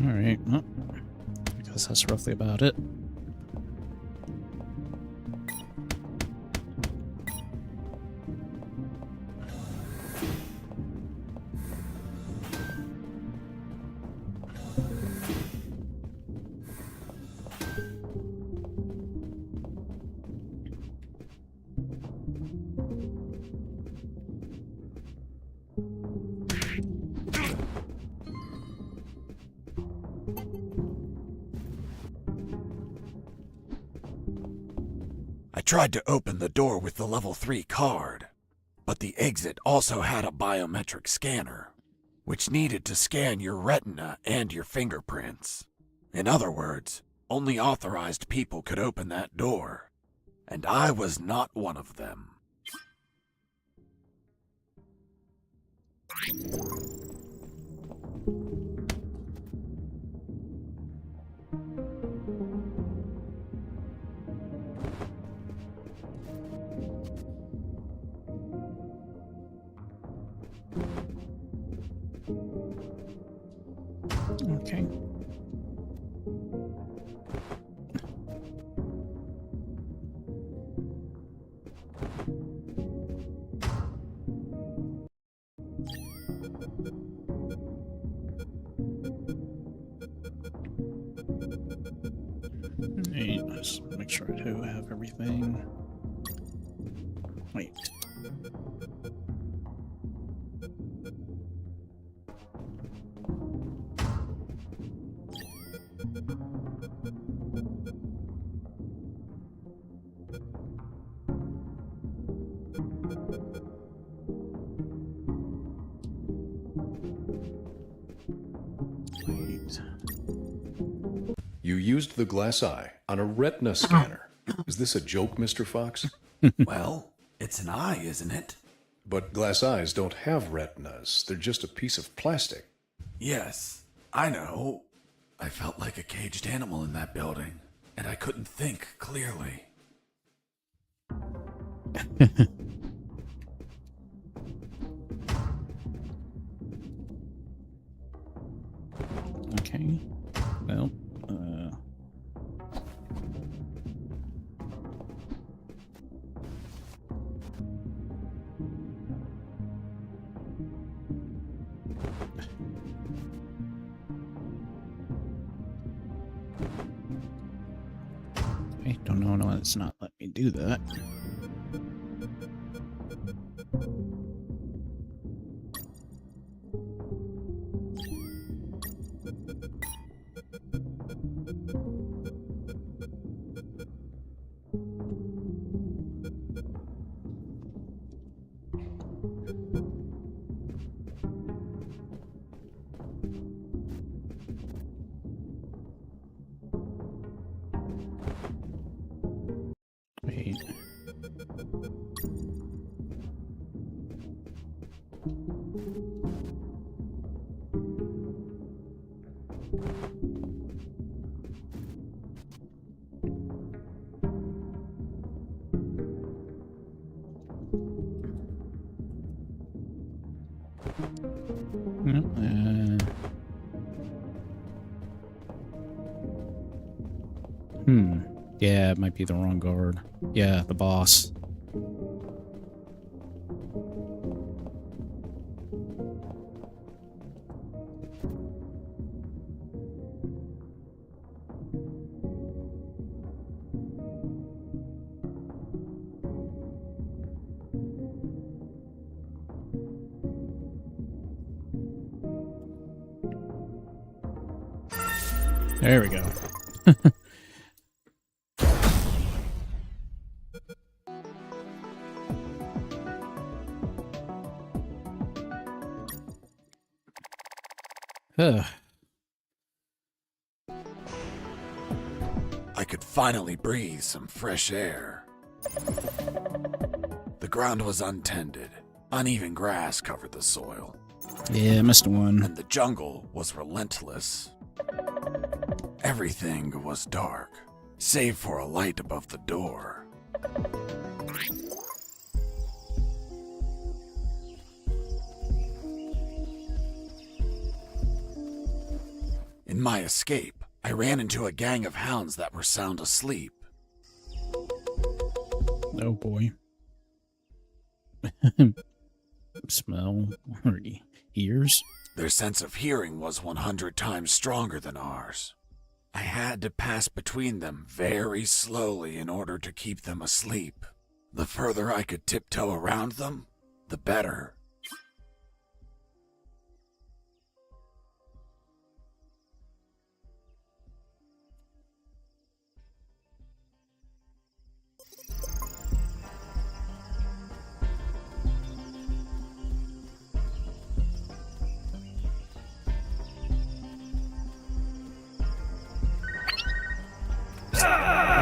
Alright, well, I guess that's roughly about it. I tried to open the door with the level 3 card, but the exit also had a biometric scanner, which needed to scan your retina and your fingerprints. In other words, only authorized people could open that door, and I was not one of them. Okay. Hey, let's make sure I do have everything. Wait. Wait. You used the glass eye on a retina scanner. Is this a joke, Mr. Fox? Well, it's an eye, isn't it? But glass eyes don't have retinas. They're just a piece of plastic. Yes, I know. I felt like a caged animal in that building, and I couldn't think clearly. Okay. Well, I don't know why it's not letting me do that. Wait. Yeah, it might be the wrong guard. Yeah, the boss. There we go. I could finally breathe some fresh air. The ground was untended. Uneven grass covered the soil. Yeah, missed one. And the jungle was relentless. Everything was dark, save for a light above the door. In my escape, I ran into a gang of hounds that were sound asleep. Oh boy. Smell or ears? Their sense of hearing was 100 times stronger than ours. I had to pass between them very slowly in order to keep them asleep. The further I could tiptoe around them, the better.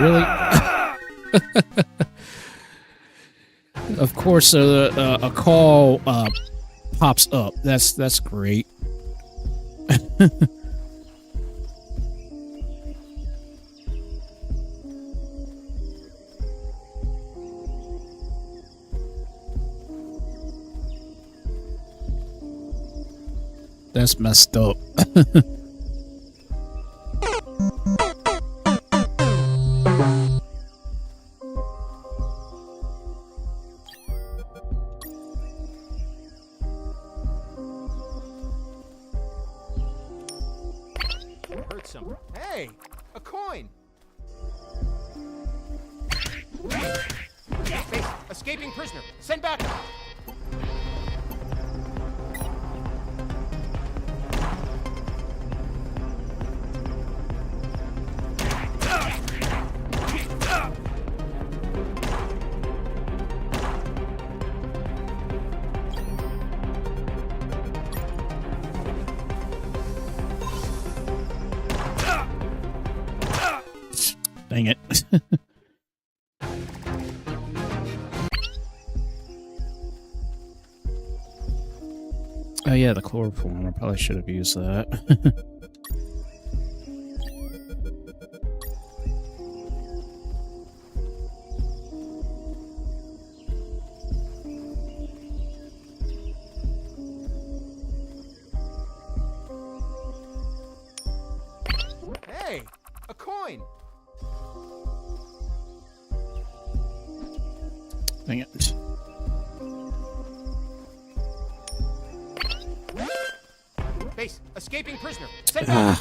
Really? Of course, a call pops up. That's great. That's messed up. Awesome. Hey, a coin. Base, escaping prisoner. Send back. Dang it. Oh yeah, the chloroform. I probably should have used that. Hey, a coin. Dang it. Base, escaping prisoner. Send back.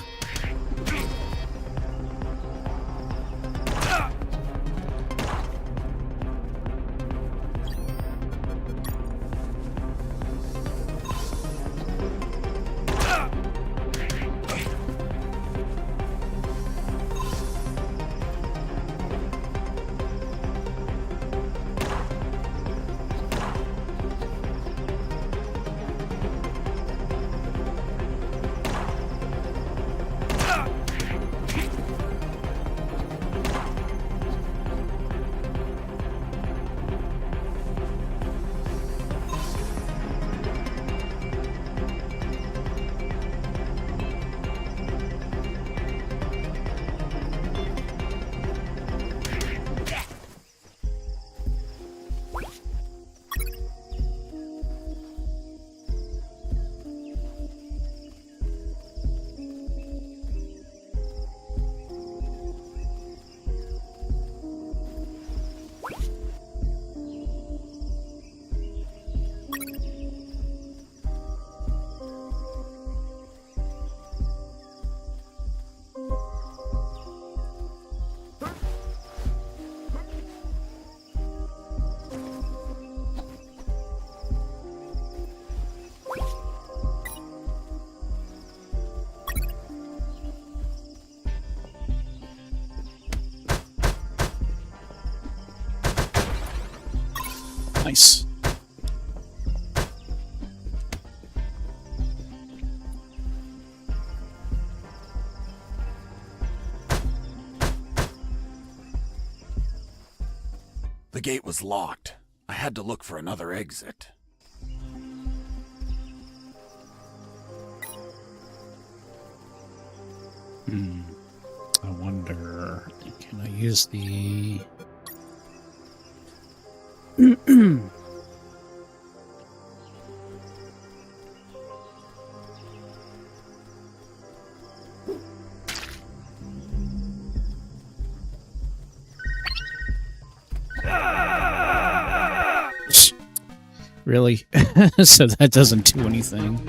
Nice. The gate was locked. I had to look for another exit. I wonder, can I use the... Really? So that doesn't do anything.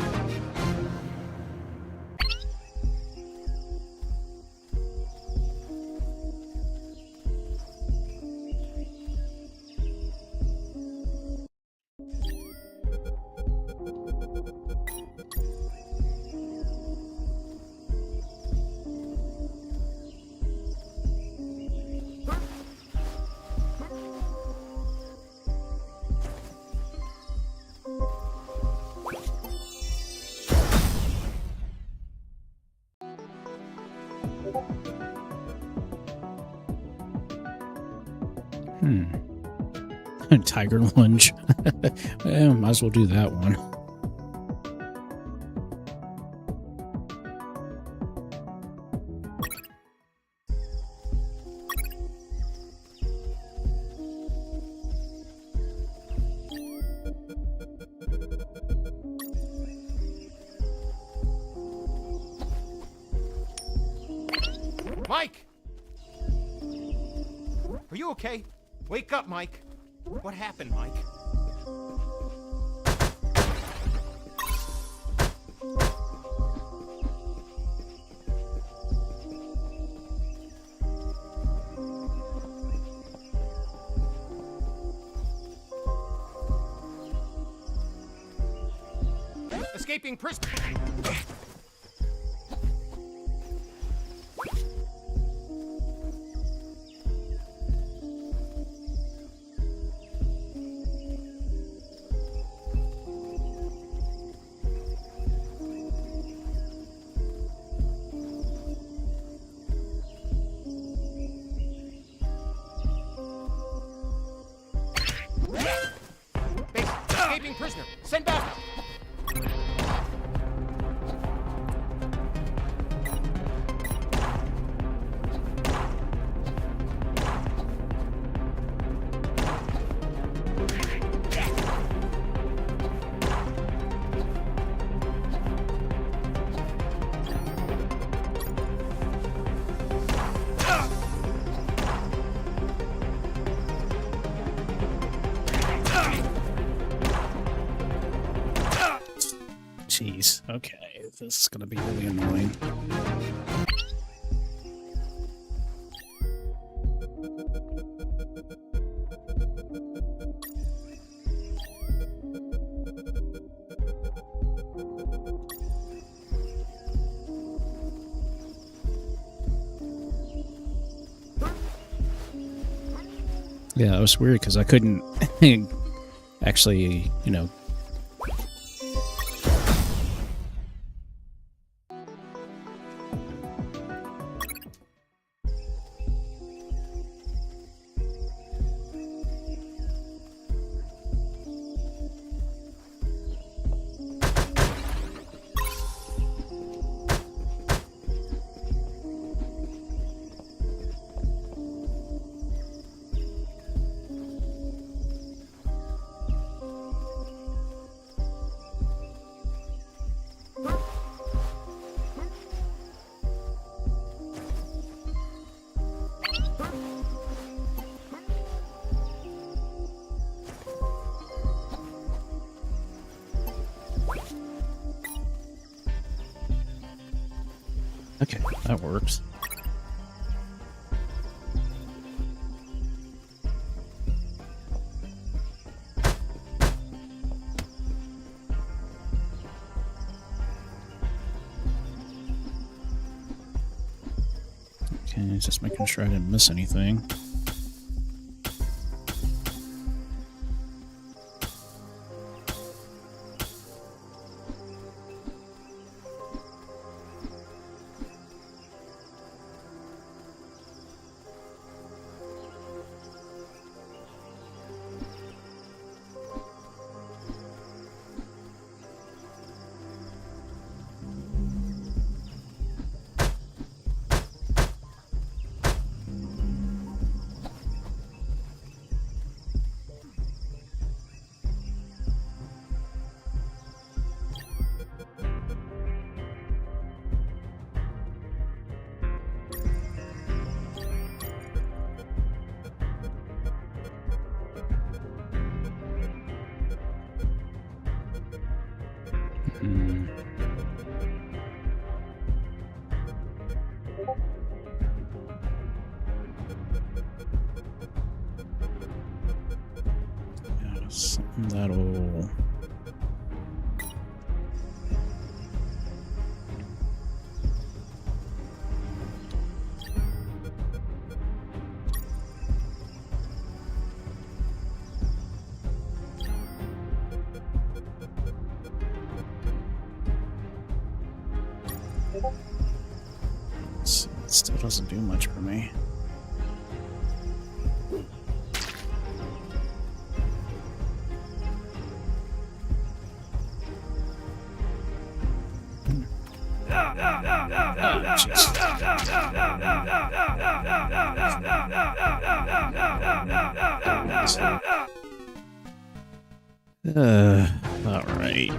Tiger lunge. Might as well do that one. Mike! Are you okay? Wake up, Mike. What happened, Mike? escaping prisoner. Escaping prisoner. Send back. Jeez. Okay, this is gonna be really annoying. Yeah, it was weird because I couldn't actually, you know. Okay, that works. Okay, just making sure I didn't miss anything. Yeah, something that'll... It still doesn't do much for me. All right.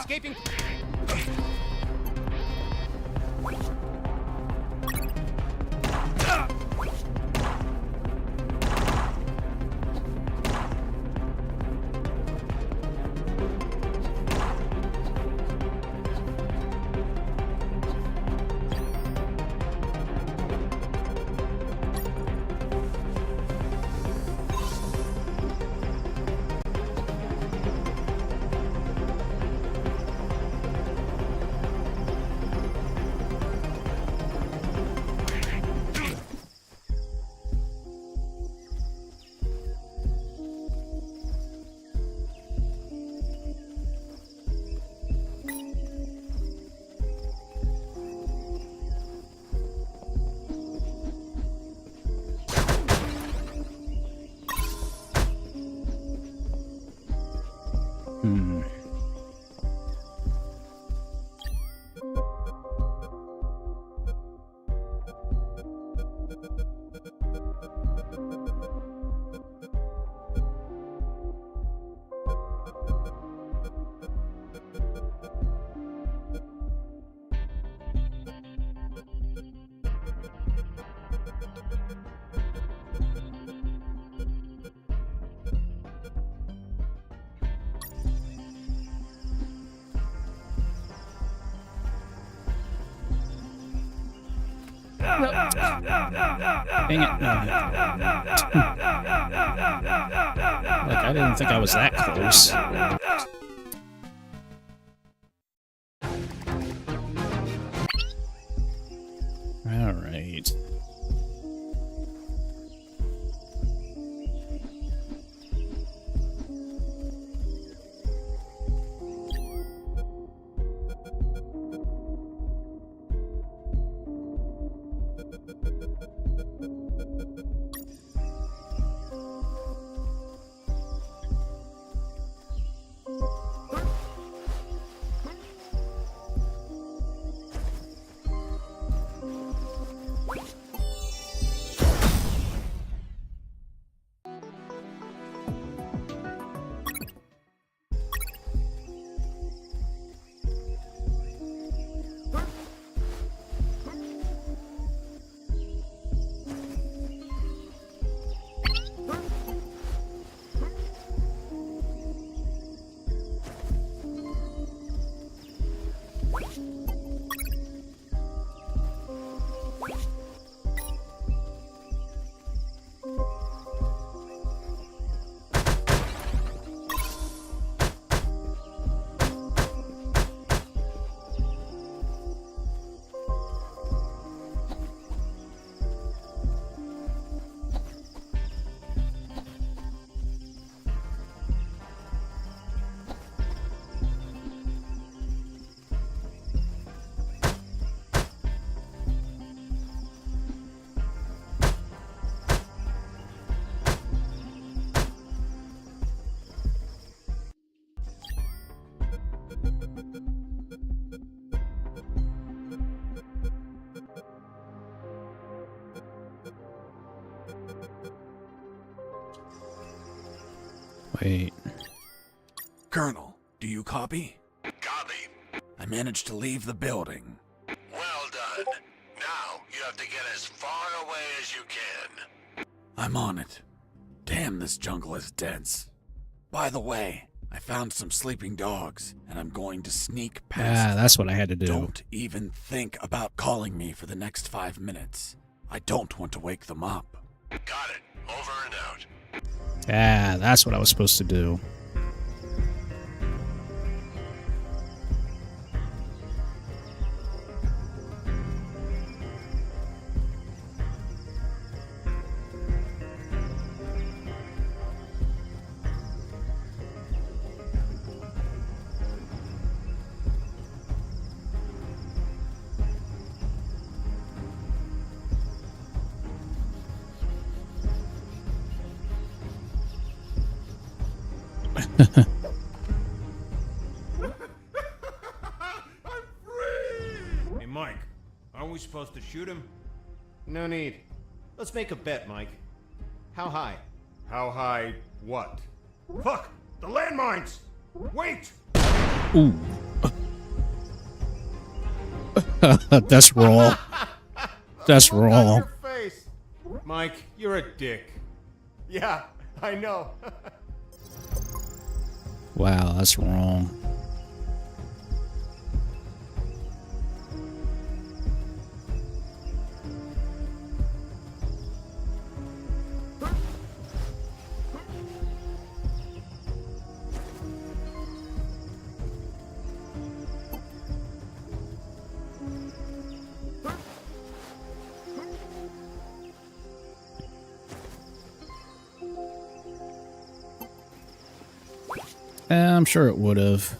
escaping. Dang it. No. Like, I didn't think I was that close. All right. Wait. Colonel, do you copy? Copy. I managed to leave the building. Well done. Now you have to get as far away as you can. I'm on it. Damn, this jungle is dense. By the way, I found some sleeping dogs, and I'm going to sneak past. Ah, that's what I had to do. Don't even think about calling me for the next 5 minutes. I don't want to wake them up. Got it. Over and out. Ah, that's what I was supposed to do. Hey, Mike, aren't we supposed to shoot him? No need. Let's make a bet, Mike. How high? How high what? Fuck! The landmines! Wait! Ooh. That's raw. That's Look on raw. your face. Mike, you're a dick. Yeah, I know. Wow, that's wrong. I'm sure it would have.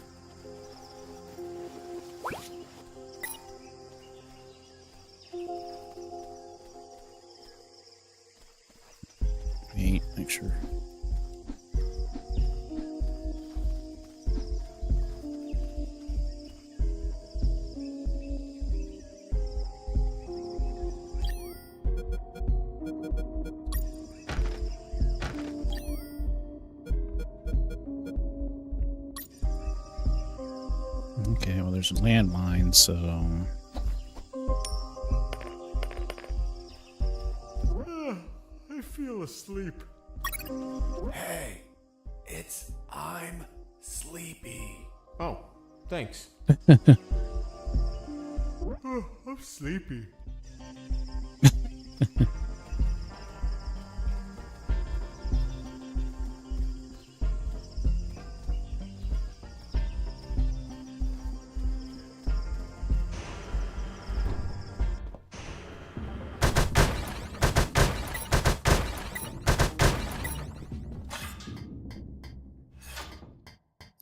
Wait, make sure. Okay, well, there's a landmine, so... I feel asleep. Hey, I'm sleepy. Oh, thanks. Oh, I'm sleepy.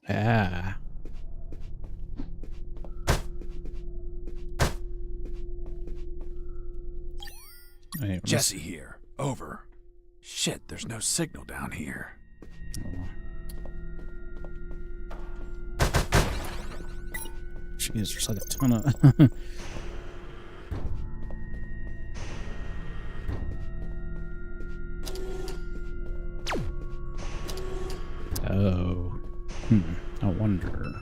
Ah. Wait, Jesse here. Over. Shit, there's no signal down here. Jeez, there's like a ton of... Oh. I wonder.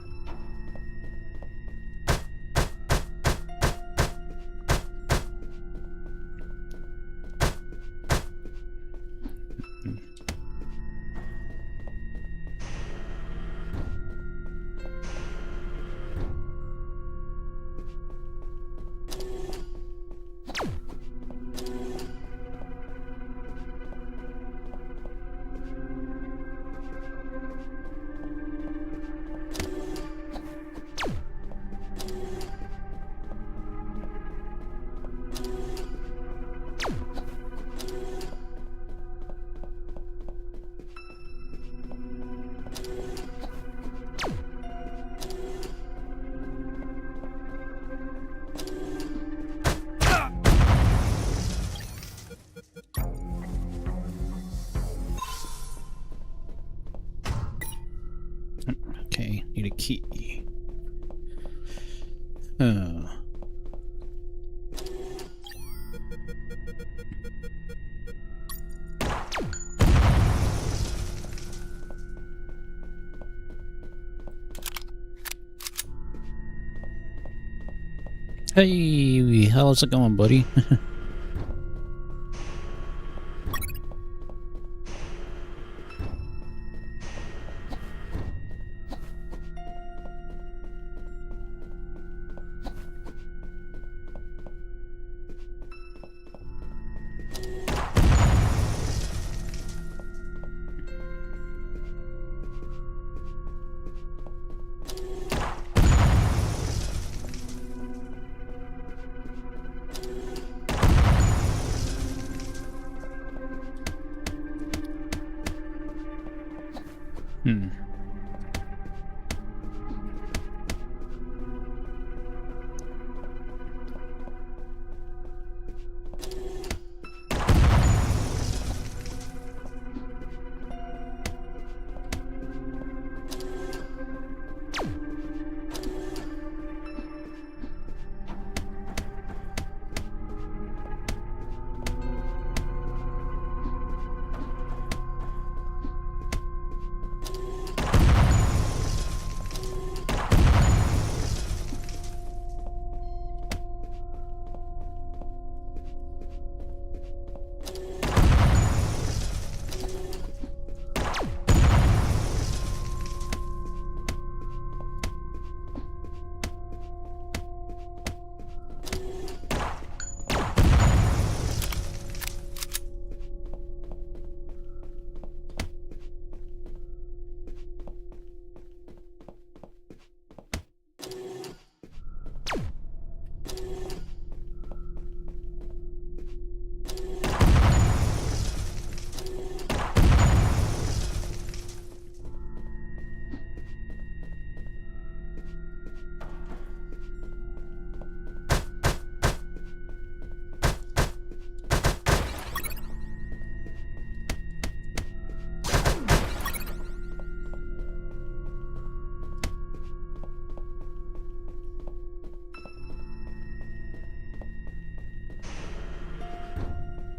Okay, need a key. Oh. Hey, how's it going, buddy?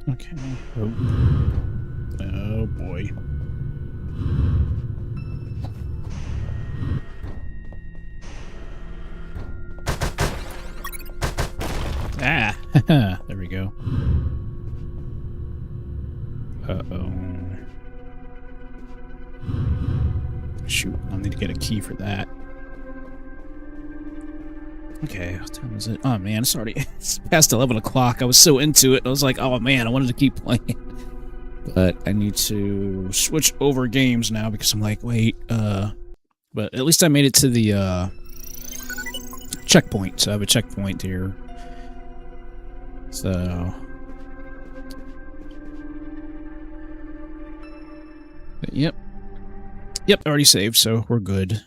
Okay. Oh. Oh boy. Ah! There we go. Uh-oh. Shoot, I'll need to get a key for that. Okay, what time is it? Oh man, it's past 11 o'clock. I was so into it. I was like, oh man, I wanted to keep playing. But I need to switch over games now because I'm like, wait, but at least I made it to the, checkpoint. So I have a checkpoint here. So... But yep. Yep, already saved, so we're good.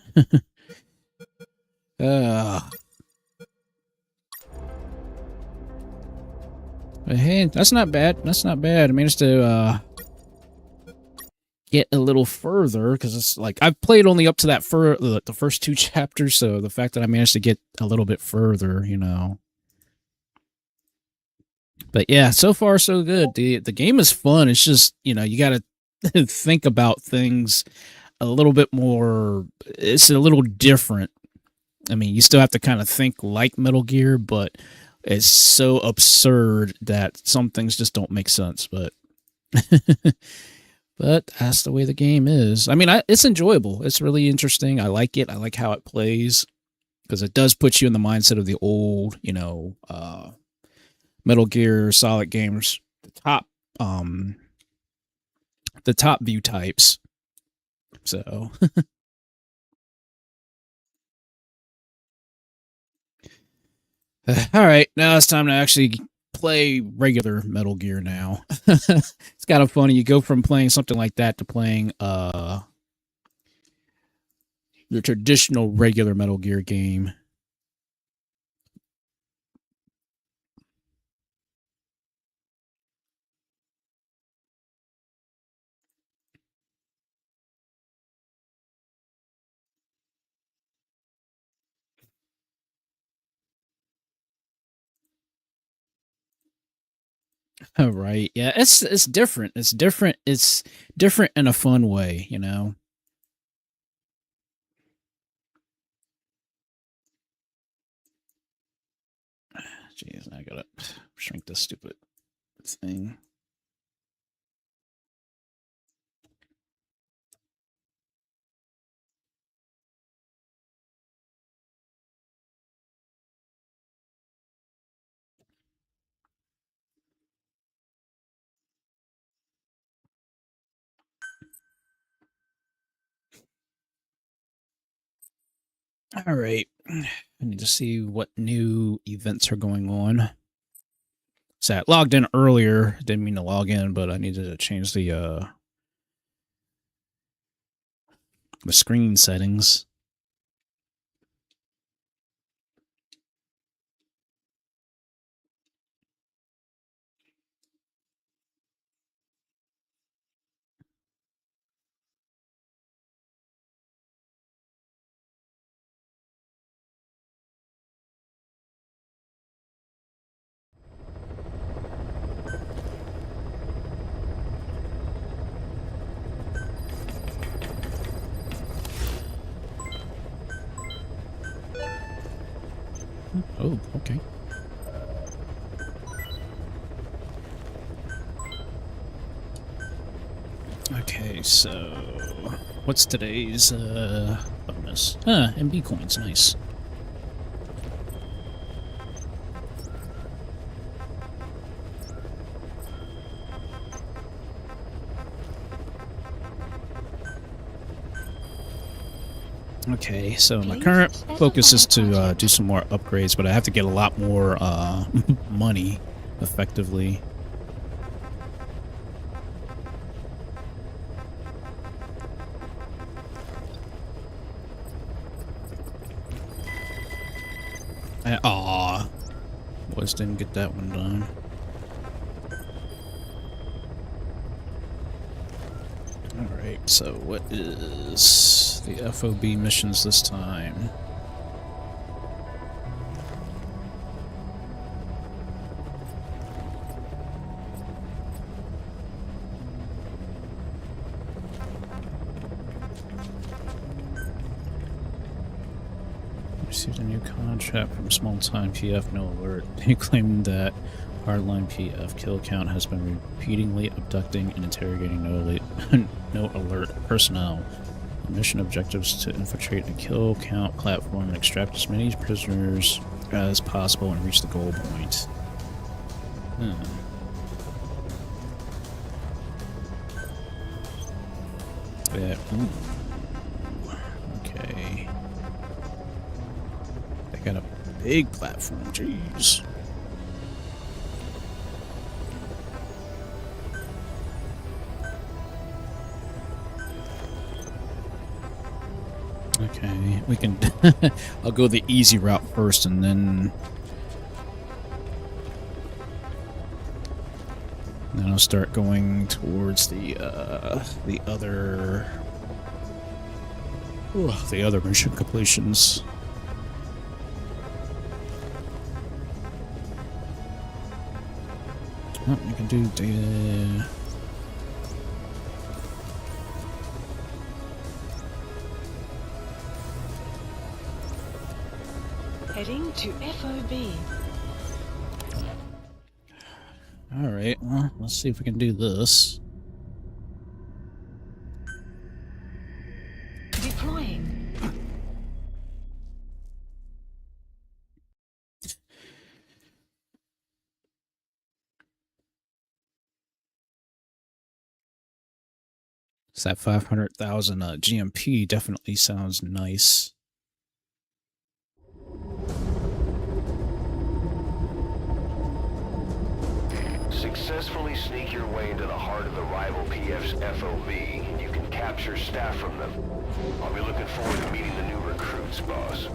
But hey, that's not bad. That's not bad. I managed to get a little further because it's like I've played only up to that the first 2 chapters. So the fact that I managed to get a little bit further, you know. But yeah, so far so good. The game is fun. It's just, you know, you got to think about things a little bit more. It's a little different. I mean, you still have to kind of think like Metal Gear, but it's so absurd that some things just don't make sense. But but that's the way the game is. I mean, it's enjoyable. It's really interesting. I like it. I like how it plays because it does put you in the mindset of the old, you know, Metal Gear Solid games, the top view types. So all right, now it's time to actually play regular Metal Gear now. It's kind of funny. You go from playing something like that to playing the traditional regular Metal Gear game. All right. Yeah, it's different. It's different. It's different in a fun way, you know. Jeez, I gotta shrink this stupid thing. All right. I need to see what new events are going on. So I logged in earlier. Didn't mean to log in, but I needed to change the screen settings. Oh, okay. Okay, so what's today's bonus? MB coins, nice. Okay, so my current focus is to do some more upgrades, but I have to get a lot more money, effectively. Aw, boys didn't get that one done. Alright, so what is the FOB missions this time? Received a new contract from small-time PF, no alert. They claim that hardline PF kill count has been repeatedly abducting and interrogating no alert personnel. The mission objectives to infiltrate a kill count platform and extract as many prisoners as possible and reach the goal point. Yeah. Okay. They got a big platform. Jeez. Okay, we can. I'll go the easy route first, and then I'll start going towards the other mission completions. Oh, you can do data. Heading to FOB. Alright, well, let's see if we can do this. Deploying. So that 500,000 GMP definitely sounds nice. Successfully sneak your way into the heart of the rival PF's FOB. You can capture staff from them. I'll be looking forward to meeting the new recruits, boss.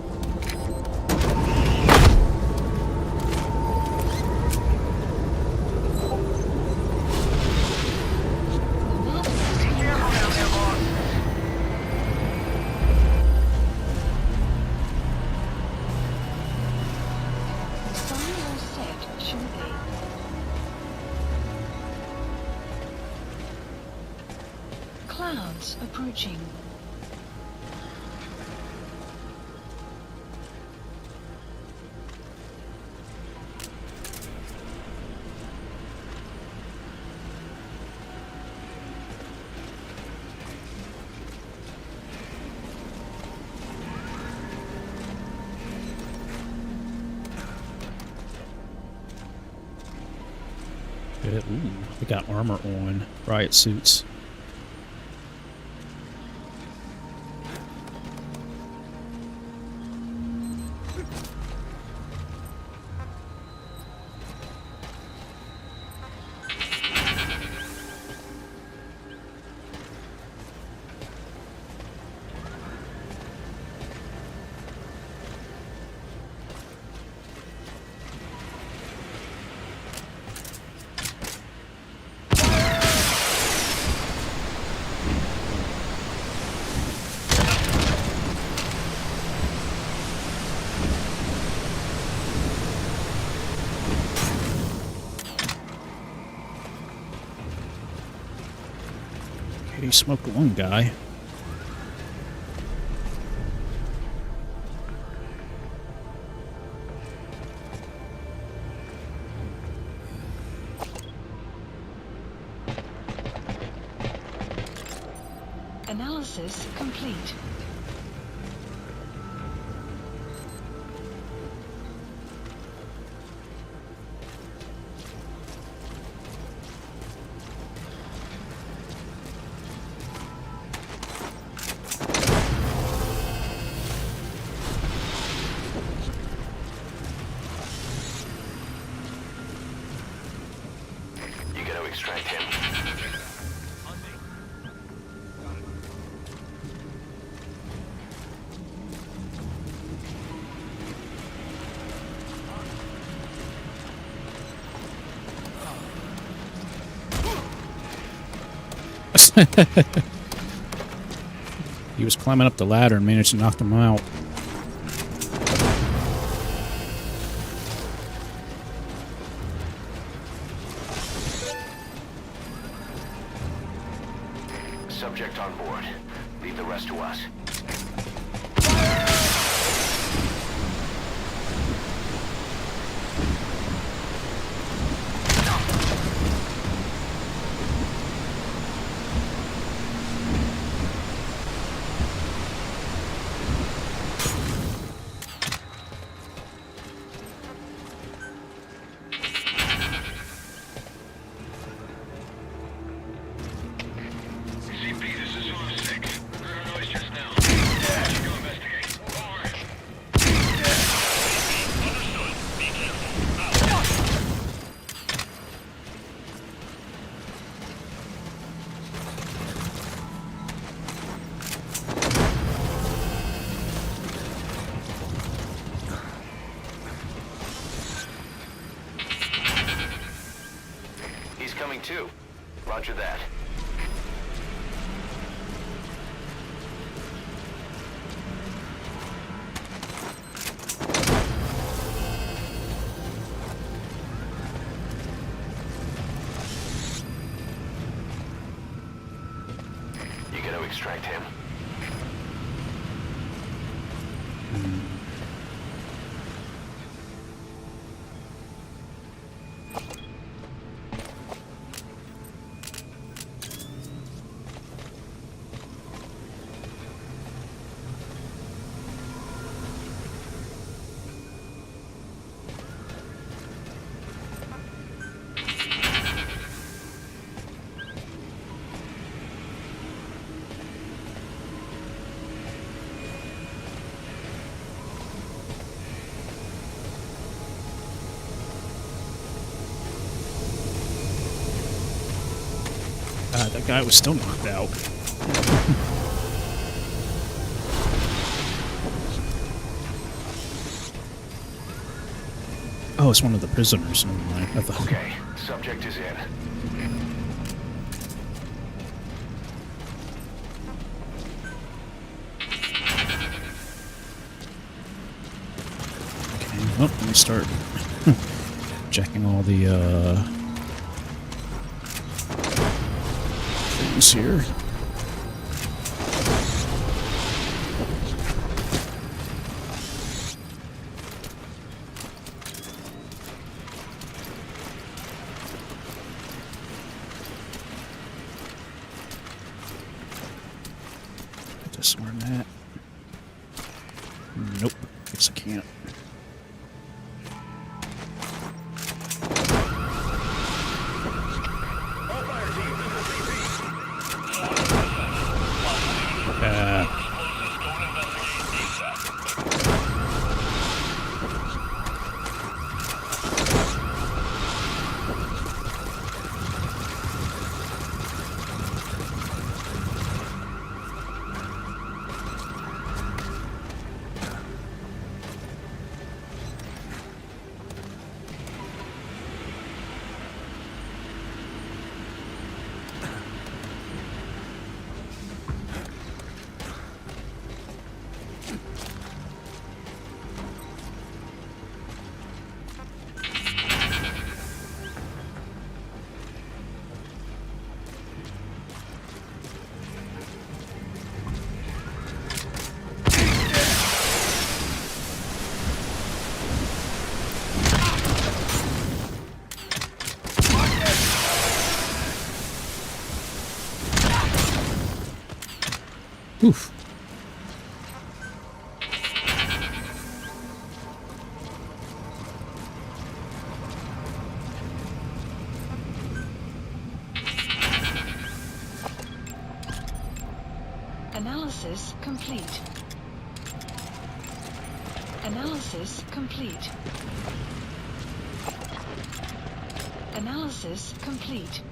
Clouds approaching. Ooh, they got armor on. Riot suits. He smoked one guy. Analysis complete. You gotta extract him. He was climbing up the ladder and managed to knock them out. Subject on board. Leave the rest to us. incoming too. Roger that. You gotta extract him. God, that guy was still knocked out. Oh, it's one of the prisoners. Never mind. I thought... Okay, subject is in. Okay, well, let me start checking all the things here. Disarm that. Nope. Guess I can't. Oof. Analysis complete. Analysis complete. Analysis complete.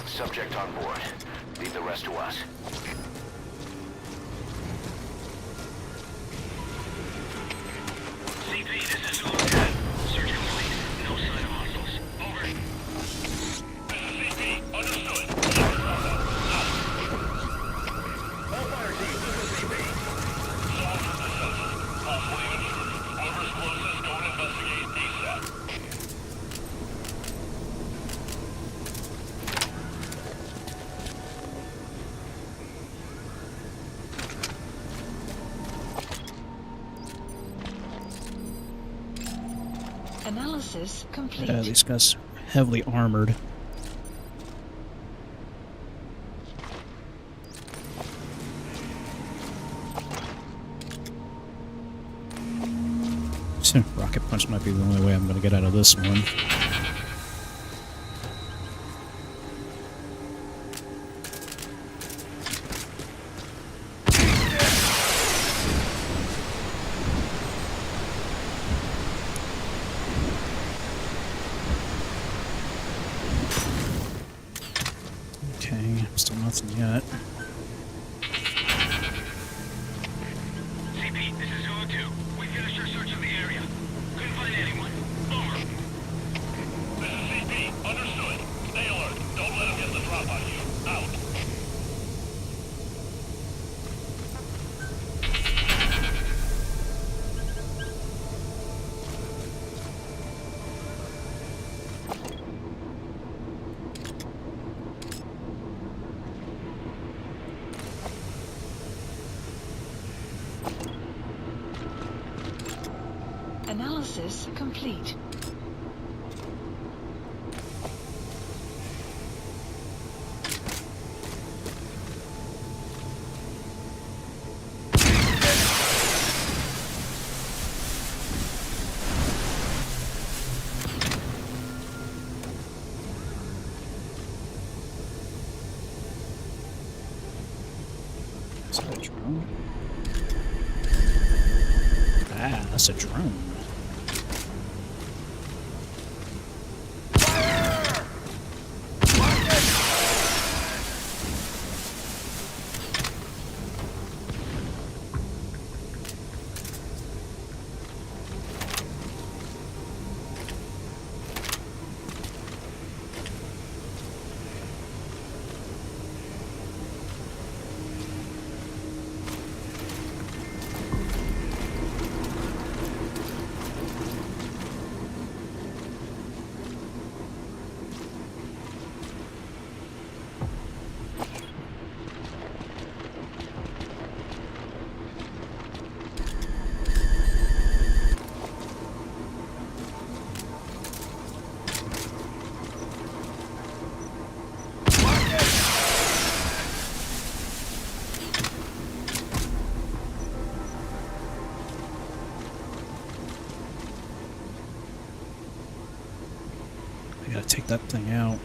Subject on board. Leave the rest to us. CP, this is Lieutenant. Search complete. No sign of hostiles. Over. CP, understood. All fire teams, this is CP. Solve the system. Possibly intruder. Whoever's closest, go and investigate ASAP. Analysis complete. Yeah, these guys are heavily armored. Rocket punch might be the only way I'm going to get out of this one. Okay, still nothing yet. CP, this is Zulu 2. We finished our search of the area. Couldn't find anyone. Over. This is CP. Understood. Stay alert. Don't let them get the drop on you. Out. Analysis complete. Is that a drone? Ah, that's a drone. I gotta take that thing out.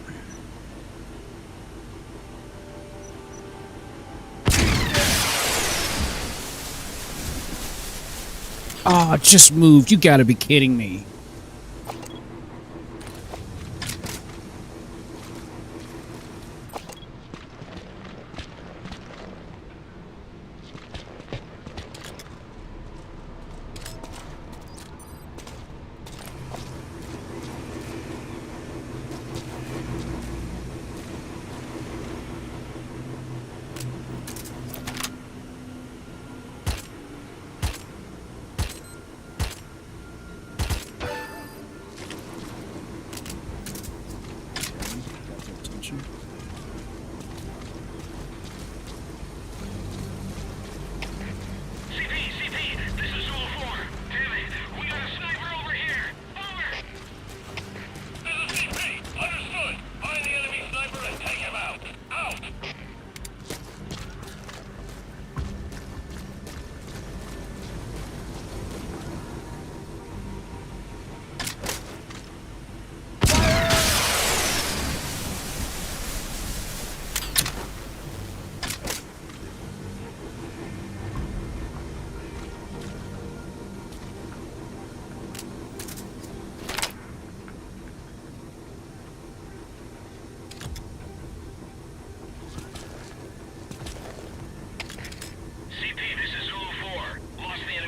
Ah, it just moved. You gotta be kidding me.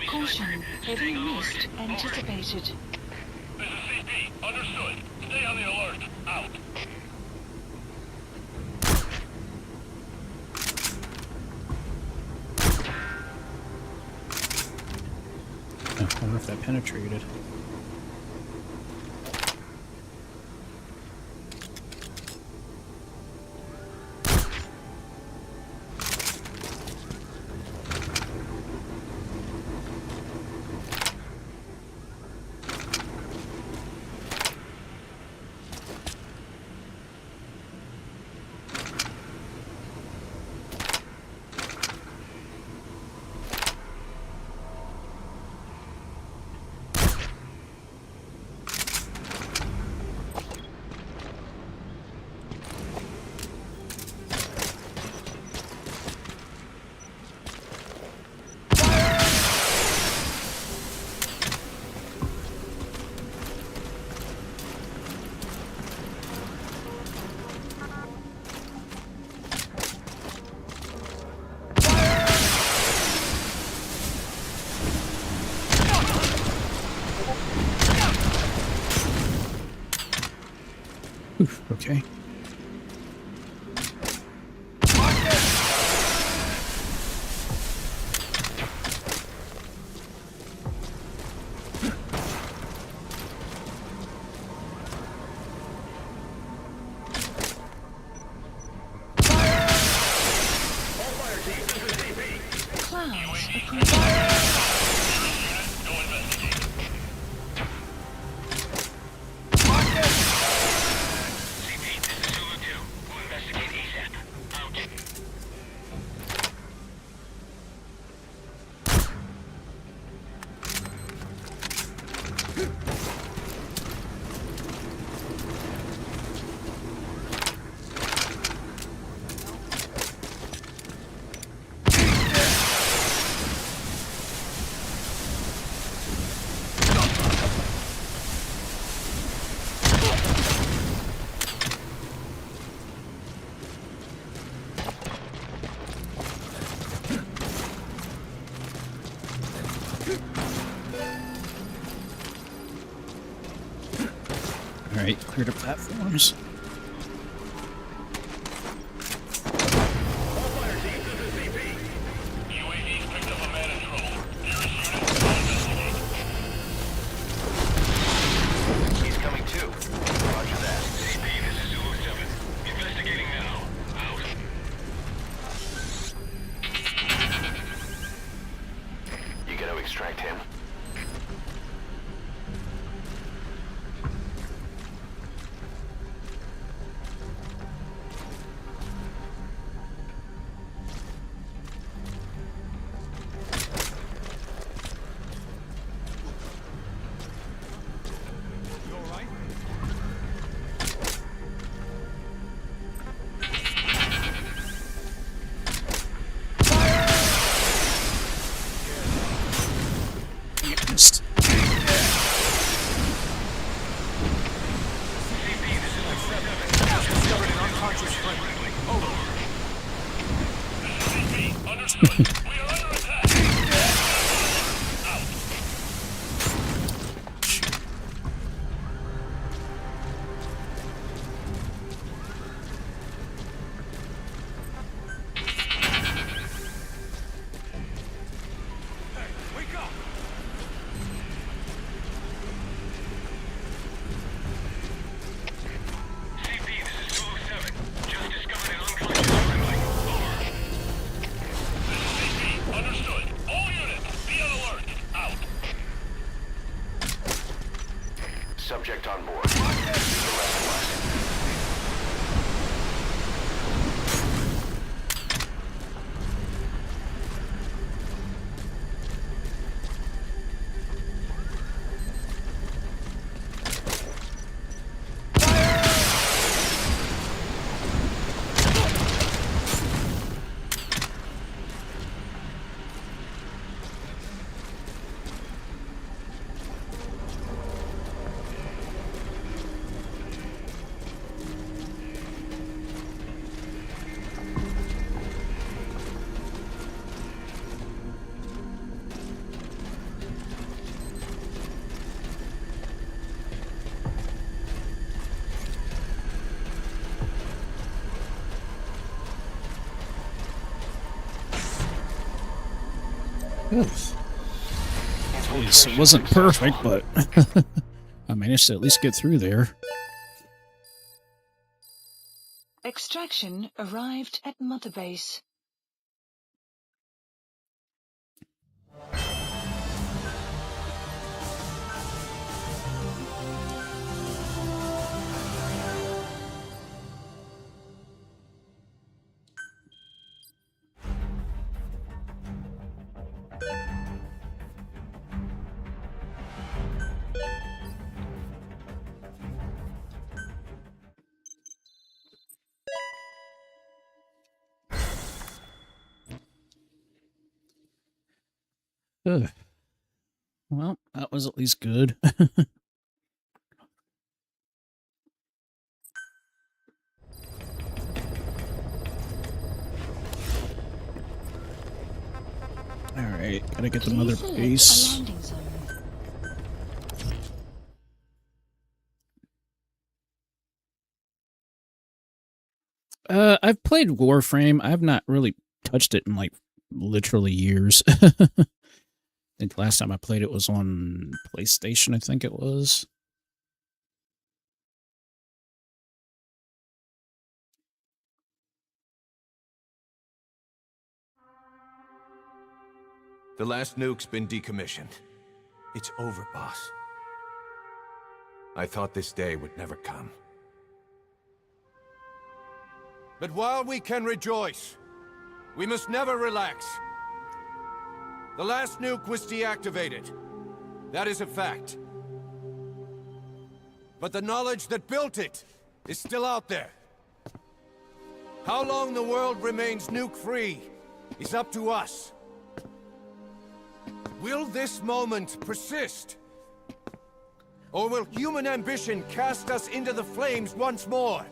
Caution, heavy mist anticipated. This is CP. Understood. Stay on the alert. Out. I wonder if that penetrated. Trials approved. Alright, clear the platforms. He's coming too. Roger that. CP, this is Zulu 7. Investigating now. Out. You gotta extract him. Missed. Subject on board. The rest of us. Jeez, it wasn't perfect, but I managed to at least get through there. Extraction arrived at Mother Base. Ugh. Well, that was at least good. Alright, gotta get the Mother Base. I've played Warframe. I've not really touched it in like literally years. I think the last time I played it was on PlayStation, I think it was. The last nuke's been decommissioned. It's over, boss. I thought this day would never come. But while we can rejoice, we must never relax. The last nuke was deactivated. That is a fact. But the knowledge that built it is still out there. How long the world remains nuke-free is up to us. Will this moment persist? Or will human ambition cast us into the flames once more?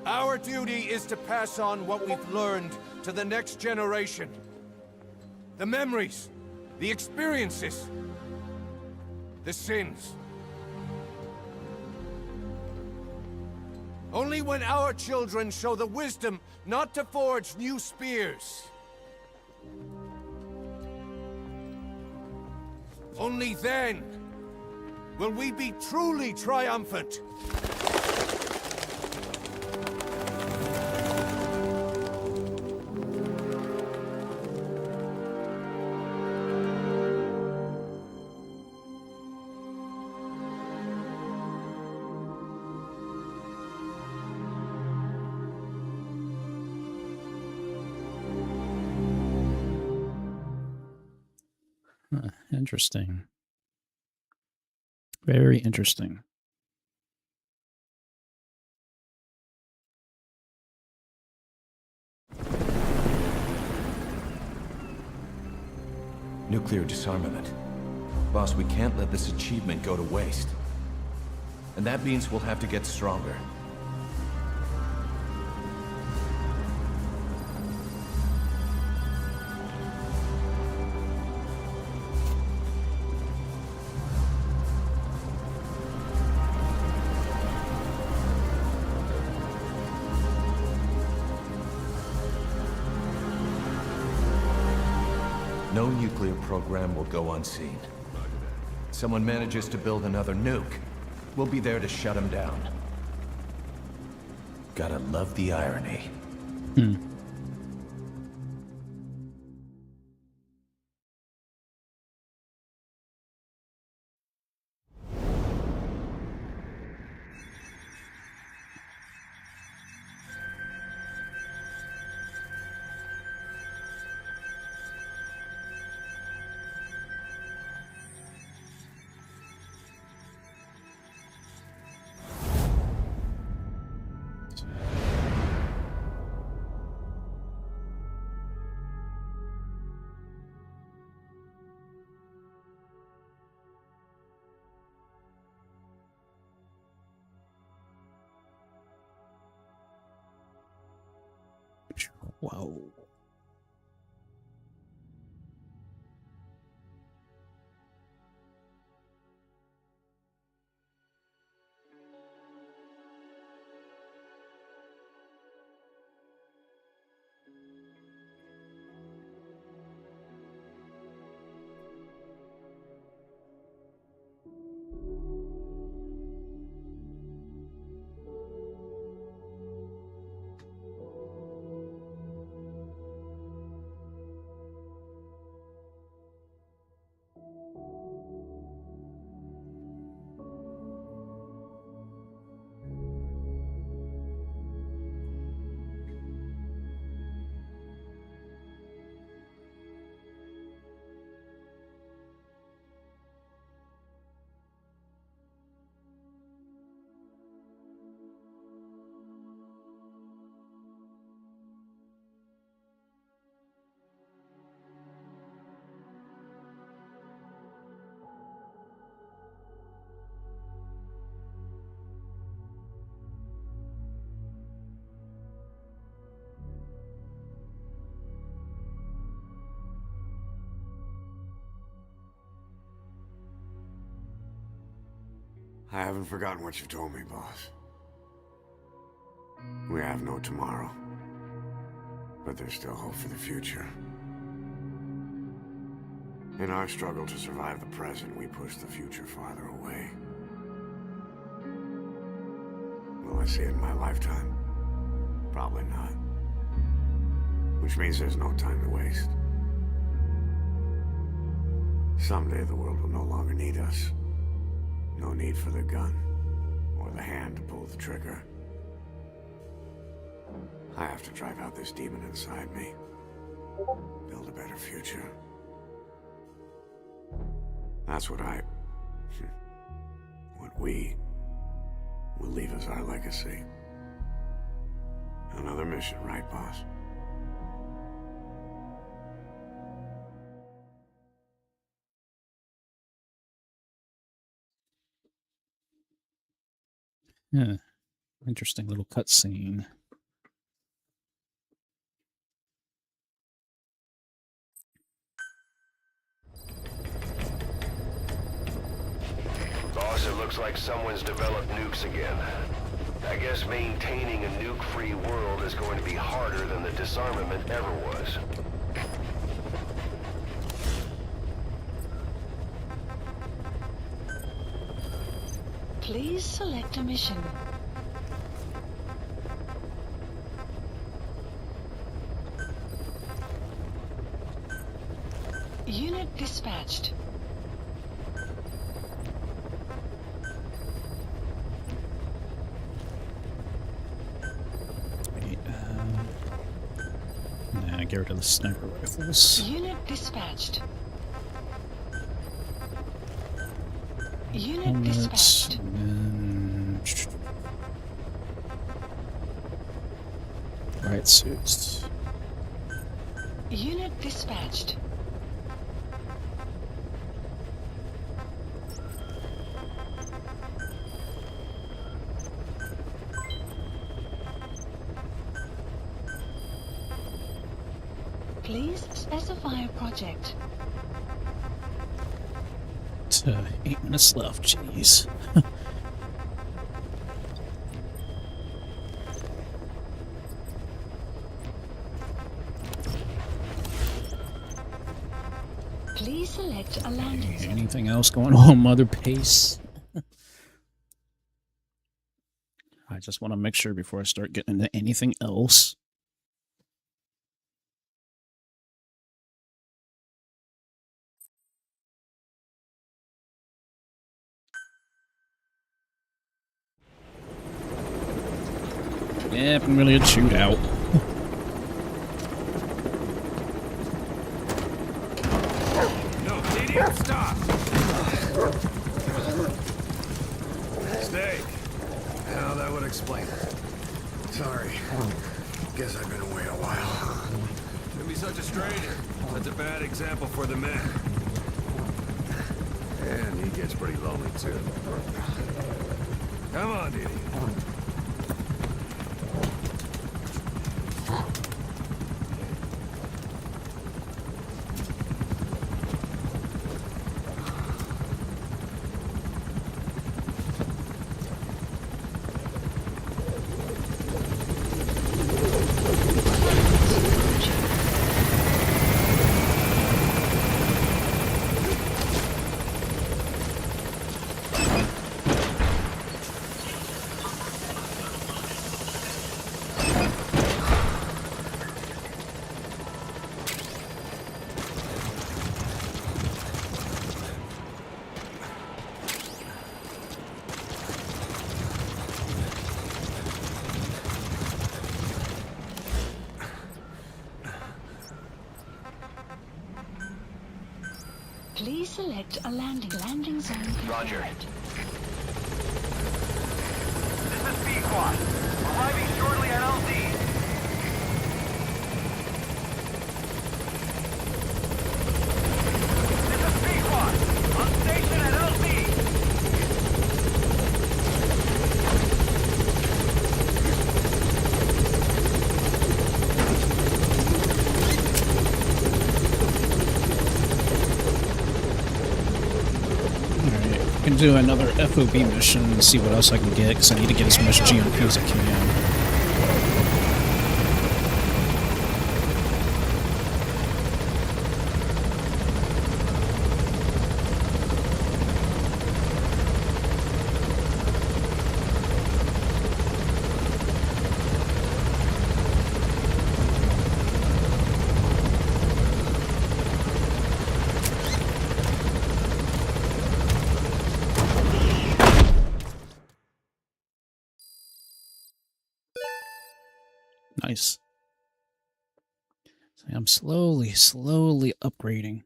Our duty is to pass on what we've learned to the next generation. The memories, the experiences, the sins. Only when our children show the wisdom not to forge new spears. Only then will we be truly triumphant. Interesting. Very interesting. Nuclear disarmament. Boss, we can't let this achievement go to waste. And that means we'll have to get stronger. No nuclear program will go unseen. Someone manages to build another nuke, we'll be there to shut him down. Gotta love the irony. Wow. I haven't forgotten what you've told me, boss. We have no tomorrow. But there's still hope for the future. In our struggle to survive the present, we push the future farther away. Will I see it in my lifetime? Probably not. Which means there's no time to waste. Someday the world will no longer need us. No need for the gun, or the hand to pull the trigger. I have to drive out this demon inside me. Build a better future. That's what we will leave as our legacy. Another mission, right, boss? Yeah. Interesting little cutscene. Boss, it looks like someone's developed nukes again. I guess maintaining a nuke-free world is going to be harder than the disarmament ever was. Please select a mission. Unit dispatched. Nah, get rid of the sniper rifles. Unit dispatched. Unit dispatched. And then... Right suits. Unit dispatched. Please specify a project. 8 minutes left, jeez. Please select a landing zone. Anything else going on, Mother Pace? I just want to make sure before I start getting into anything else. Yeah, been really a shootout. No, idiot, stop! Steak. Now that would explain it. Sorry. Guess I've been away a while. Don't be such a stranger. That's a bad example for the men. And he gets pretty lonely, too. Come on, idiot. Please select a landing zone. Roger. This is B-Squad. Arriving shortly at LZ. This is B-Squad. On station at LZ. I can do another FOB mission and see what else I can get, because I need to get as much GMP as I can. Nice. So I'm slowly upgrading.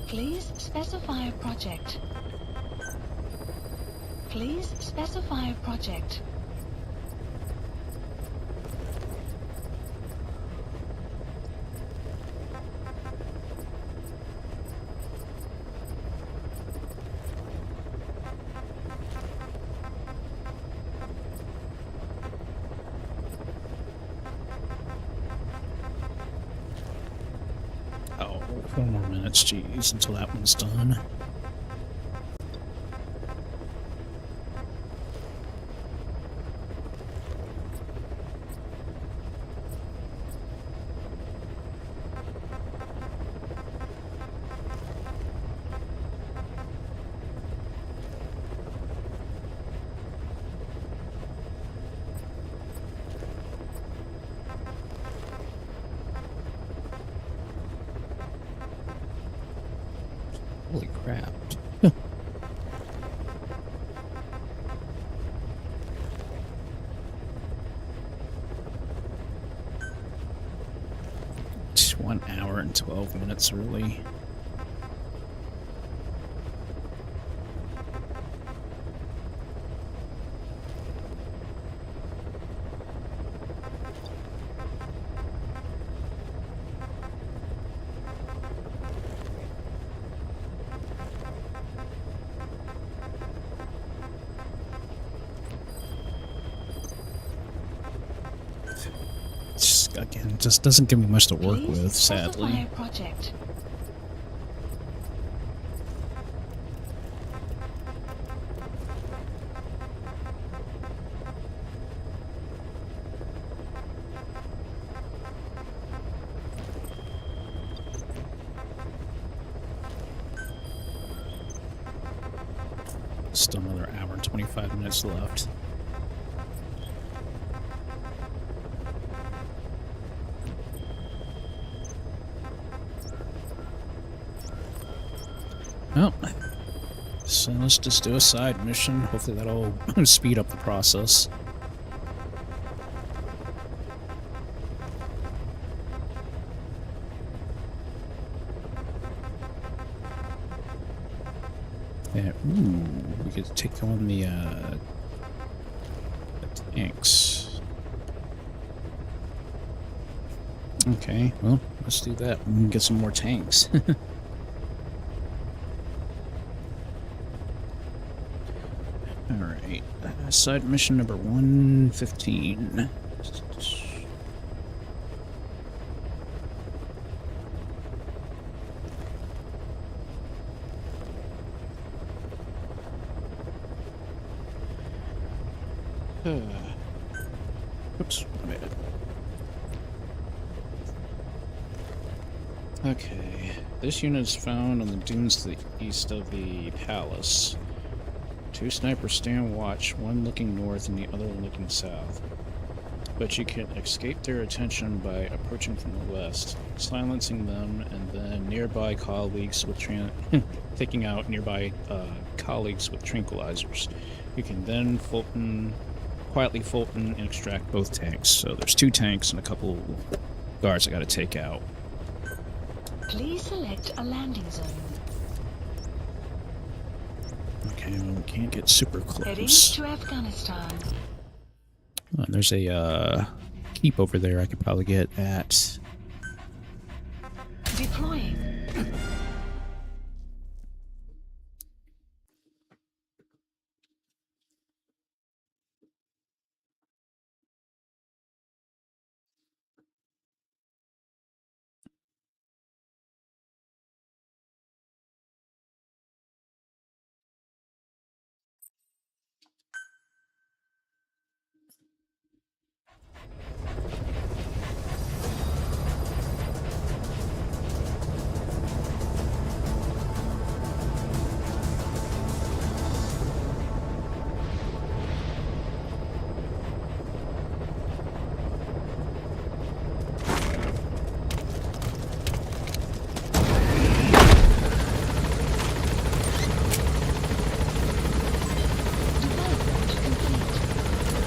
Please specify a project. Please specify a project. Oh, 4 more minutes, jeez, until that one's done. Holy crap. Just 1 hour and 12 minutes, really. Again, it just doesn't give me much to work with, sadly. Project. Still another hour and 25 minutes left. Well, so let's just do a side mission. Hopefully that'll speed up the process. Yeah, ooh, we could take on the tanks. Okay, well, let's do that. We can get some more tanks. Alright, side mission number 115. Oops, I made it. Okay, this unit is found on the dunes to the east of the palace. 2 snipers stand watch, one looking north and the other looking south. But you can escape their attention by approaching from the west, silencing them, and then nearby colleagues with taking out nearby colleagues with tranquilizers. You can then quietly Fulton and extract both tanks. So there's 2 tanks and a couple guards I gotta take out. Please select a landing zone. Okay, well, we can't get super Heading close. to Afghanistan. Oh, there's a keep over there I could probably get at. Deploying.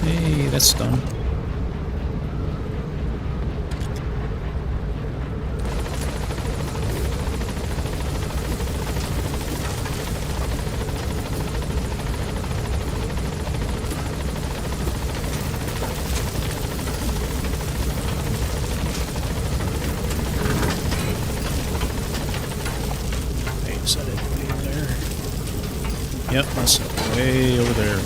Hey, that's done. Yep, that's way over there.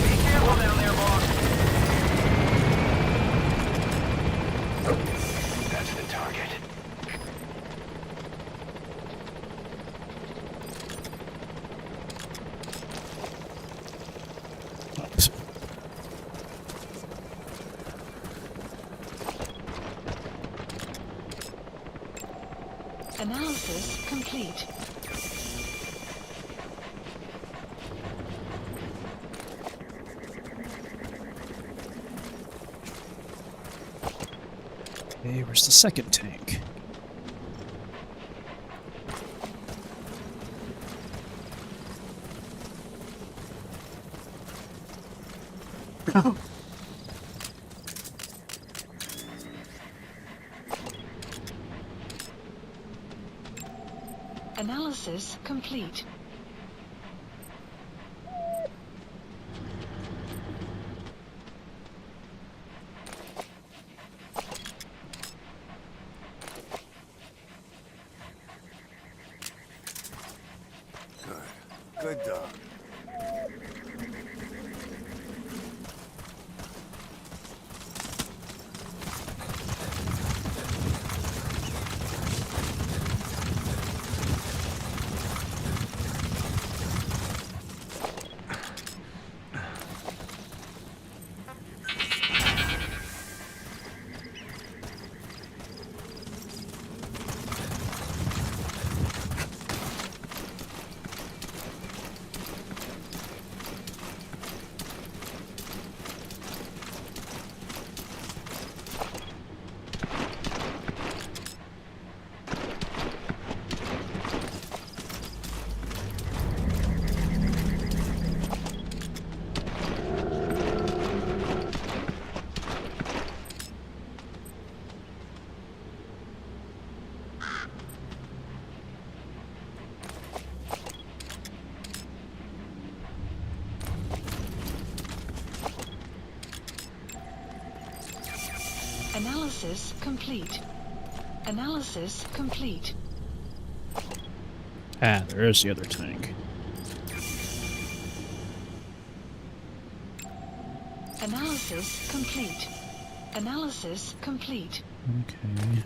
Be careful down there, boss. That's the target. Analysis complete. Hey, where's the second tank? Analysis complete. Good dog. Analysis complete. Analysis complete. Ah, there is the other tank. Analysis complete. Analysis complete. Okay,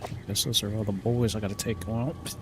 I guess those are all the boys I gotta take out.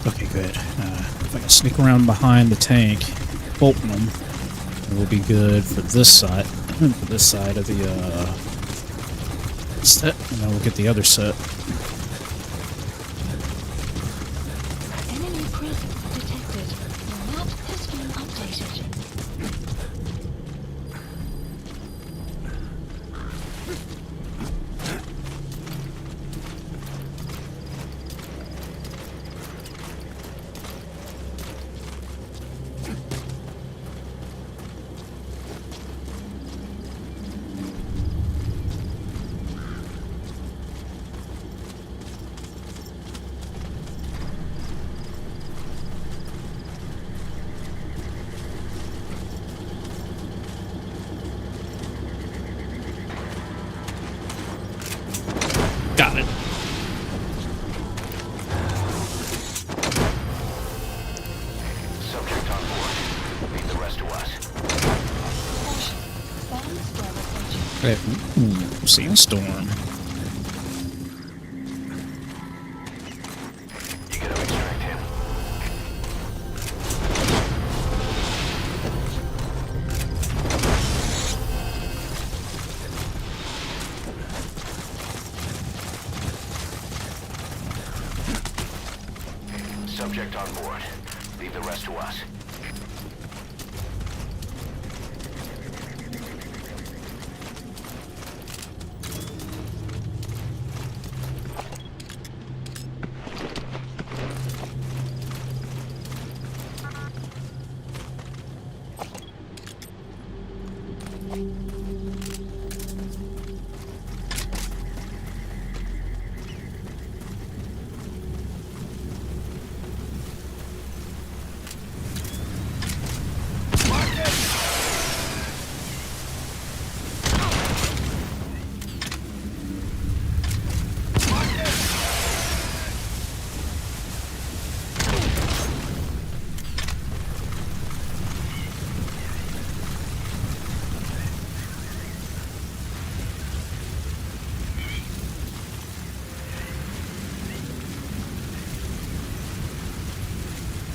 Okay, good. If I can sneak around behind the tank, bolting them, we'll be good for this side. For this side of the set, and then we'll get the other set. Enemy presence detected. The map has been updated. Got it. Subject on board. Leave the rest to us. Okay. Ooh, sandstorm. You gotta extract him. Subject on board. Leave the rest to us.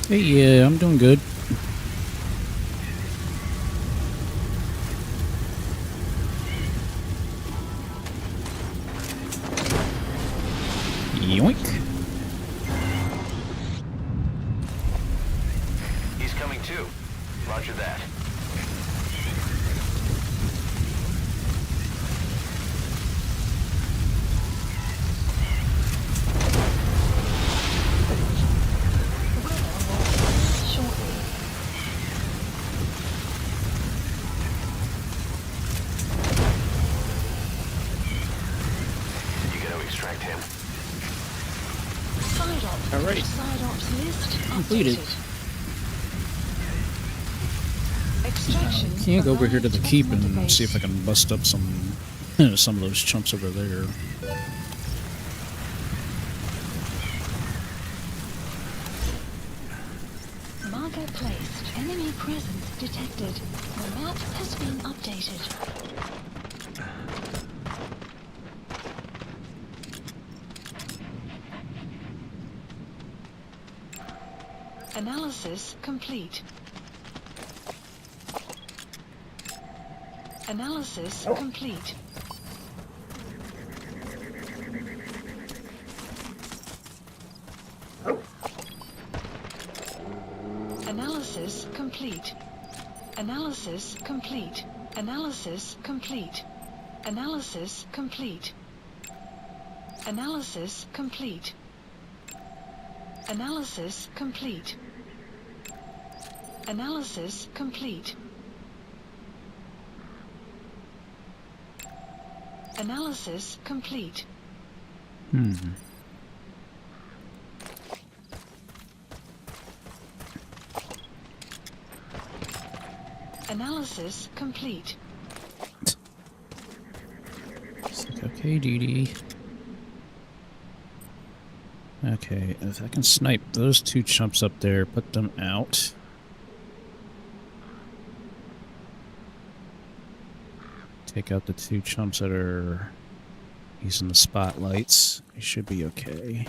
Hey, yeah, I'm doing good. Yoink. He's coming too. Roger that. All right. Completed. Can't go over here to the keep and see if I can bust up some of those chumps over there. Marker placed. Enemy presence detected. The map has been updated. Analysis complete. Analysis complete. Analysis complete. Analysis complete. Analysis complete. Analysis complete. Analysis complete. Analysis complete. Analysis complete. Analysis complete. Analysis complete. Okay, DD. Okay, if I can snipe those two chumps up there, put them out. Take out the two chumps that are using the spotlights. We should be okay.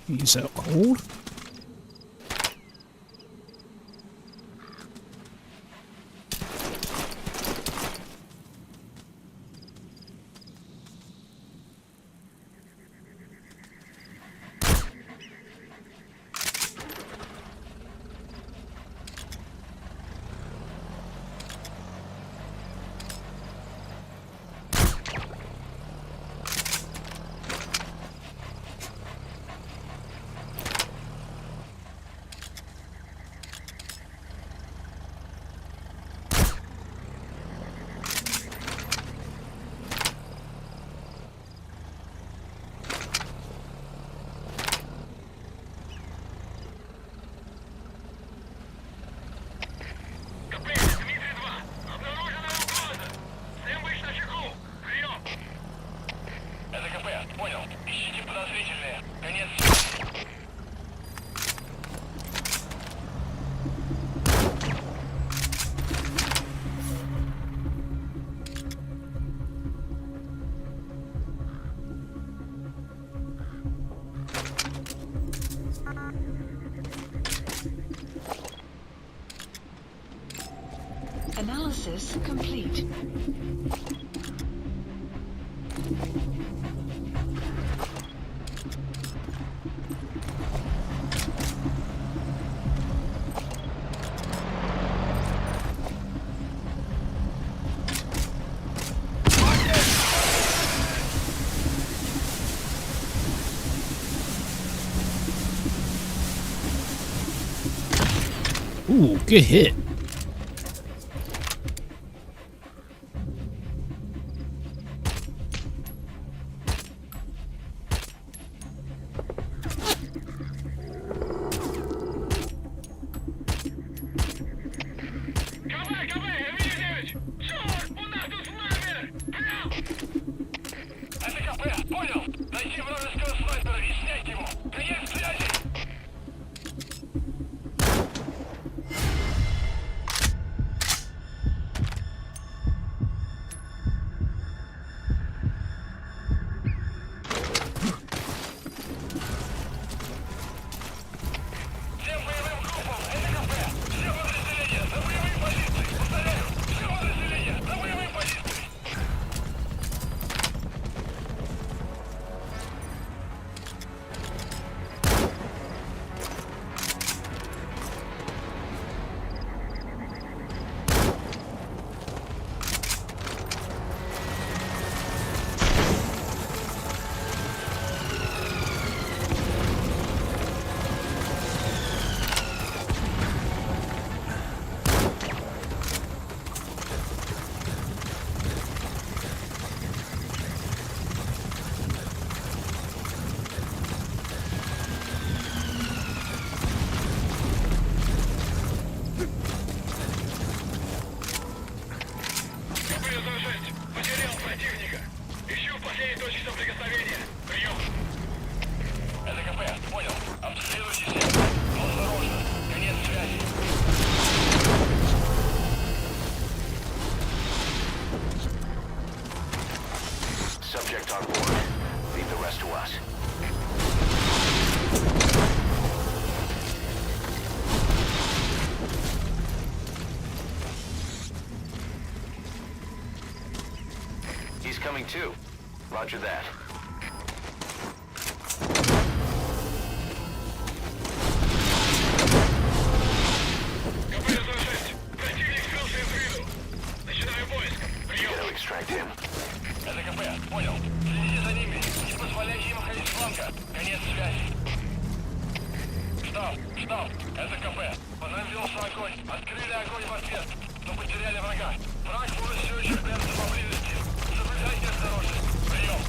He's out cold. Analysis complete. Ooh, good hit. Subject on board. Leave the rest to us. He's coming too. Roger that. Gotta extract him. СКП, понял. Следите за ними. Не позволяйте им ходить с фланга. Конец связи. Штаб, СКП. По нам велся огонь. Открыли огонь в ответ. Но потеряли врага. Враг может все еще прятаться поблизости. Соблюдайте осторожность. Прием.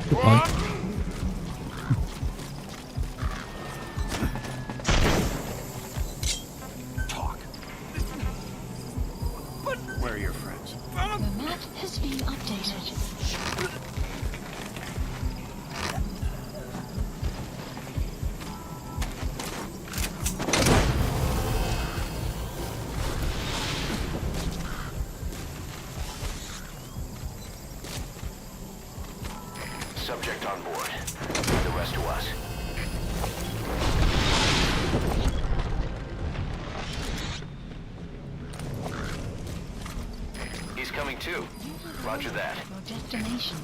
Goodbye. Talk. But where are your friends? The map has been updated. Subject on board. Leave the rest to us. He's coming too. Roger that. Your destination.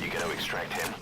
You gotta extract him.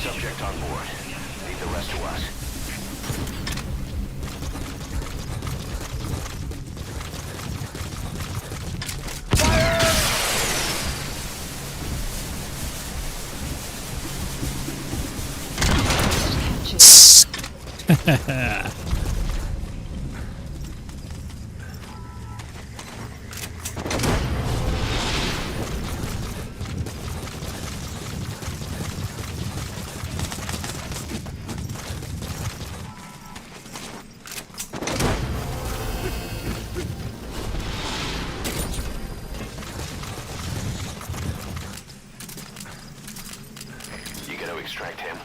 Subject on board. Leave the rest to us. You gotta extract him.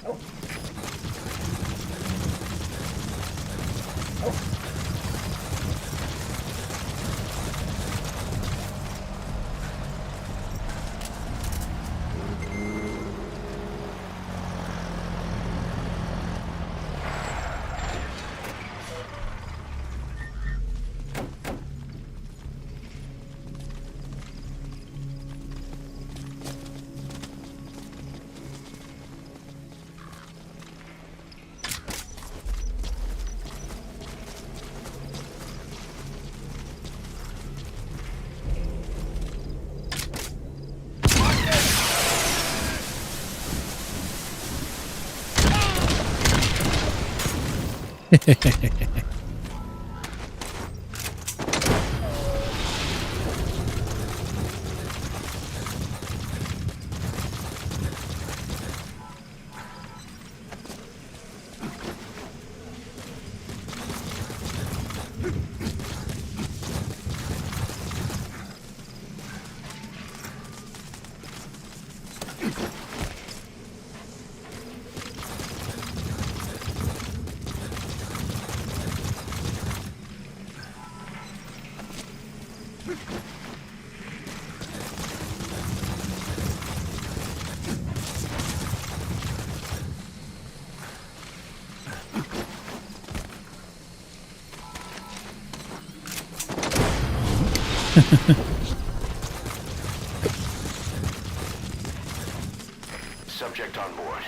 Subject on board.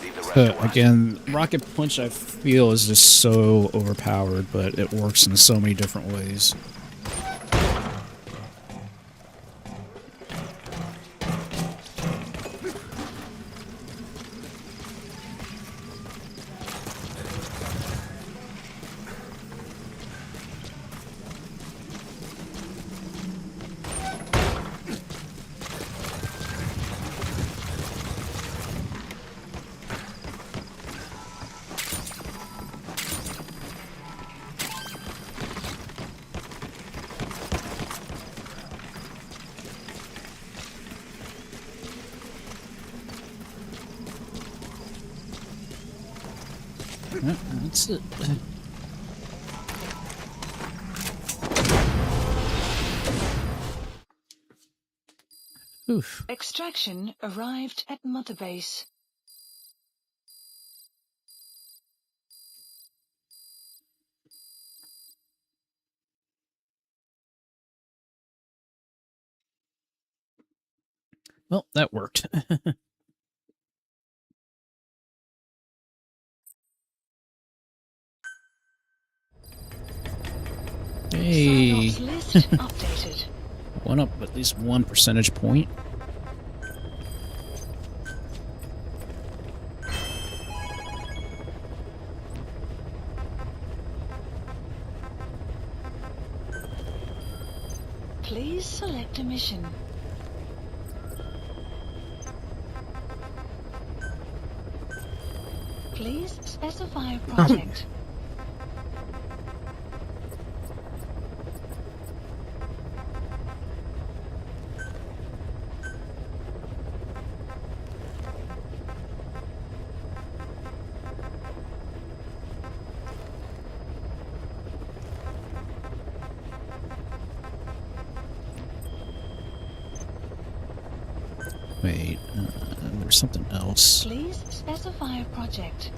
Leave the rest to us. Again, Rocket Punch I feel is just so overpowered, but it works in so many different ways. That's it. Oof. Extraction arrived at Mother Base. Well, that worked. Hey. List updated. Went up at least 1 percentage point. Please select a mission. Please specify a project. Wait, there's something else. Please specify a project.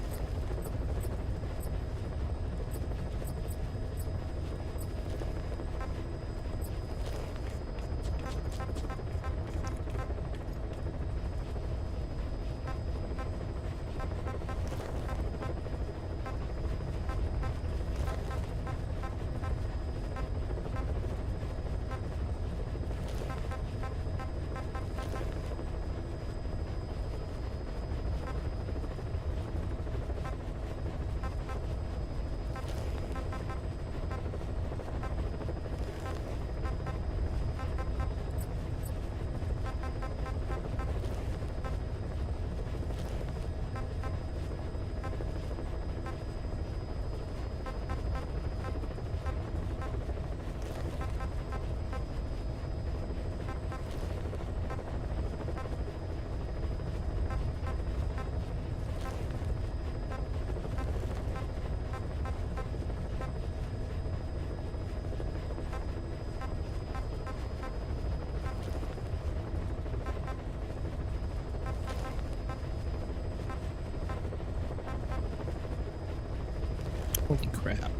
Holy crap.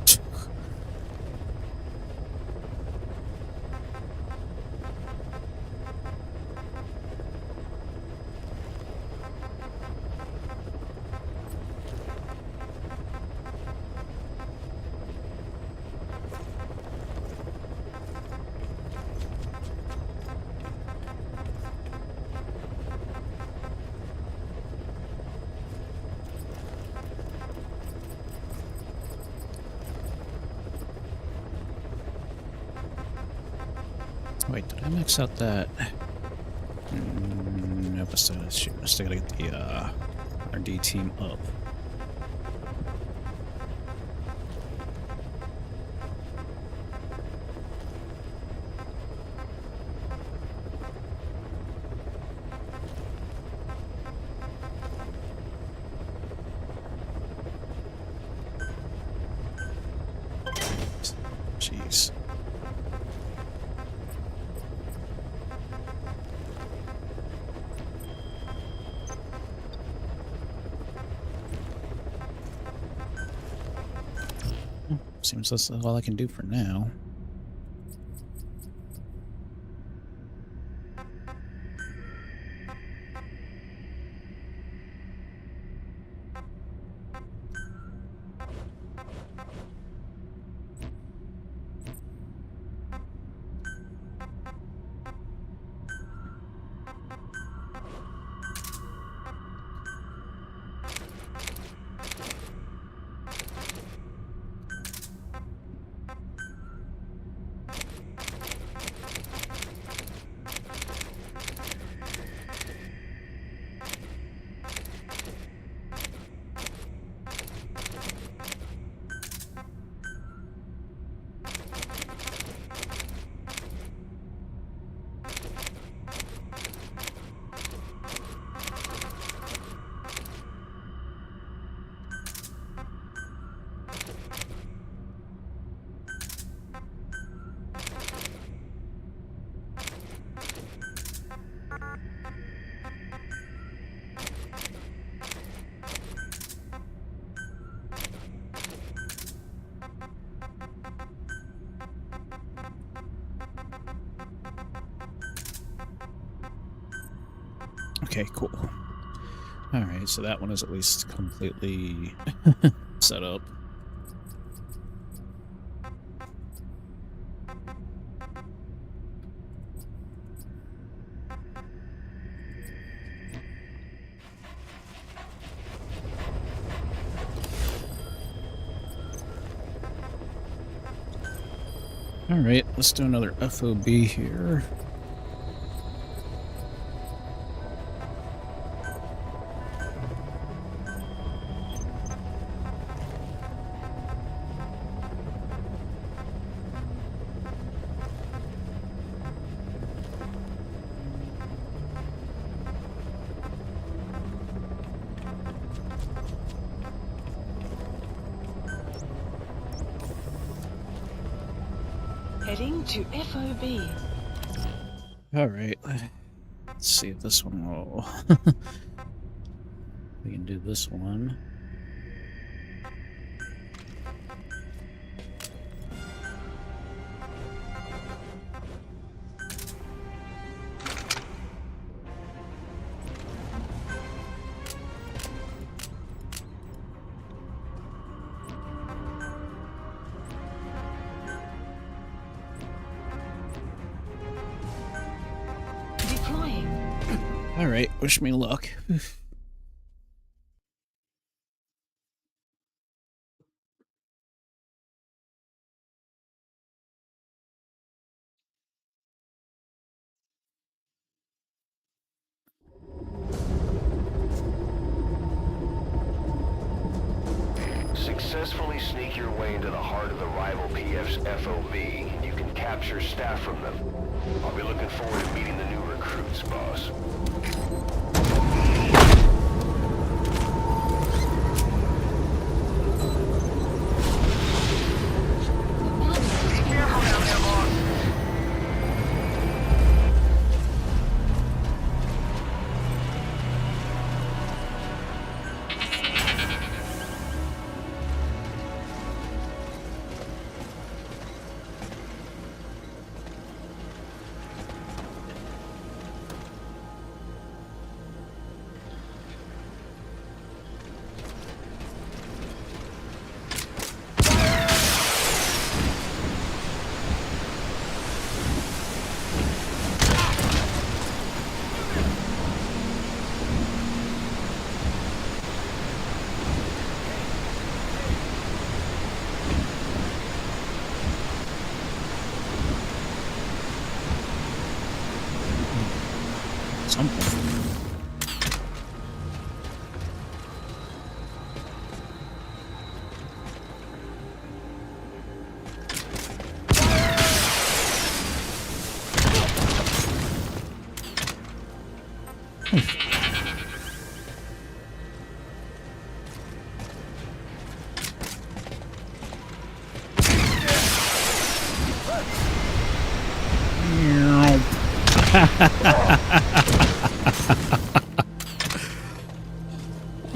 Wait, did I max out that? Nope, I still gotta get the RD team up. Seems that's all I can do for now. Okay, cool. Alright, so that one is at least completely set up. Alright, let's do another FOB here. Heading to FOB. Alright, let's see if this one will... we can do this one. Alright, wish me luck. Successfully sneak your way into the heart of the rival PF's FOB. You can capture staff from them. I'll be looking forward to meeting the new recruits, boss.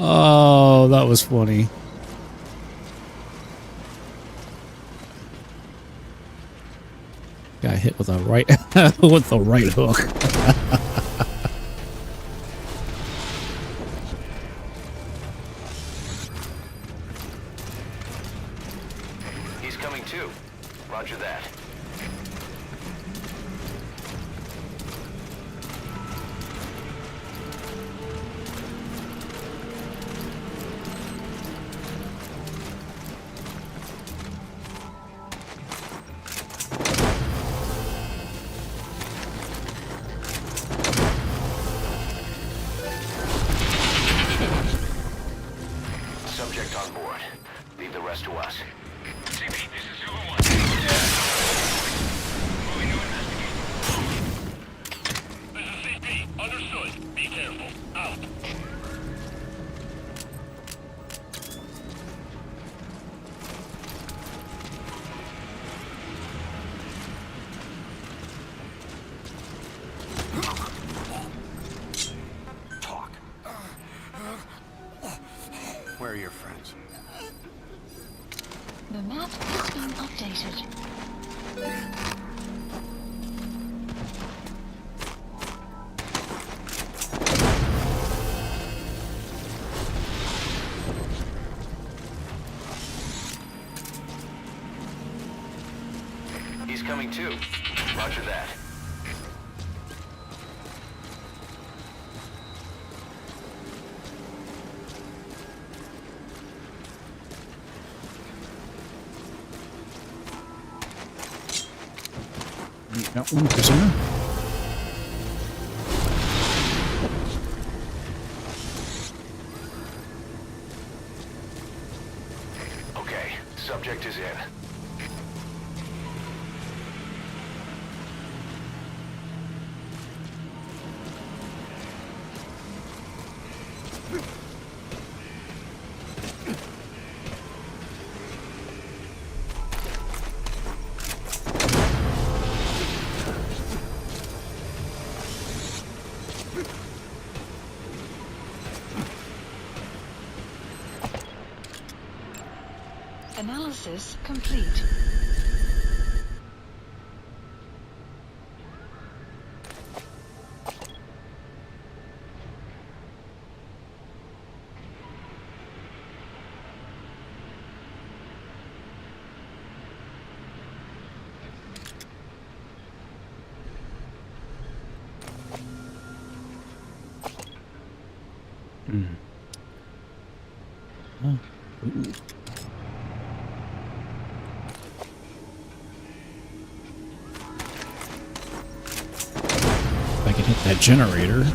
Oh, that was funny. hit with a right with the right hook. He's coming too. Roger that. Subject on board. Leave the rest to us. CP, this is Zulu 1. Moving to investigate. This is CP. Understood. Be careful. Out. Talk. Where are your friends? The map has been updated. He's coming too. Roger that. Got one prisoner. Okay, subject is in. Analysis complete. Oh. Ooh. If I can hit that generator.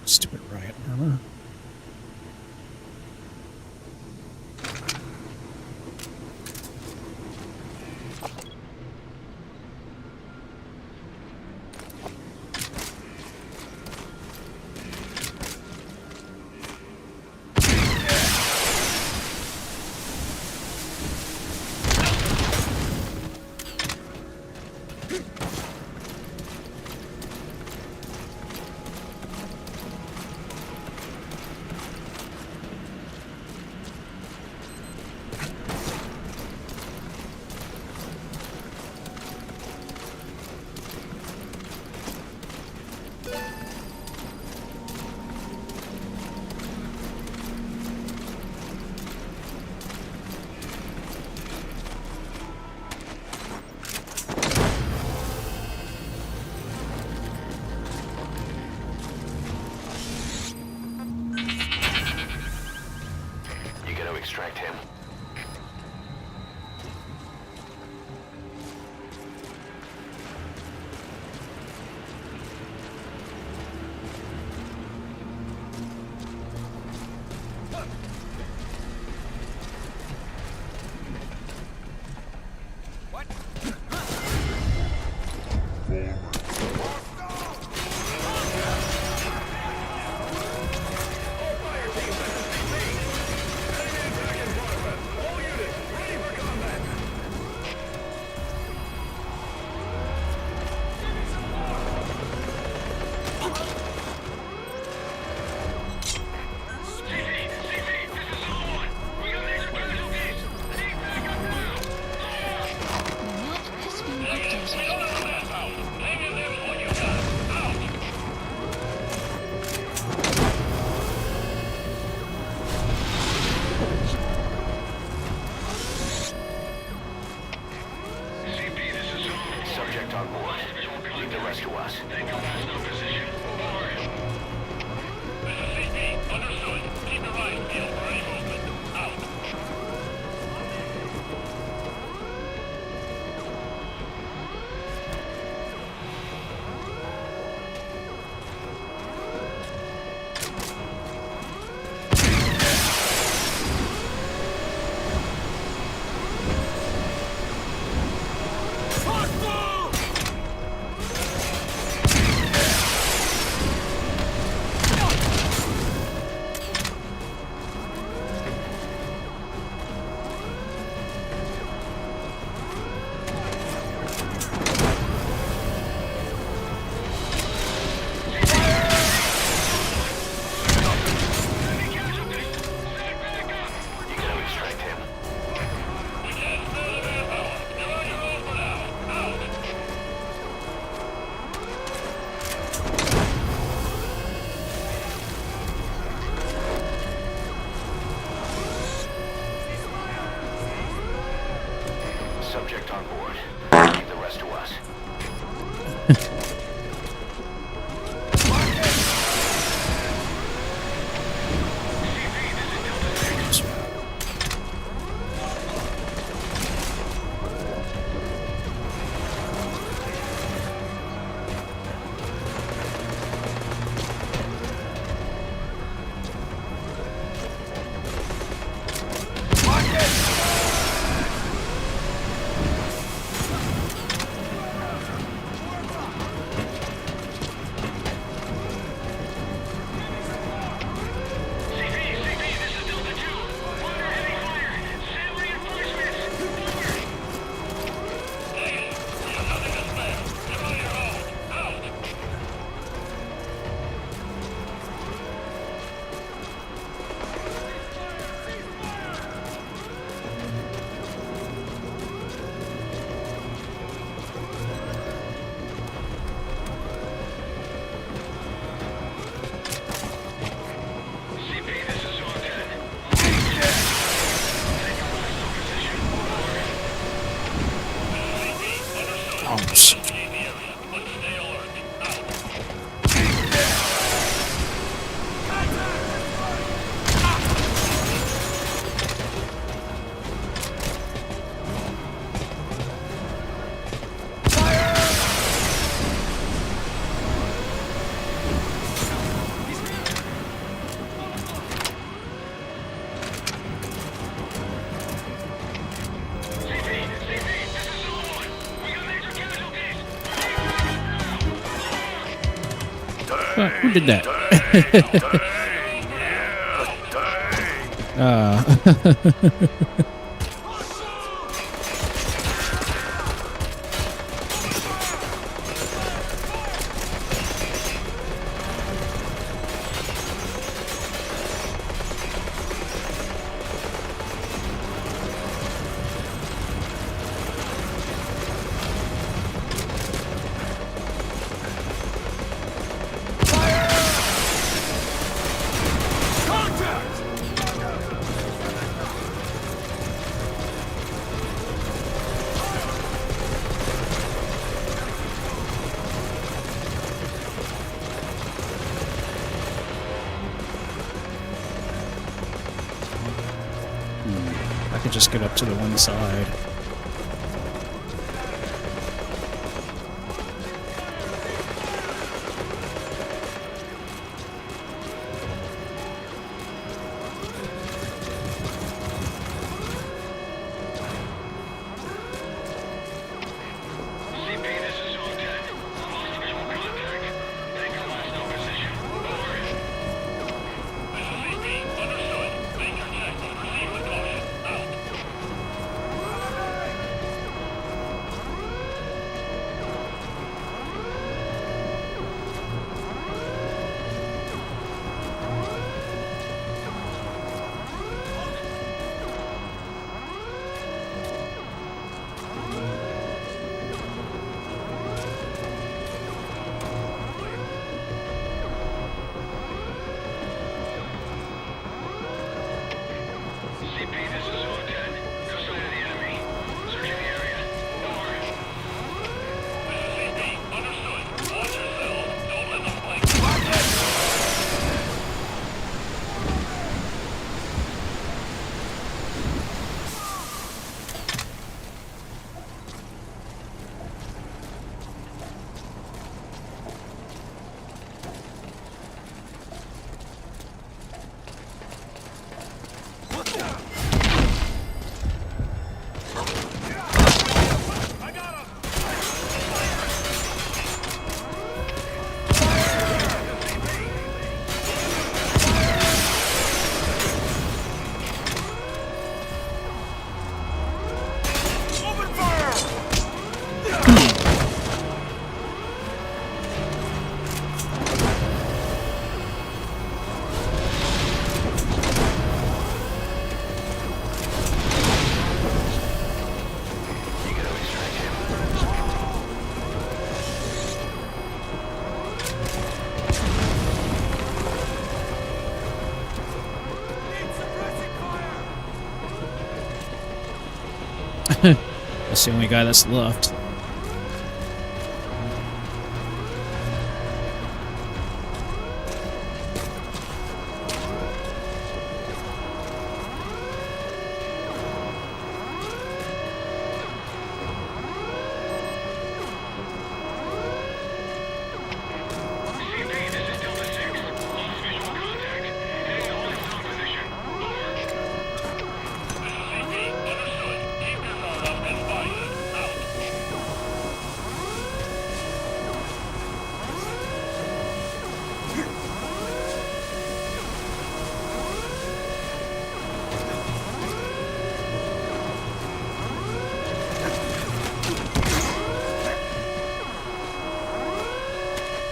Stupid riot armor. extract him. Subject on board. Leave the rest to us. Who did that? I could just get up to the one side. That's the only guy that's left.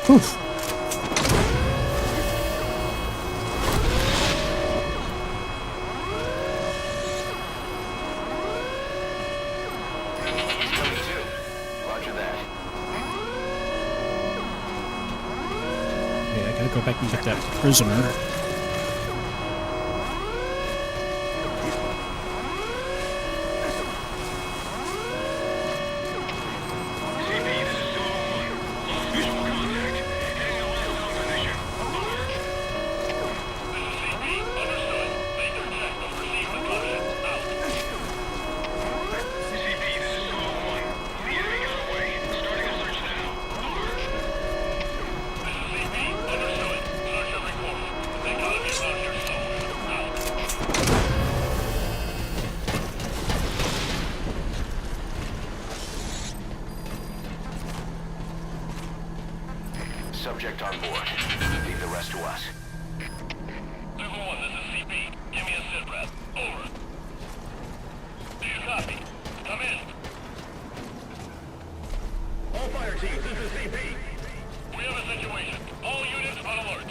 Oof. Yeah, I gotta go back and get that prisoner. Subject on board. Leave the rest to us. Super 1, this is CP. Give me a sit rep. Over. Do you copy? Come in. All fire teams, this is CP. We have a situation. All units on alert.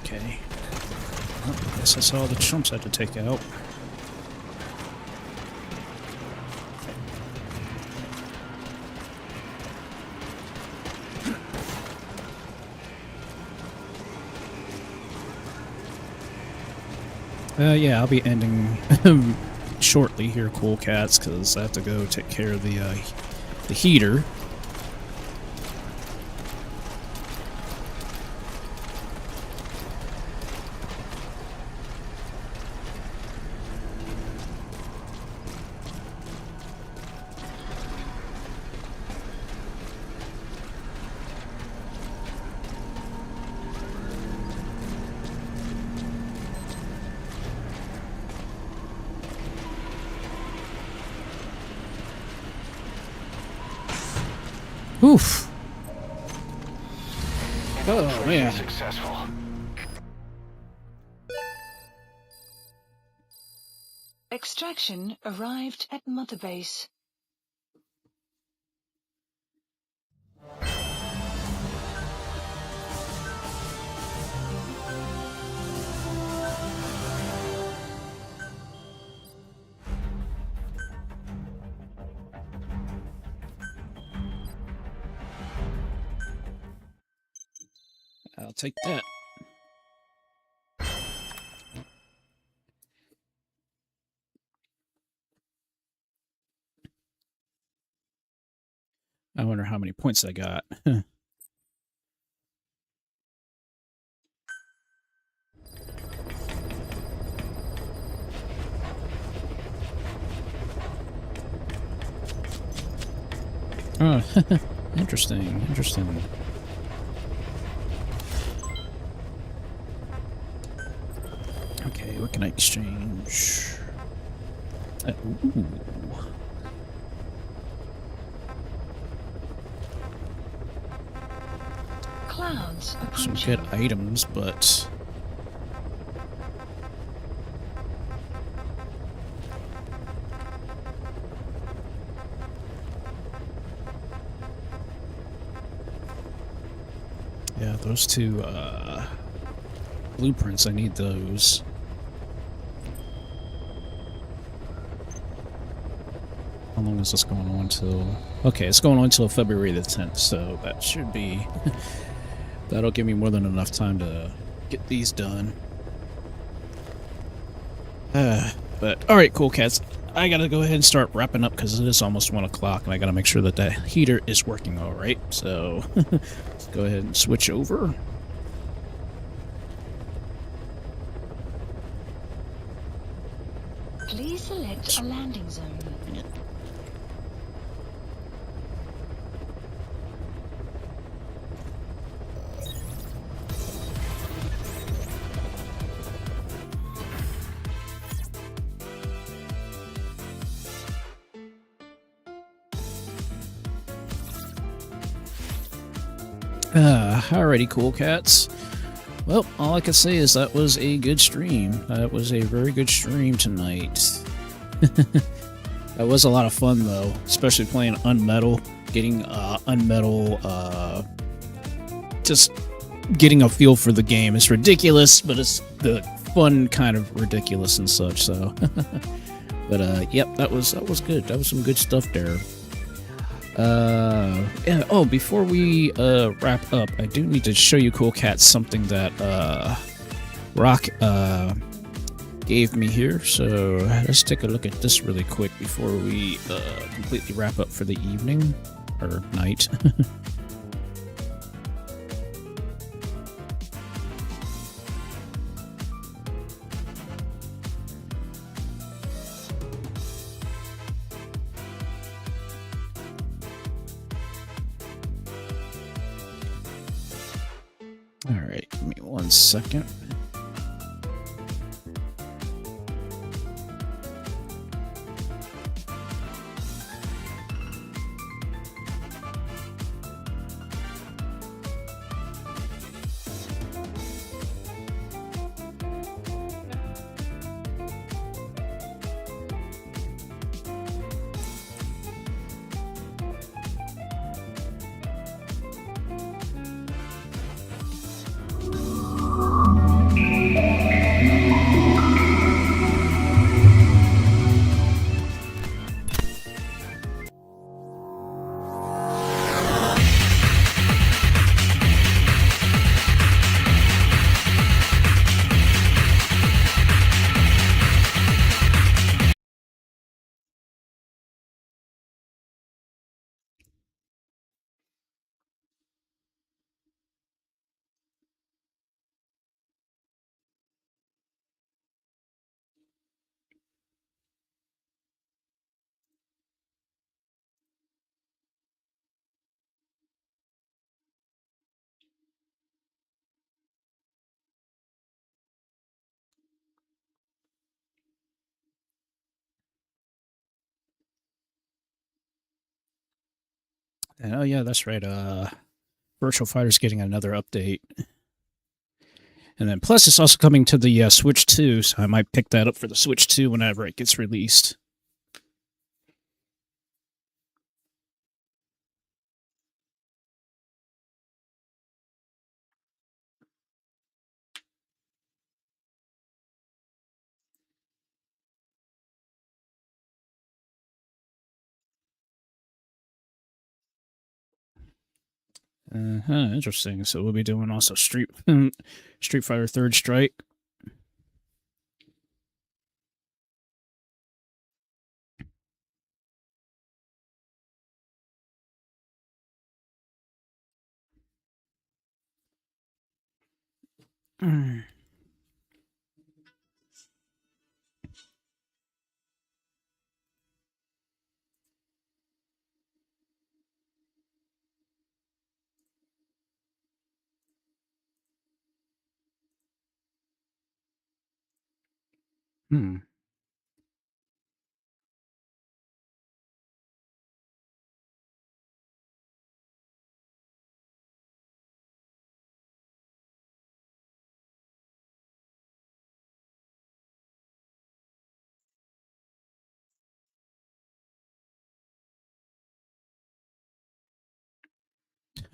Okay. Well, I guess that's all the chumps I had to take out. Yeah, I'll be ending shortly here, Cool Cats, because I have to go take care of the heater. Oof. Oh, man. Successful. Extraction arrived at Mother Base. I'll take that. I wonder how many points I got. Oh, interesting, interesting. Okay, what can I exchange? Ooh. Clouds Some approaching. good items, but... yeah, those two, blueprints, I need those. How long is this going on till? Okay, it's going on till February the 10th, so that should be... that'll give me more than enough time to get these done. But, alright, Cool Cats. I gotta go ahead and start wrapping up because it is almost 1 o'clock, and I gotta make sure that that heater is working alright, so... let's go ahead and switch over. Please select a landing zone. Alrighty, Cool Cats. Well, all I can say is that was a good stream. That was a very good stream tonight. That was a lot of fun, though, especially playing UnMetal, getting UnMetal, just getting a feel for the game. It's ridiculous, but it's the fun kind of ridiculous and such. So, but yep, that was good. That was some good stuff there. Yeah, oh, before we wrap up, I do need to show you Cool Cats something that Rock gave me here. So let's take a look at this really quick before we completely wrap up for the evening or night. Alright, give me 1 second. And, oh yeah, that's right. Virtual Fighter's getting another update. And then plus it's also coming to the Switch 2, so I might pick that up for the Switch 2 whenever it gets released. Interesting. So we'll be doing also Street Fighter Third Strike. Hmm.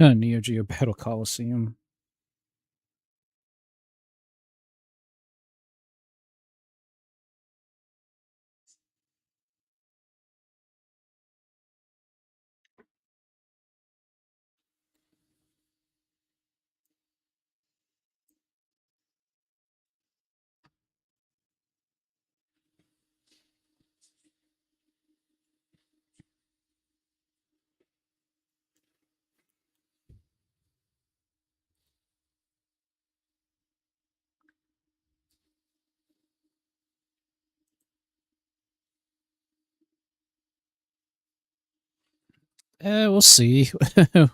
Neo Geo Battle Coliseum. We'll see.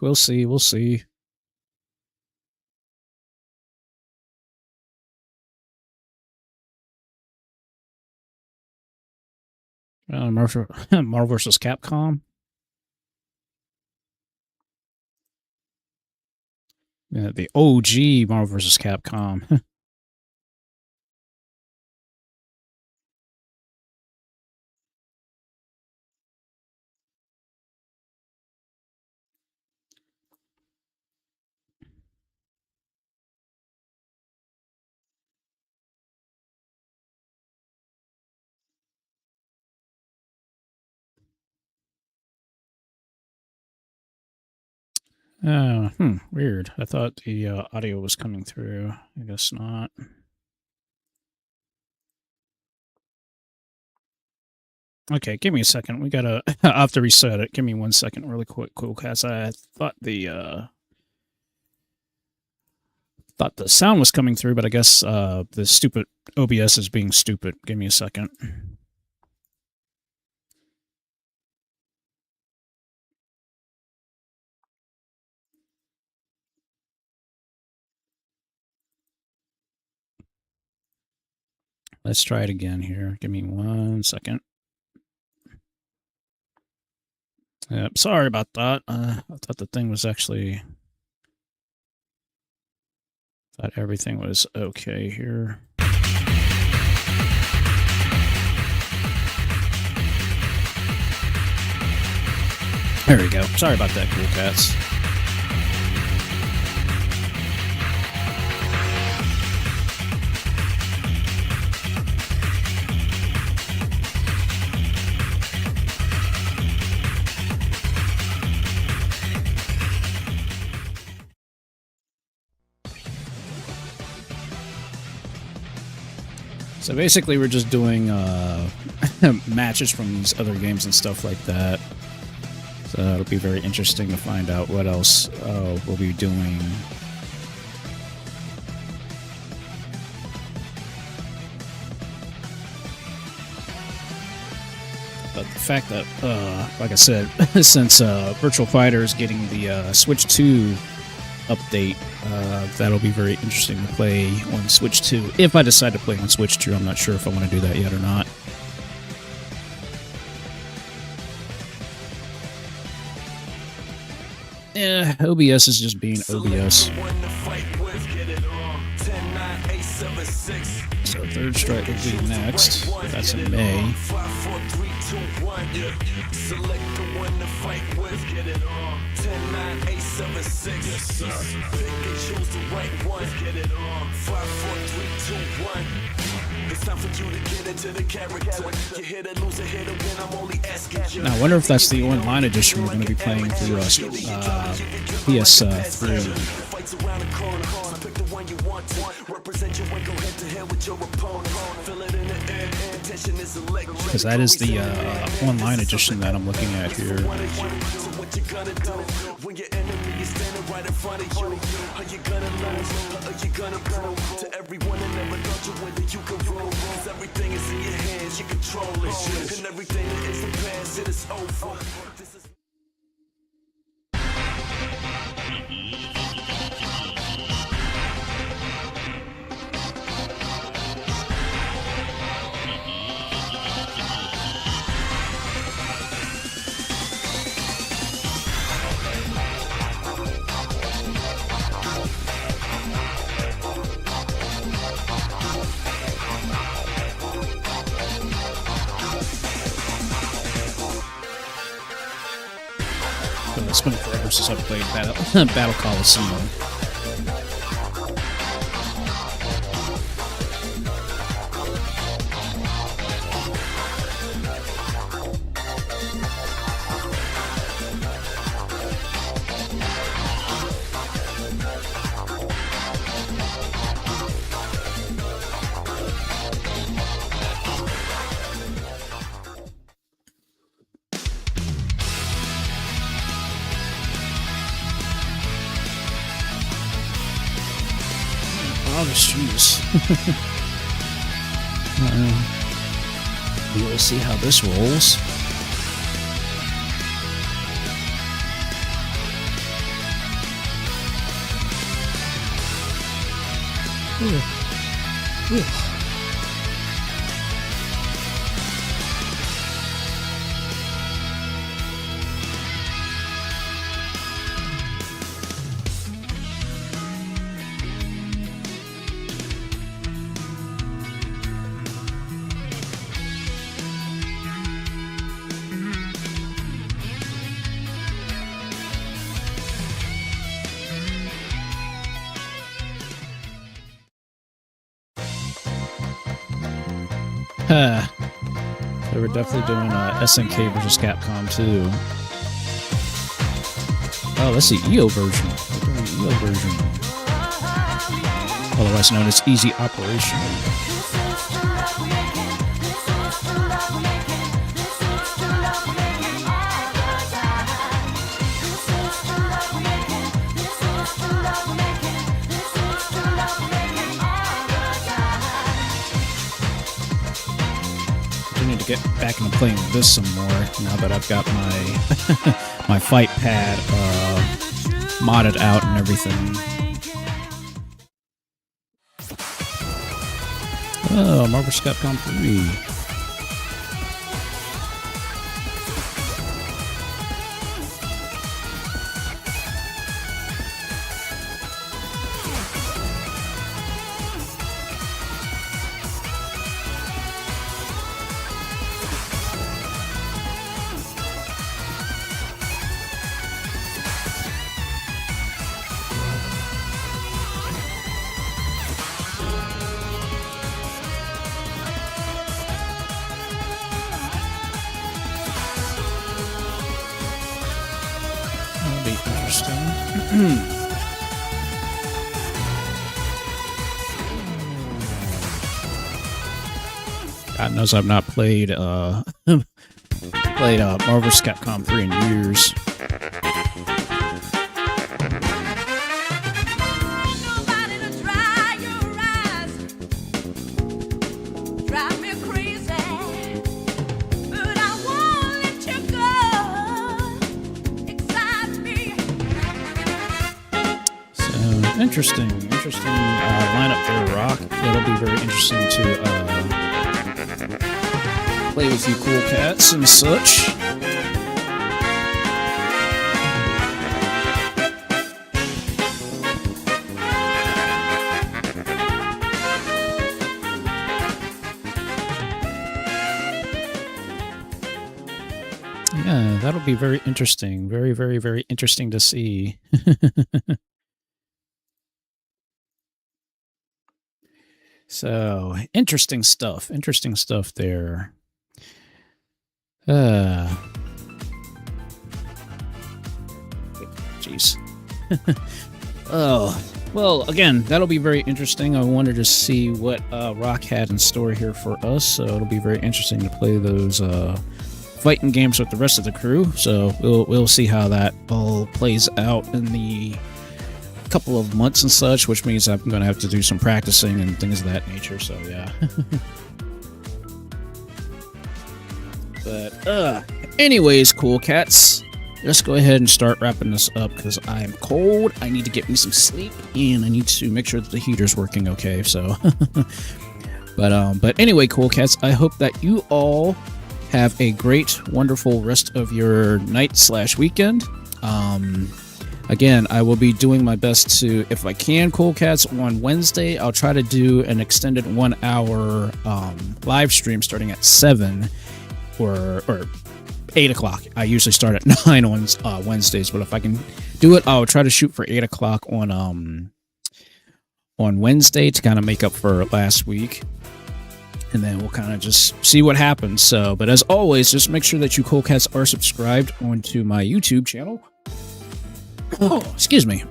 We'll see. We'll see. Marvel vs. Capcom. Yeah, the OG Marvel vs. Capcom. Weird. I thought the audio was coming through. I guess not. Okay, give me a second. We gotta. I'll have to reset it. Give me 1 second, really quick, cool, cause I thought the sound was coming through, but I guess the stupid OBS is being stupid. Give me a second. Let's try it again here. Give me 1 second. Yep, sorry about that. I thought the thing was actually... Thought everything was okay here. There we go. Sorry about that, cool cats. So basically, we're just doing matches from these other games and stuff like that. So it'll be very interesting to find out what else we'll be doing. But the fact that, like I said, since Virtual Fighter is getting the Switch 2 update, that'll be very interesting to play on Switch 2. If I decide to play on Switch 2, I'm not sure if I want to do that yet or not. OBS is just being OBS. So Third Strike will be next. That's in May. Select the one to fight with. Get it on. 10, 9, 8, 7, 6. Yes, sir. Pick and choose the right one. Get it on. 5, 4, 3, 2, 1. It's time for you to get into the character. You hit a loser, hit a win. I'm only asking you. Now, I wonder if that's the online edition we're going to be playing through PS3. Fights around the corner. Pick the one you want to. Represent you and go head to head with your opponent. Feel it in the air. Tension is electric. Because that is the online edition that I'm looking at here. So what you gonna do when your enemy is standing right in front of you? Are you gonna lose? Or are you gonna prove to everyone that never thought you whether you can rule? Cause everything is in your hands, you control it. And everything that is in past, it is over. This is It's been forever since I've played Battle Coliseum. Oh, jeez. We'll see how this rolls. They were definitely doing SNK versus Capcom too. Oh, that's the EO version. They're doing the EO version. Otherwise known as Easy Operation. Get back into playing this some more now that I've got my my fight pad modded out and everything. Oh, Marvel vs. Capcom 3. That'll be interesting. God knows I've not played Marvel vs. Capcom 3 in years. Interesting lineup there, Rock. It'll be very interesting to play with you cool cats and such. that'll be very interesting. Very, very, very interesting to see. So, interesting stuff. Interesting stuff there. Jeez. Oh, well, again, that'll be very interesting. I wanted to see what Rock had in store here for us, so it'll be very interesting to play those fighting games with the rest of the crew. So we'll see how that all plays out in the couple of months and such, which means I'm going to have to do some practicing and things of that nature. So yeah. But anyways, cool cats. Let's go ahead and start wrapping this up because I am cold. I need to get me some sleep, and I need to make sure that the heater's working okay. So, but anyway, cool cats. I hope that you all have a great, wonderful rest of your night/weekend. Again, I will be doing my best to, if I can, cool cats, on Wednesday. I'll try to do an extended 1 hour live stream starting at 7 or 8 o'clock. I usually start at 9 on Wednesdays, but if I can do it, I'll try to shoot for 8 o'clock on Wednesday to kind of make up for last week. And then we'll kind of just see what happens. So, but as always, just make sure that you cool cats are subscribed onto my YouTube channel. Oh, excuse me.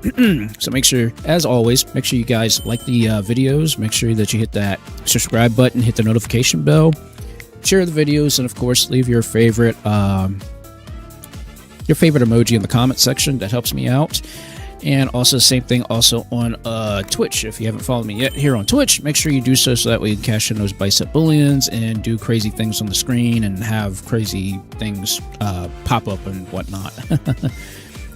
So make sure, as always, make sure you guys like the videos. Make sure that you hit that subscribe button, hit the notification bell, share the videos, and of course, leave your favorite emoji in the comment section. That helps me out. And also, same thing also on Twitch. If you haven't followed me yet here on Twitch, make sure you do so that way you can cash in those bicep bullions and do crazy things on the screen and have crazy things pop up and whatnot.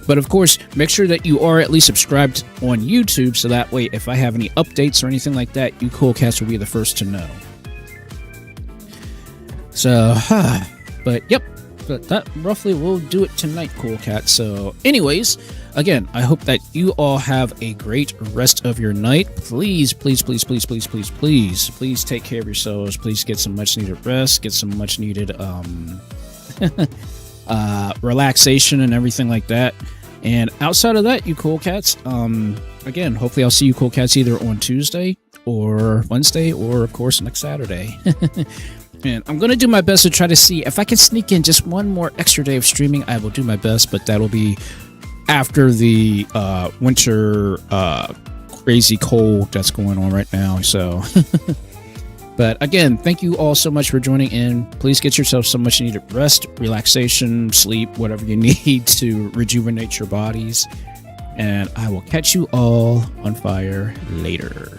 But of course, make sure that you are at least subscribed on YouTube, so that way if I have any updates or anything like that, you cool cats will be the first to know. So, but yep, but that roughly will do it tonight, cool cats. So anyways, again, I hope that you all have a great rest of your night. Please, please, please, please, please, please, please, please take care of yourselves. Please get some much needed rest, get some much needed relaxation and everything like that. And outside of that, you cool cats, again, hopefully I'll see you cool cats either on Tuesday or Wednesday or of course next Saturday. And I'm going to do my best to try to see if I can sneak in just one more extra day of streaming. I will do my best, but that'll be after the winter crazy cold that's going on right now. So but again, thank you all so much for joining in. Please get yourself some much needed rest, relaxation, sleep, whatever you need to rejuvenate your bodies. And I will catch you all on fire later.